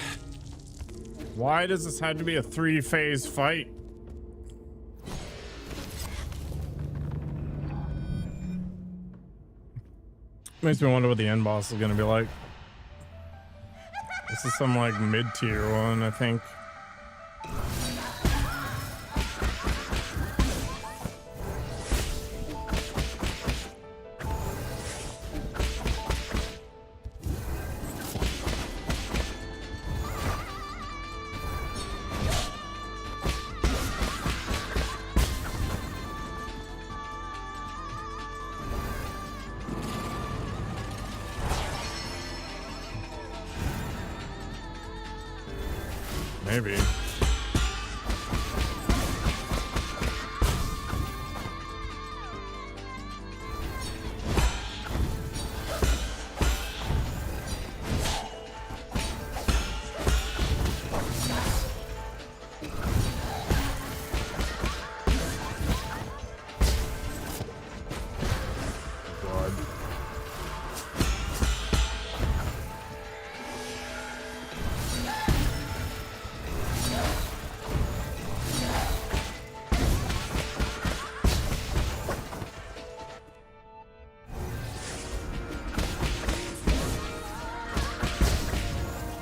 Why does this have to be a 3-phase fight? Makes me wonder what the end boss is gonna be like. This is some like mid-tier one, I think. Maybe.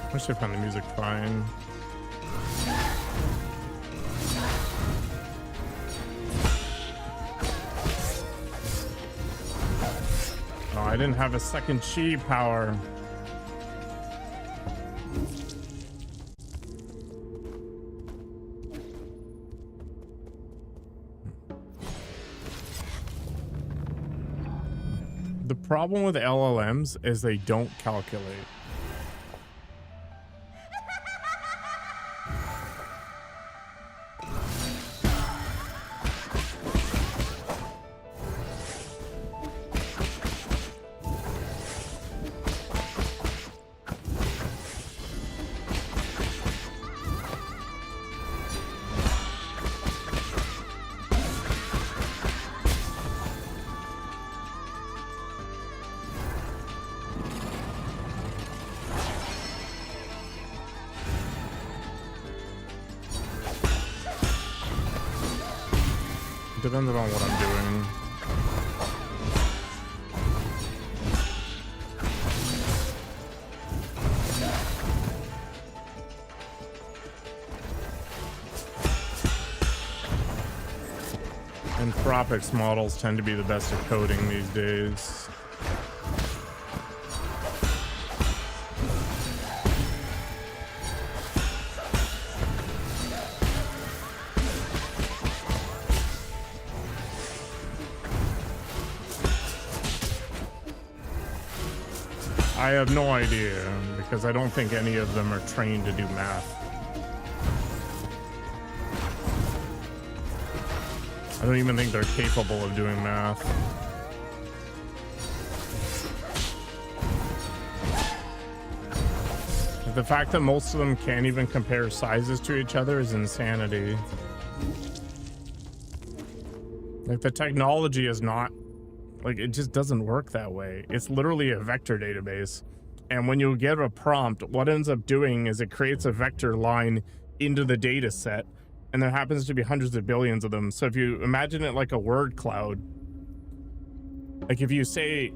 I should find the music fine. Oh, I didn't have a second chi power. The problem with LLMs is they don't calculate. Depends on what I'm doing. Anthropics models tend to be the best at coding these days. I have no idea, because I don't think any of them are trained to do math. I don't even think they're capable of doing math. The fact that most of them can't even compare sizes to each other is insanity. Like, the technology is not... Like, it just doesn't work that way. It's literally a vector database. And when you get a prompt, what ends up doing is it creates a vector line into the data set. And there happens to be hundreds of billions of them. So if you imagine it like a word cloud, like if you say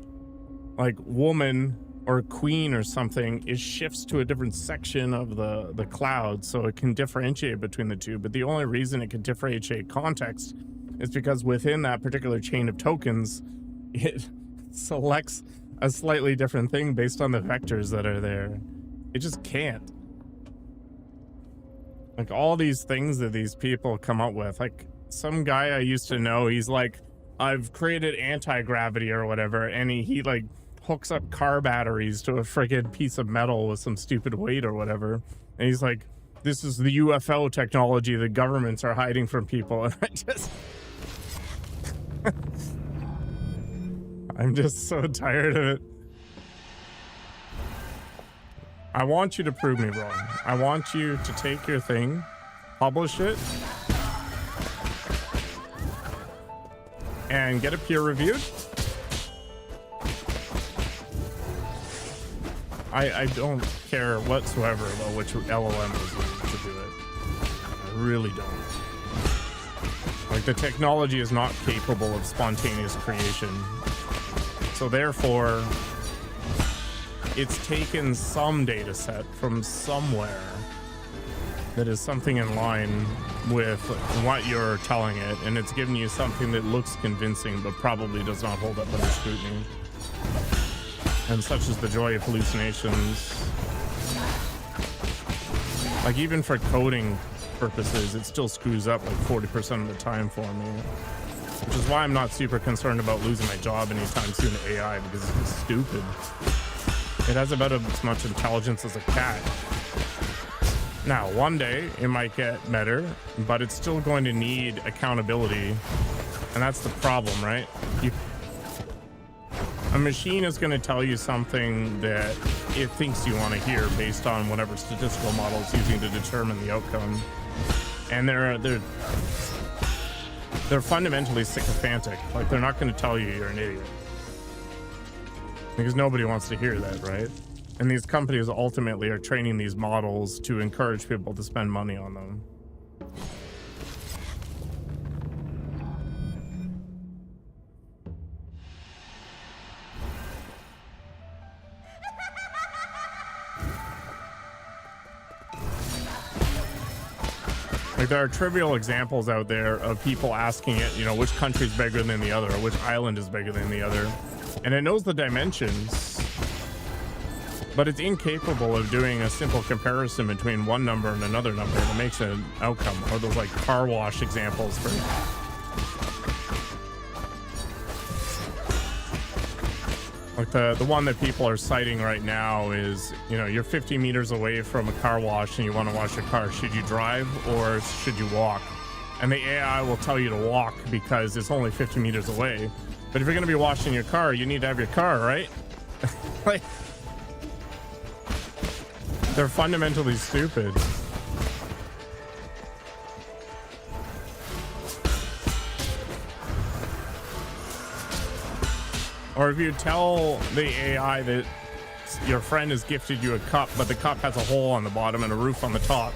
like woman or queen or something, it shifts to a different section of the cloud so it can differentiate between the two. But the only reason it can differentiate context is because within that particular chain of tokens, it selects a slightly different thing based on the vectors that are there. It just can't. Like, all these things that these people come up with, like some guy I used to know, he's like, I've created anti-gravity or whatever, and he like hooks up car batteries to a friggin' piece of metal with some stupid weight or whatever, and he's like, this is the UFO technology the governments are hiding from people. And I just I'm just so tired of it. I want you to prove me wrong. I want you to take your thing, publish it, and get it peer reviewed. I don't care whatsoever about which LLM is used to do it. I really don't. Like, the technology is not capable of spontaneous creation. So therefore, it's taken some data set from somewhere that is something in line with what you're telling it, and it's given you something that looks convincing but probably does not hold up under scrutiny. And such is the joy of hallucinations. Like, even for coding purposes, it still screws up like 40% of the time for me. Which is why I'm not super concerned about losing my job anytime soon to AI, because it's stupid. It has about as much intelligence as a cat. Now, one day it might get better, but it's still going to need accountability. And that's the problem, right? A machine is going to tell you something that it thinks you want to hear based on whatever statistical model it's using to determine the outcome. And they're fundamentally sycophantic. Like, they're not going to tell you you're an idiot. Because nobody wants to hear that, right? And these companies ultimately are training these models to encourage people to spend money on them. Like, there are trivial examples out there of people asking it, you know, which country's bigger than the other, or which island is bigger than the other. And it knows the dimensions, but it's incapable of doing a simple comparison between one number and another number that makes an outcome. Or those like car wash examples for like the one that people are citing right now is, you know, you're 50 meters away from a car wash and you want to wash your car. Should you drive or should you walk? And the AI will tell you to walk because it's only 50 meters away. But if you're going to be washing your car, you need to have your car, right? Like, they're fundamentally stupid. Or if you tell the AI that your friend has gifted you a cup, but the cup has a hole on the bottom and a roof on the top,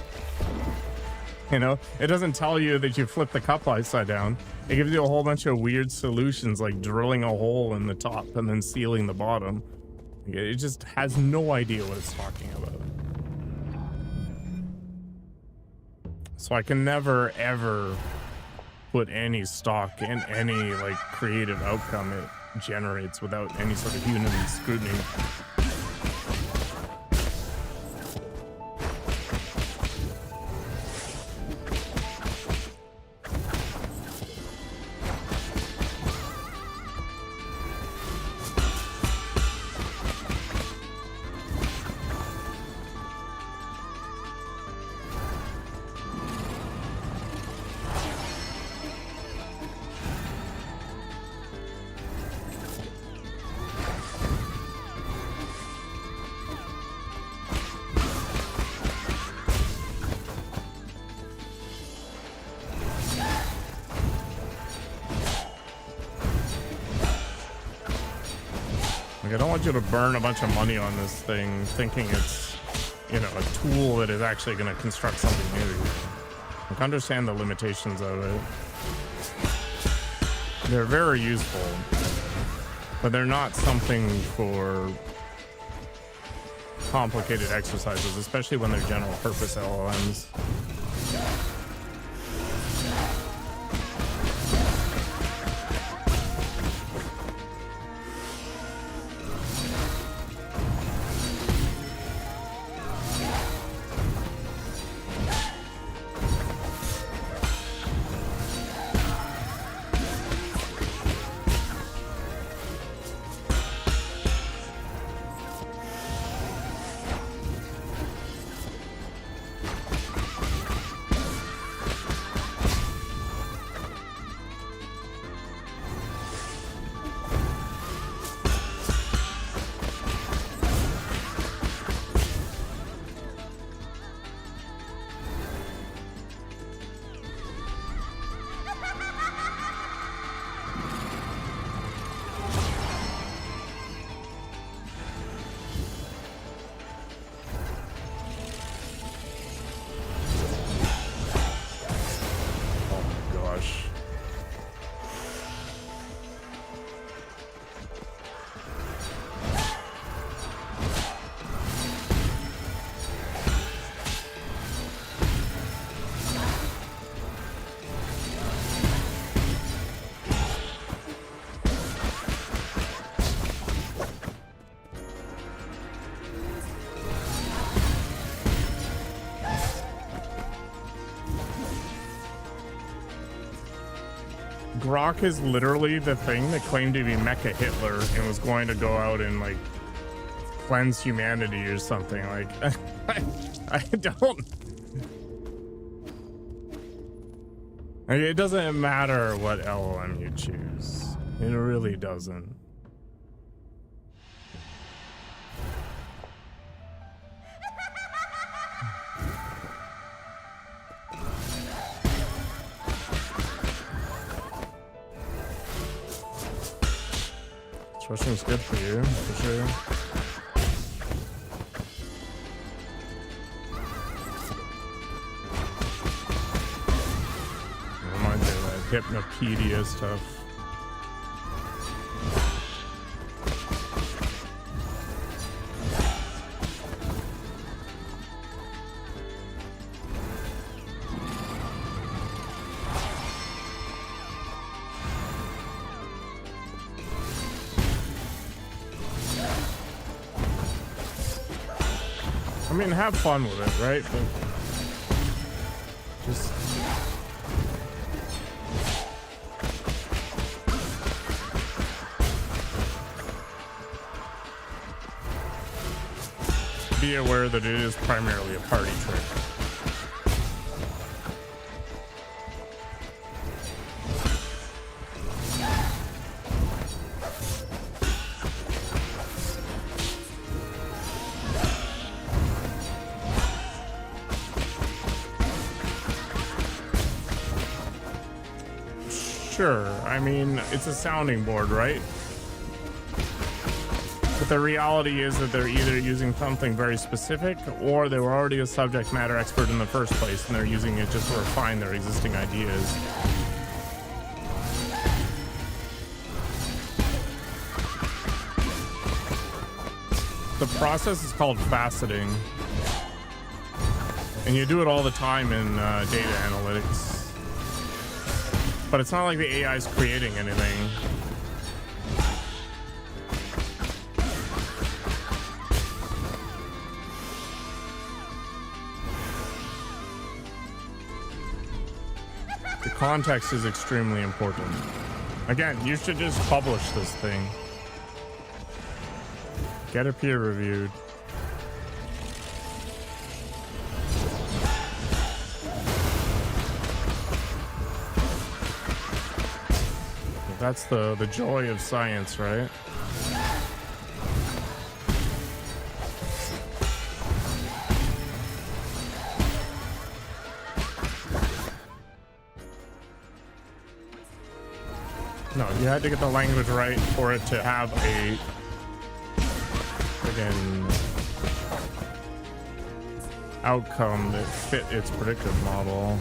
you know, it doesn't tell you that you flip the cup upside down. It gives you a whole bunch of weird solutions, like drilling a hole in the top and then sealing the bottom. It just has no idea what it's talking about. So I can never, ever put any stock in any, like, creative outcome it generates without any sort of human scrutiny. I don't want you to burn a bunch of money on this thing thinking it's, you know, a tool that is actually going to construct something new. Like, understand the limitations of it. They're very useful, but they're not something for complicated exercises, especially when they're general purpose LLMs. Grok is literally the thing that claimed to be Mecha Hitler and was going to go out and, like, cleanse humanity or something. Like, I don't Like, it doesn't matter what LLM you choose. It really doesn't. Rushing's good for you, for sure. Reminds me of that Hypnopedia stuff. I mean, have fun with it, right? But just be aware that it is primarily a party trick. Sure, I mean, it's a sounding board, right? But the reality is that they're either using something very specific or they were already a subject matter expert in the first place and they're using it just to refine their existing ideas. The process is called faceting. And you do it all the time in data analytics. But it's not like the AI is creating anything. The context is extremely important. Again, you should just publish this thing. Get it peer reviewed. That's the joy of science, right? No, you had to get the language right for it to have a friggin' outcome that fit its predictive model.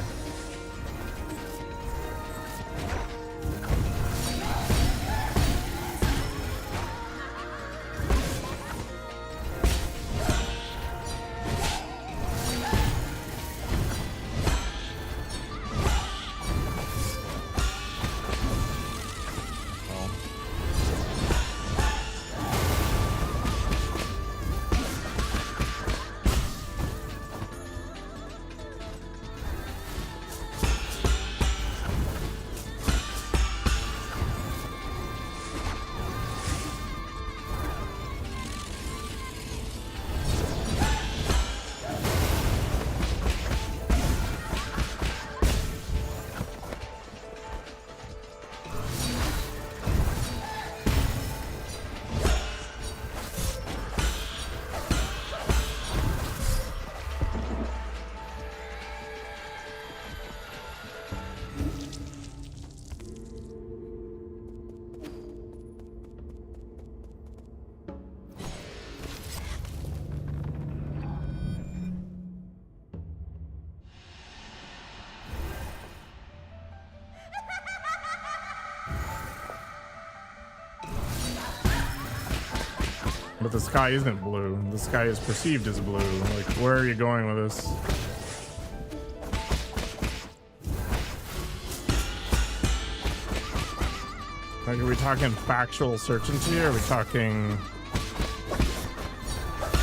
But the sky isn't blue. The sky is perceived as blue. Like, where are you going with this? Like, are we talking factual certainty, or are we talking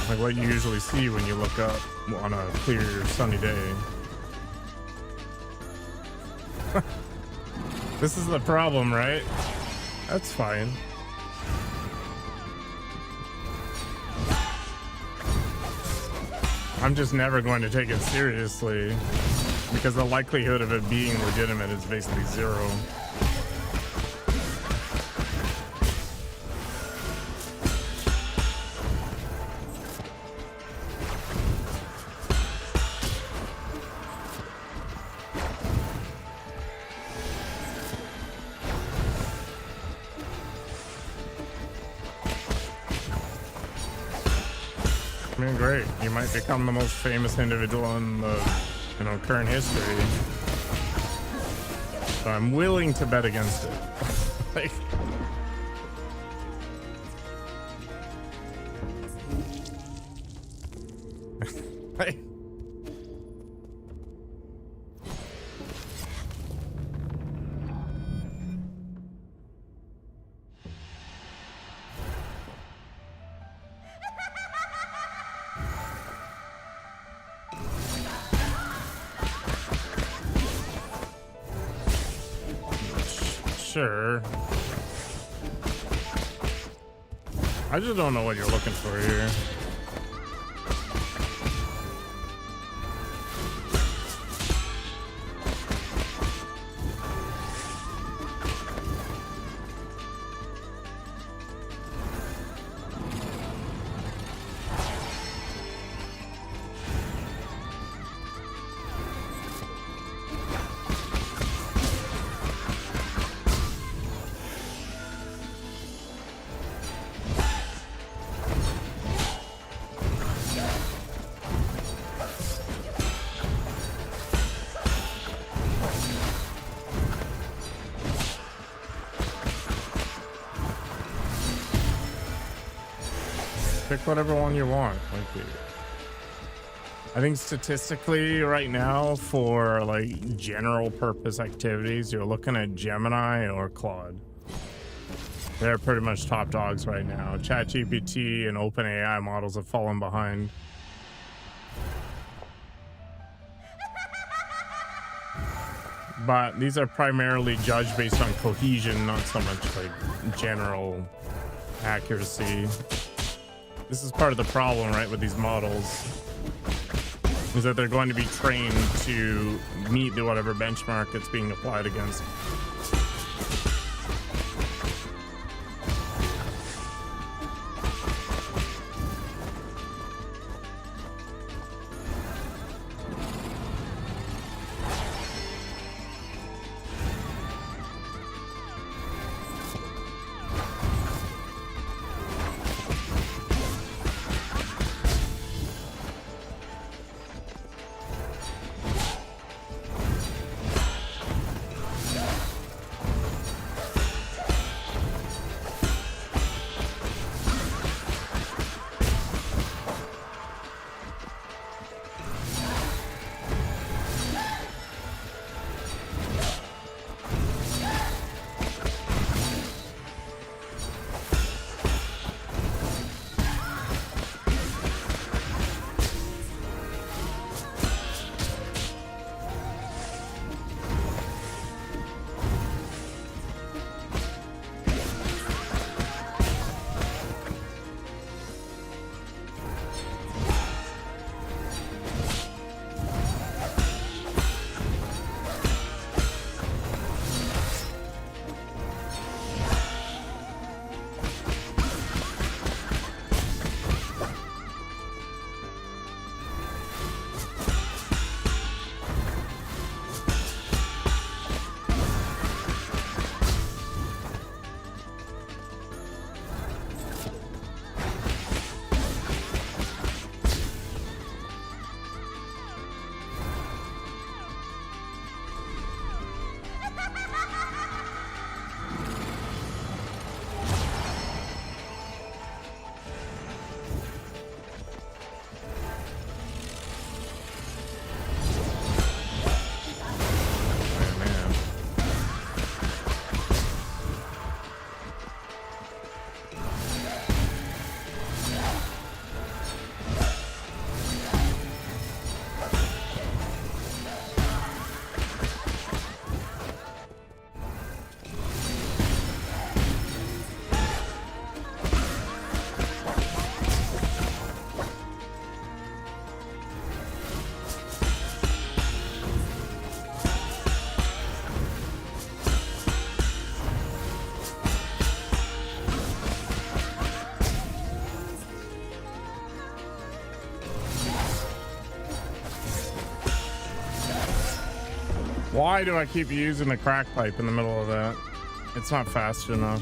like what you usually see when you look up on a clear sunny day? This is the problem, right? That's fine. I'm just never going to take it seriously. because the likelihood of it being legitimate is basically zero. I mean, great. You might become the most famous individual in the, current history. So I'm willing to bet against it. Like, like, sure. I just don't know what you're looking for here. Pick whatever one you want. Like, I think statistically right now for like general purpose activities, you're looking at Gemini or Claude. They're pretty much top dogs right now. ChatGPT and OpenAI models have fallen behind. But these are primarily judged based on cohesion, not so much like general accuracy. This is part of the problem, right, with these models, is that they're going to be trained to meet the whatever benchmark it's being applied against. Why do I keep using the crack pipe in the middle of that? It's not fast enough.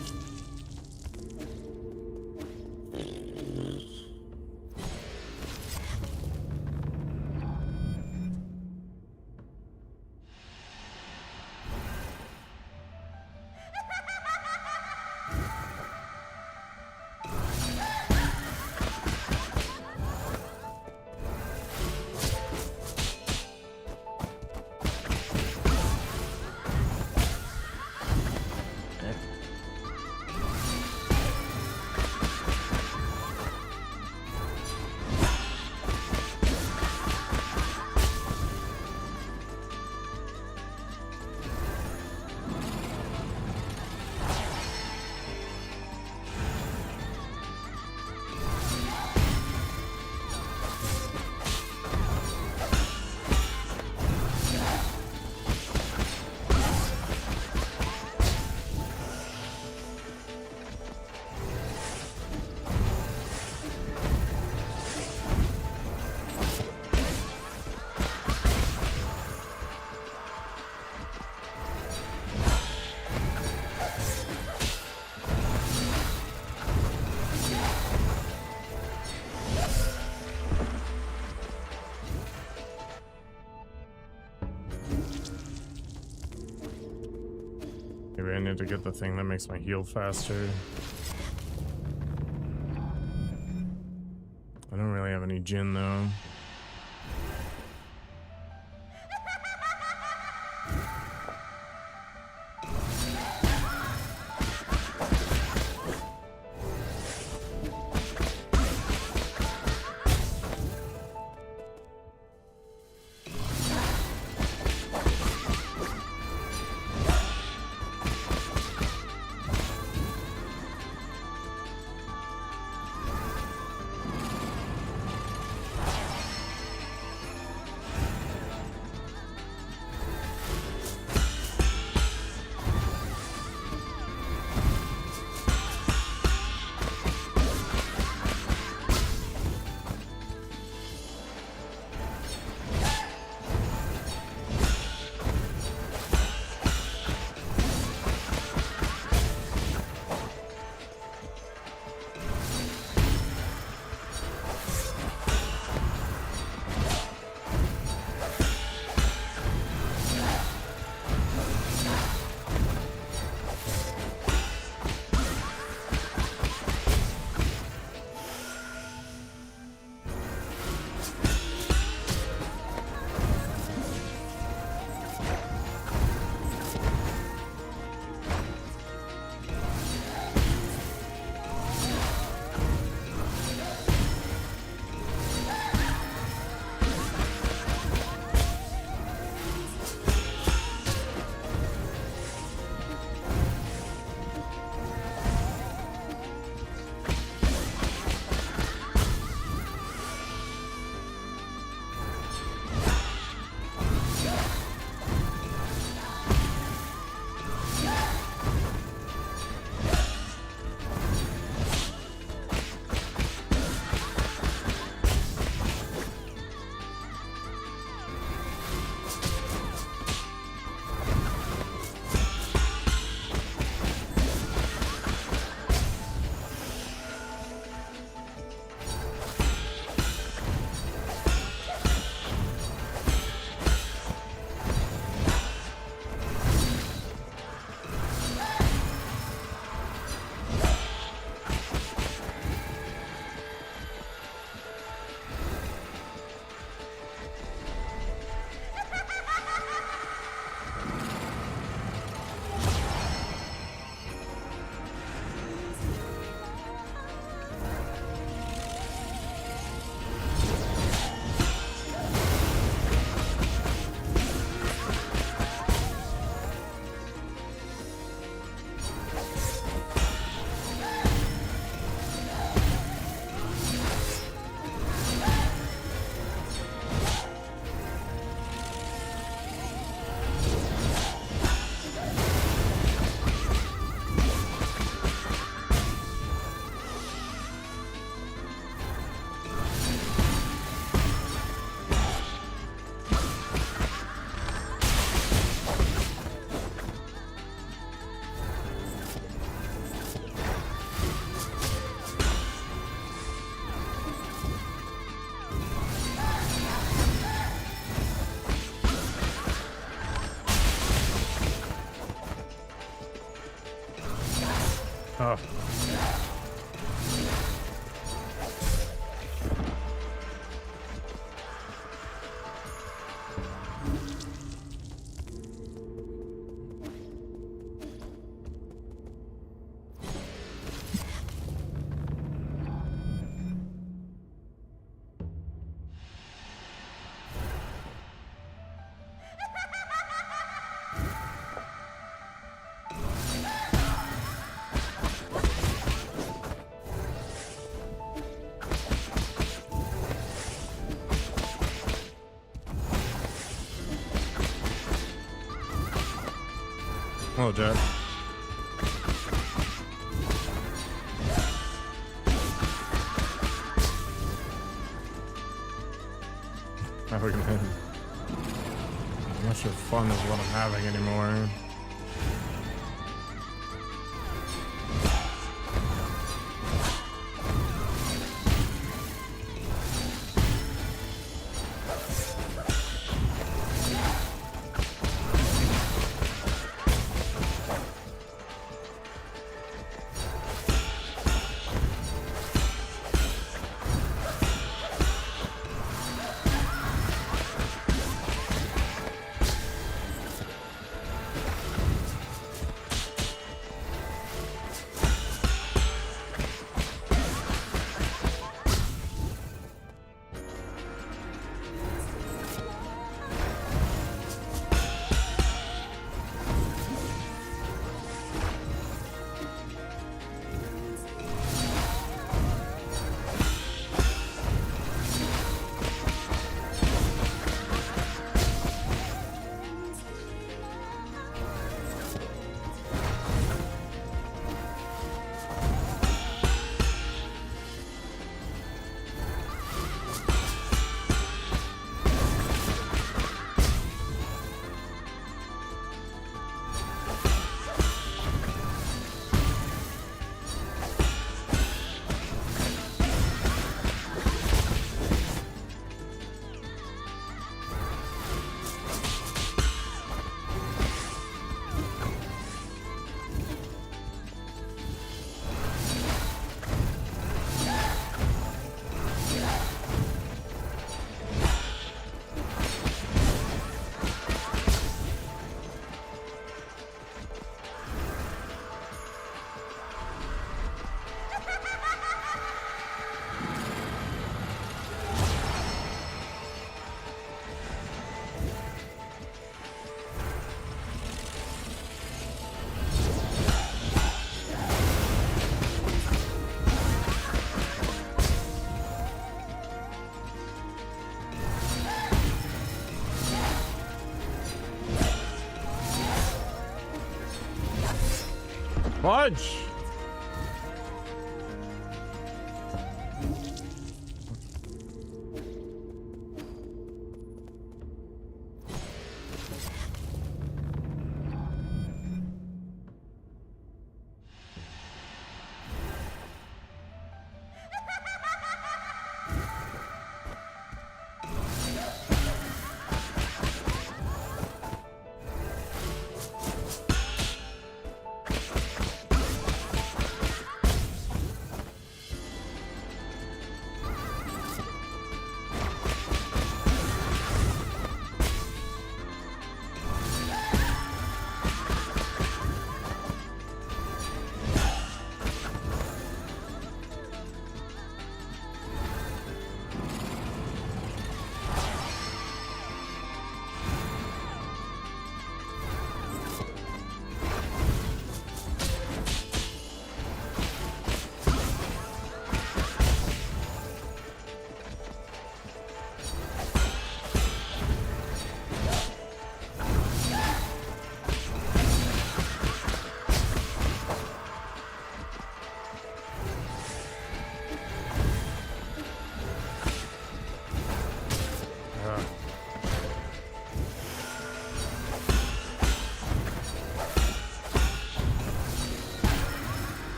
Maybe I need to get the thing that makes my heal faster. I don't really have any Jin though. Hello, Jack. How are we gonna end? Not much of fun is what I'm having anymore. Fudge!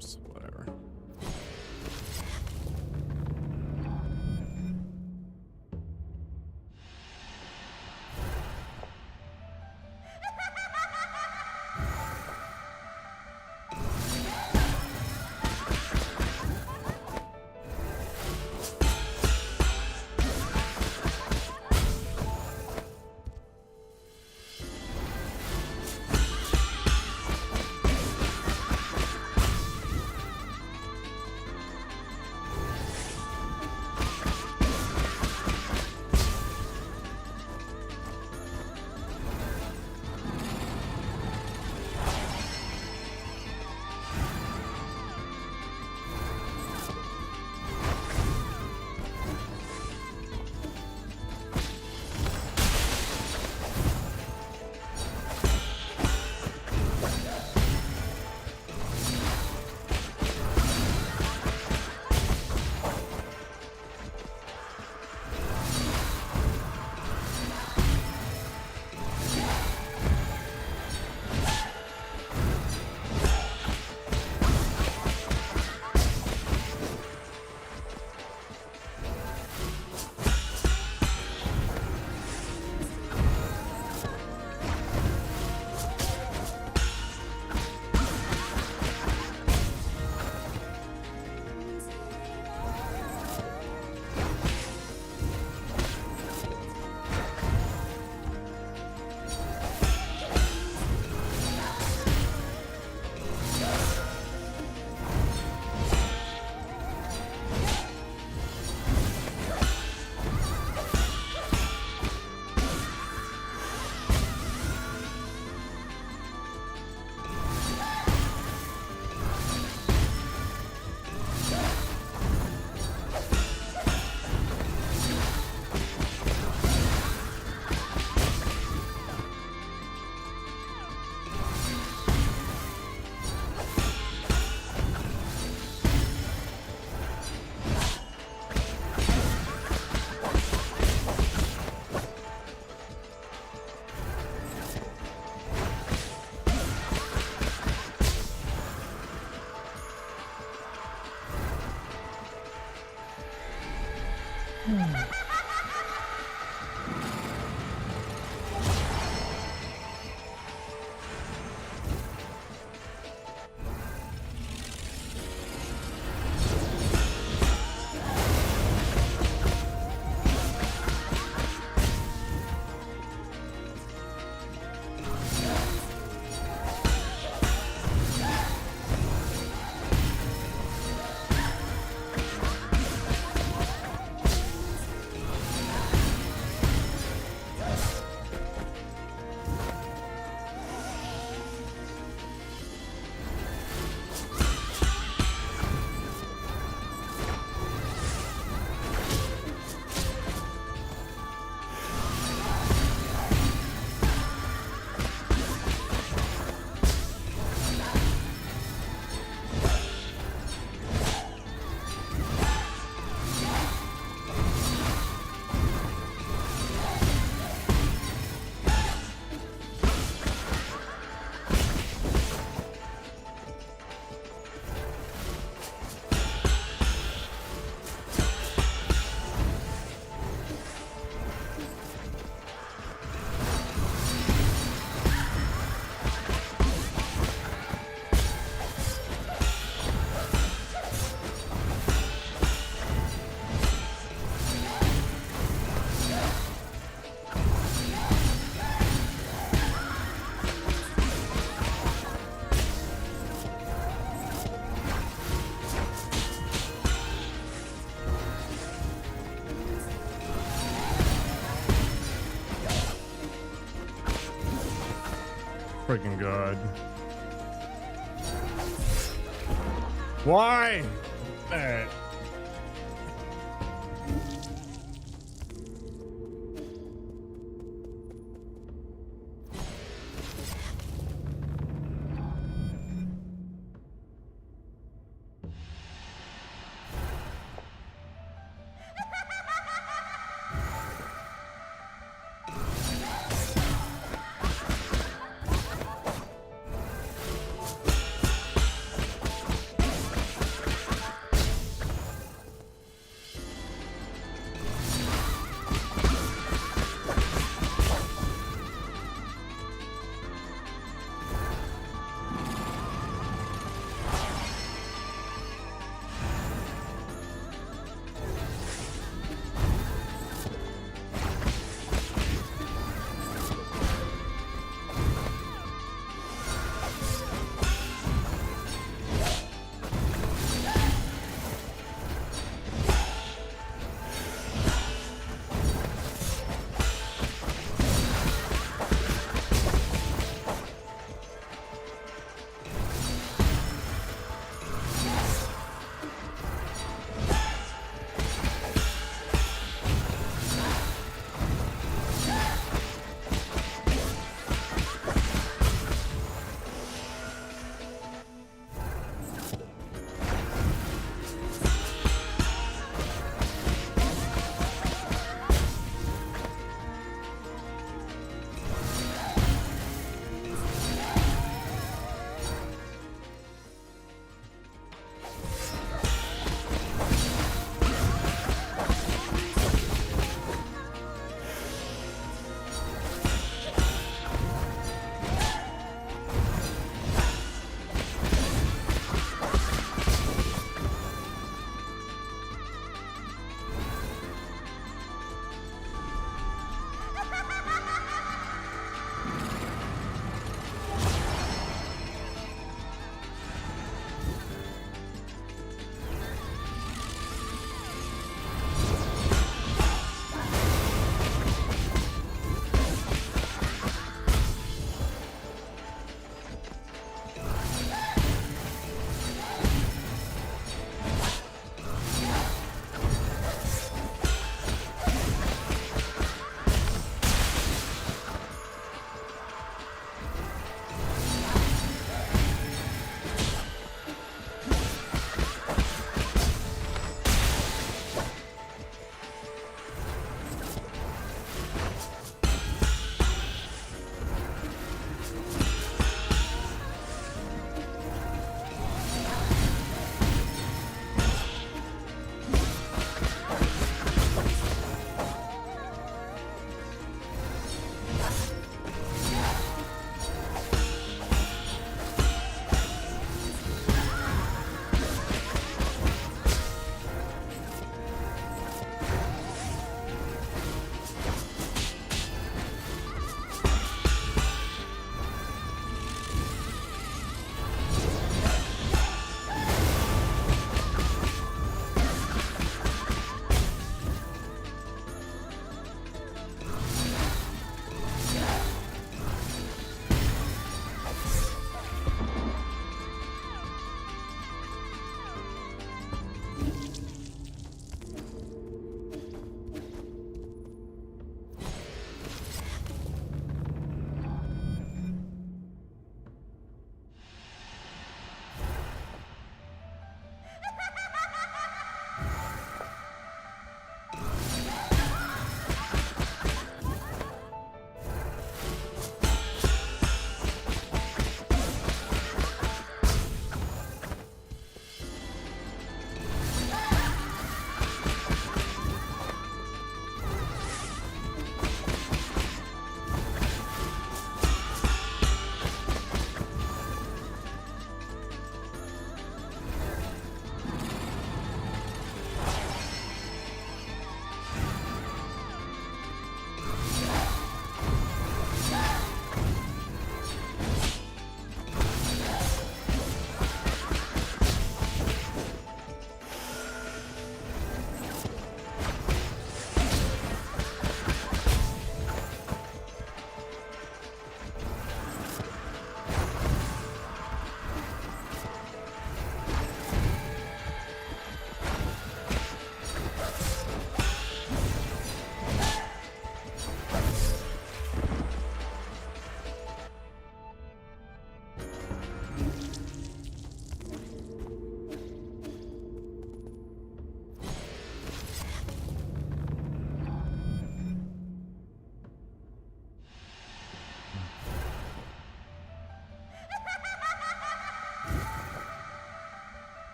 Oops, whatever. Freaking god. Why?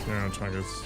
Yeah, Chungus.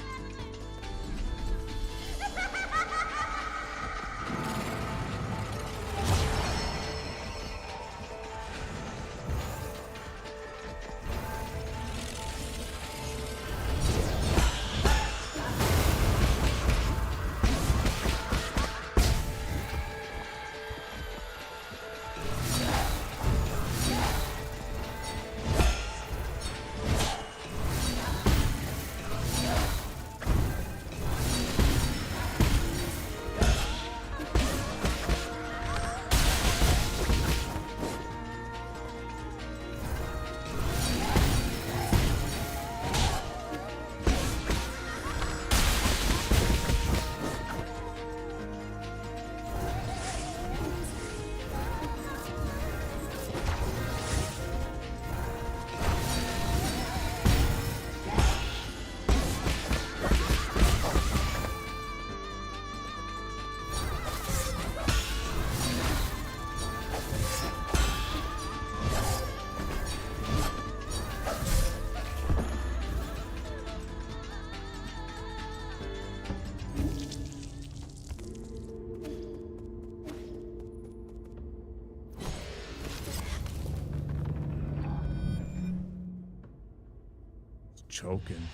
Choking.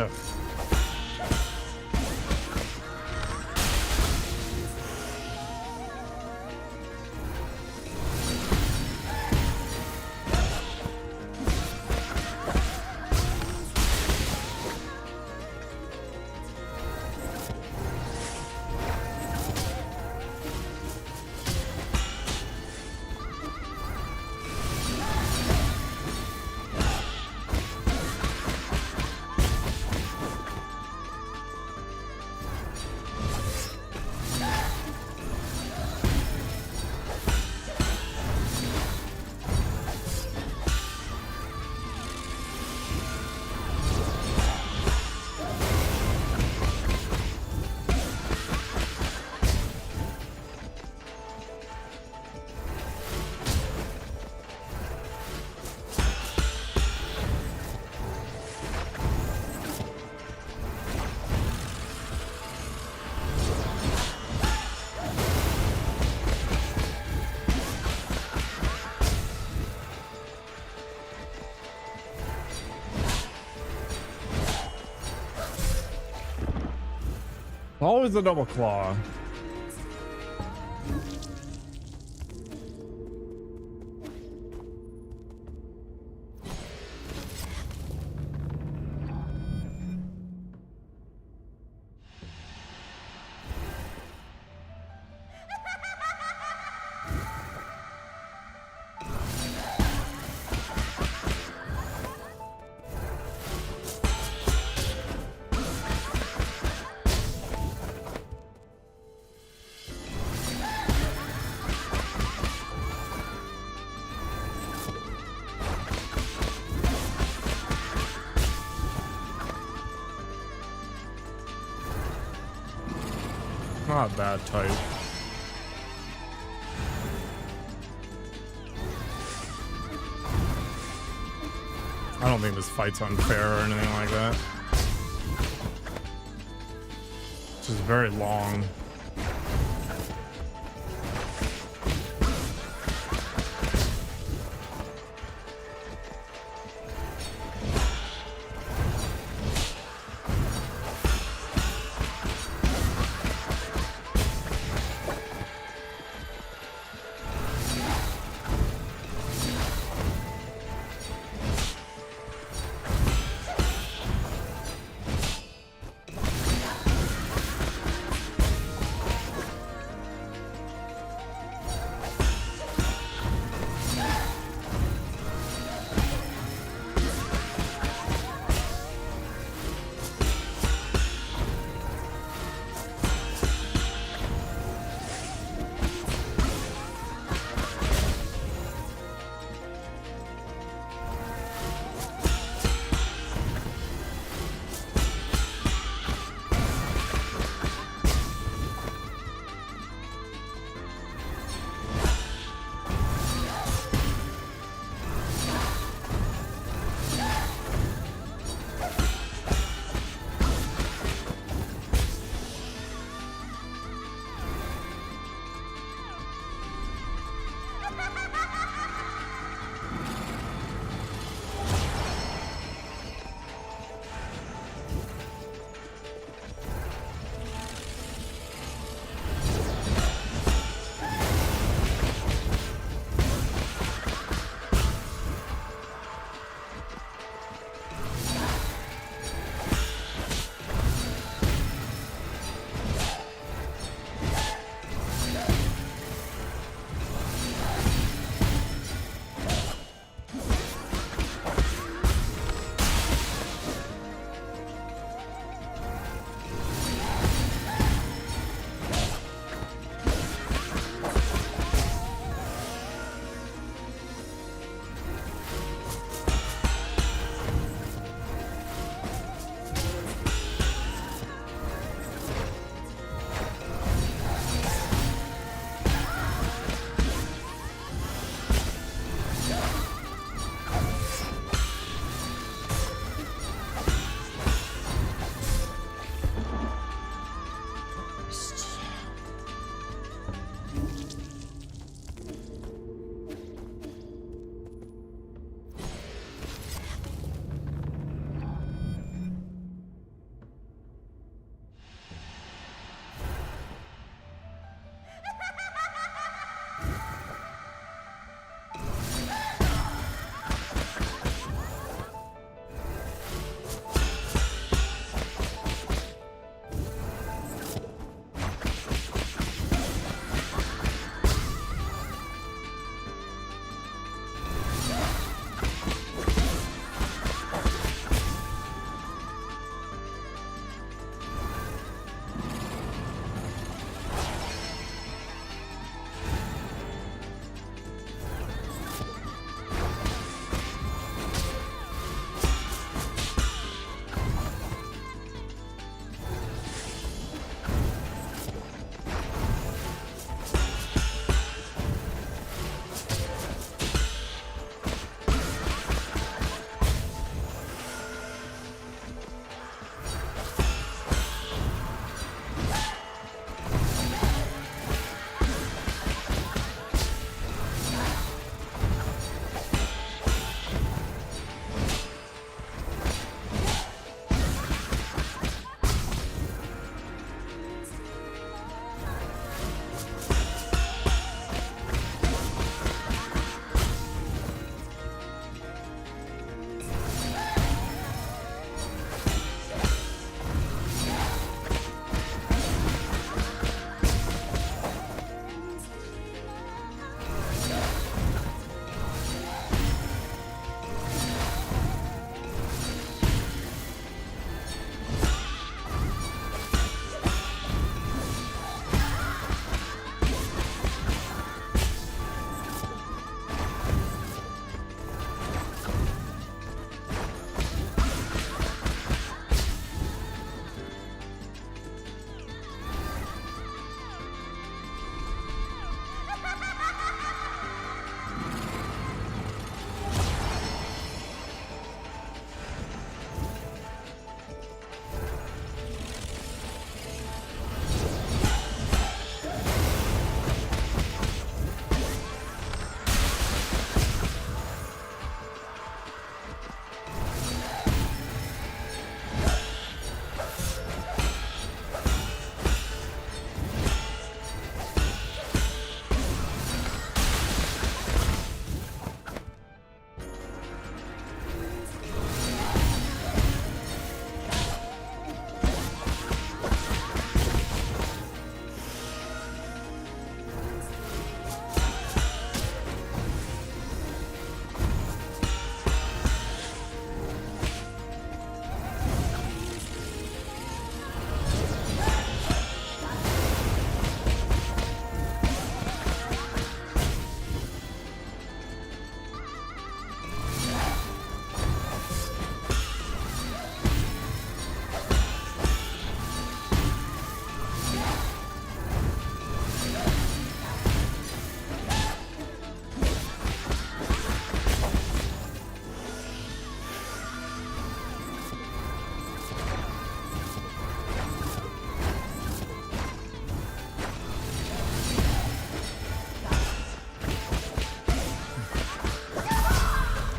Ugh. Always a double claw. Not a bad type. I don't think this fight's unfair or anything like that. This is very long.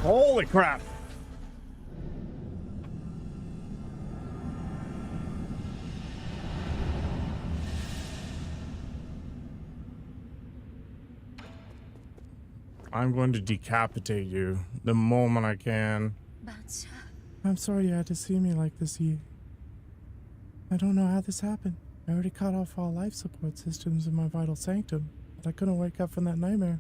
Holy crap! I'm going to decapitate you the moment I can. I'm sorry you had to see me like this, Yi. I don't know how this happened. I already cut off all life support systems in my vital sanctum, but I couldn't wake up from that nightmare.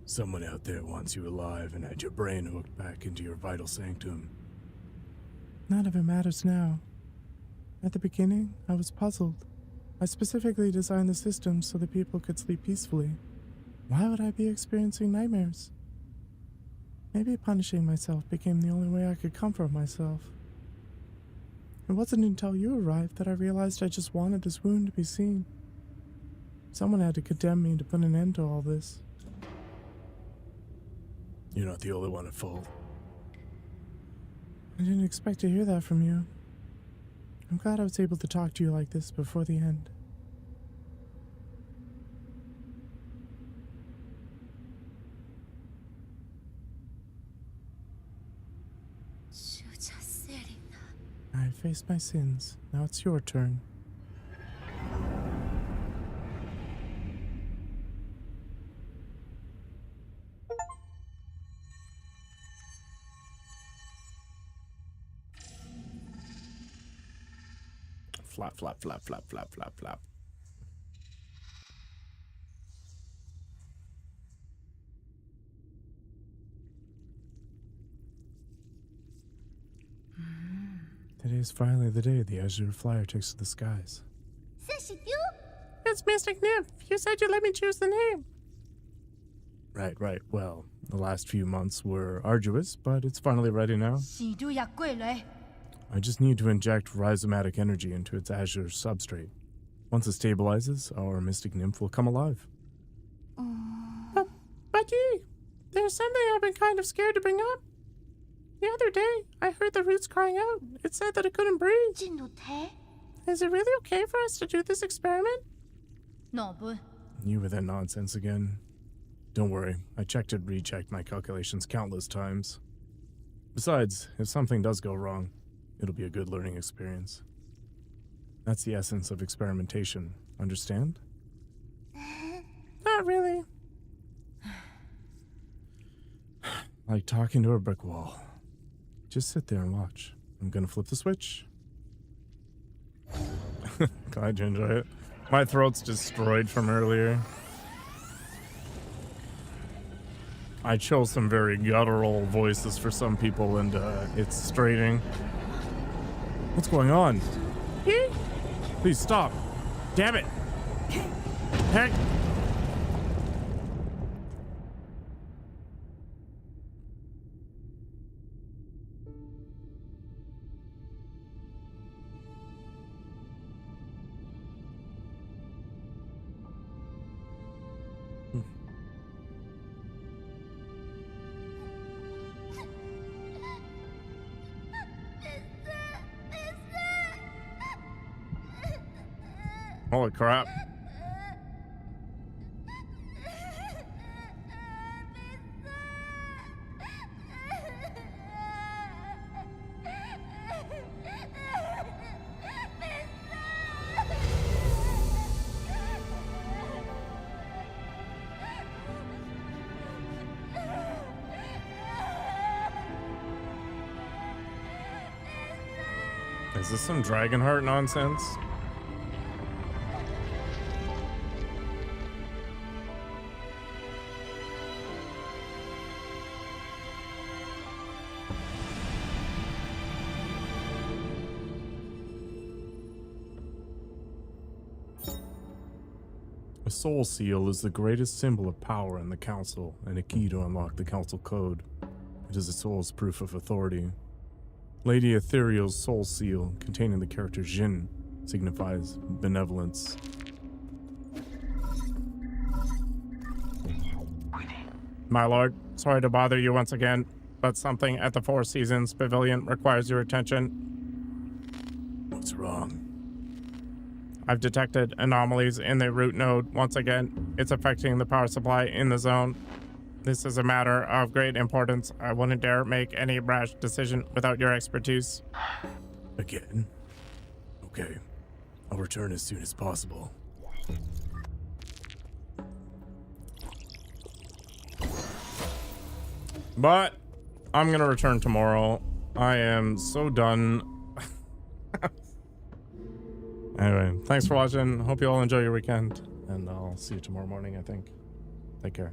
Someone out there wants you alive and had your brain hooked back into your vital sanctum. None of it matters now. At the beginning, I was puzzled. I specifically designed the system so that people could sleep peacefully. Why would I be experiencing nightmares? Maybe punishing myself became the only way I could comfort myself. It wasn't until you arrived that I realized I just wanted this wound to be seen. Someone had to condemn me to put an end to all this. You're not the only one at fault. I didn't expect to hear that from you. I'm glad I was able to talk to you like this before the end. I faced my sins. Now it's your turn. Flap, flap, flap, flap, flap, flap, flap. Today's finally the day the Azure Flyer takes to the skies. It's Mystic Nymph. You said you'd let me choose the name. Right. Well, the last few months were arduous, but it's finally ready now. I just need to inject rhizomatic energy into its azure substrate. Once it stabilizes, our Mystic Nymph will come alive. But Yi, there's something I've been kind of scared to bring up. The other day, I heard the roots crying out. It said that it couldn't breathe. Is it really okay for us to do this experiment? You with that nonsense again. Don't worry, I checked and rechecked my calculations countless times. Besides, if something does go wrong, it'll be a good learning experience. That's the essence of experimentation, understand? Not really. Like talking to a brick wall. Just sit there and watch. I'm gonna flip the switch. Glad you enjoy it. My throat's destroyed from earlier. I chose some very guttural voices for some people, and it's straining. What's going on? Please stop. Damn it. Heck. Holy crap. Is this some Dragonheart nonsense? A soul seal is the greatest symbol of power in the council and a key to unlock the council code. It is a soul's proof of authority. Lady Ethereal's soul seal, containing the character Jin, signifies benevolence. My lord, sorry to bother you once again, but something at the Four Seasons Pavilion requires your attention. What's wrong? I've detected anomalies in the root node once again. It's affecting the power supply in the zone. This is a matter of great importance. I wouldn't dare make any rash decision without your expertise. Again? Okay. I'll return as soon as possible. But I'm gonna return tomorrow. I am so done. Anyway, thanks for watching. Hope you all enjoy your weekend. And I'll see you tomorrow morning, I think. Take care.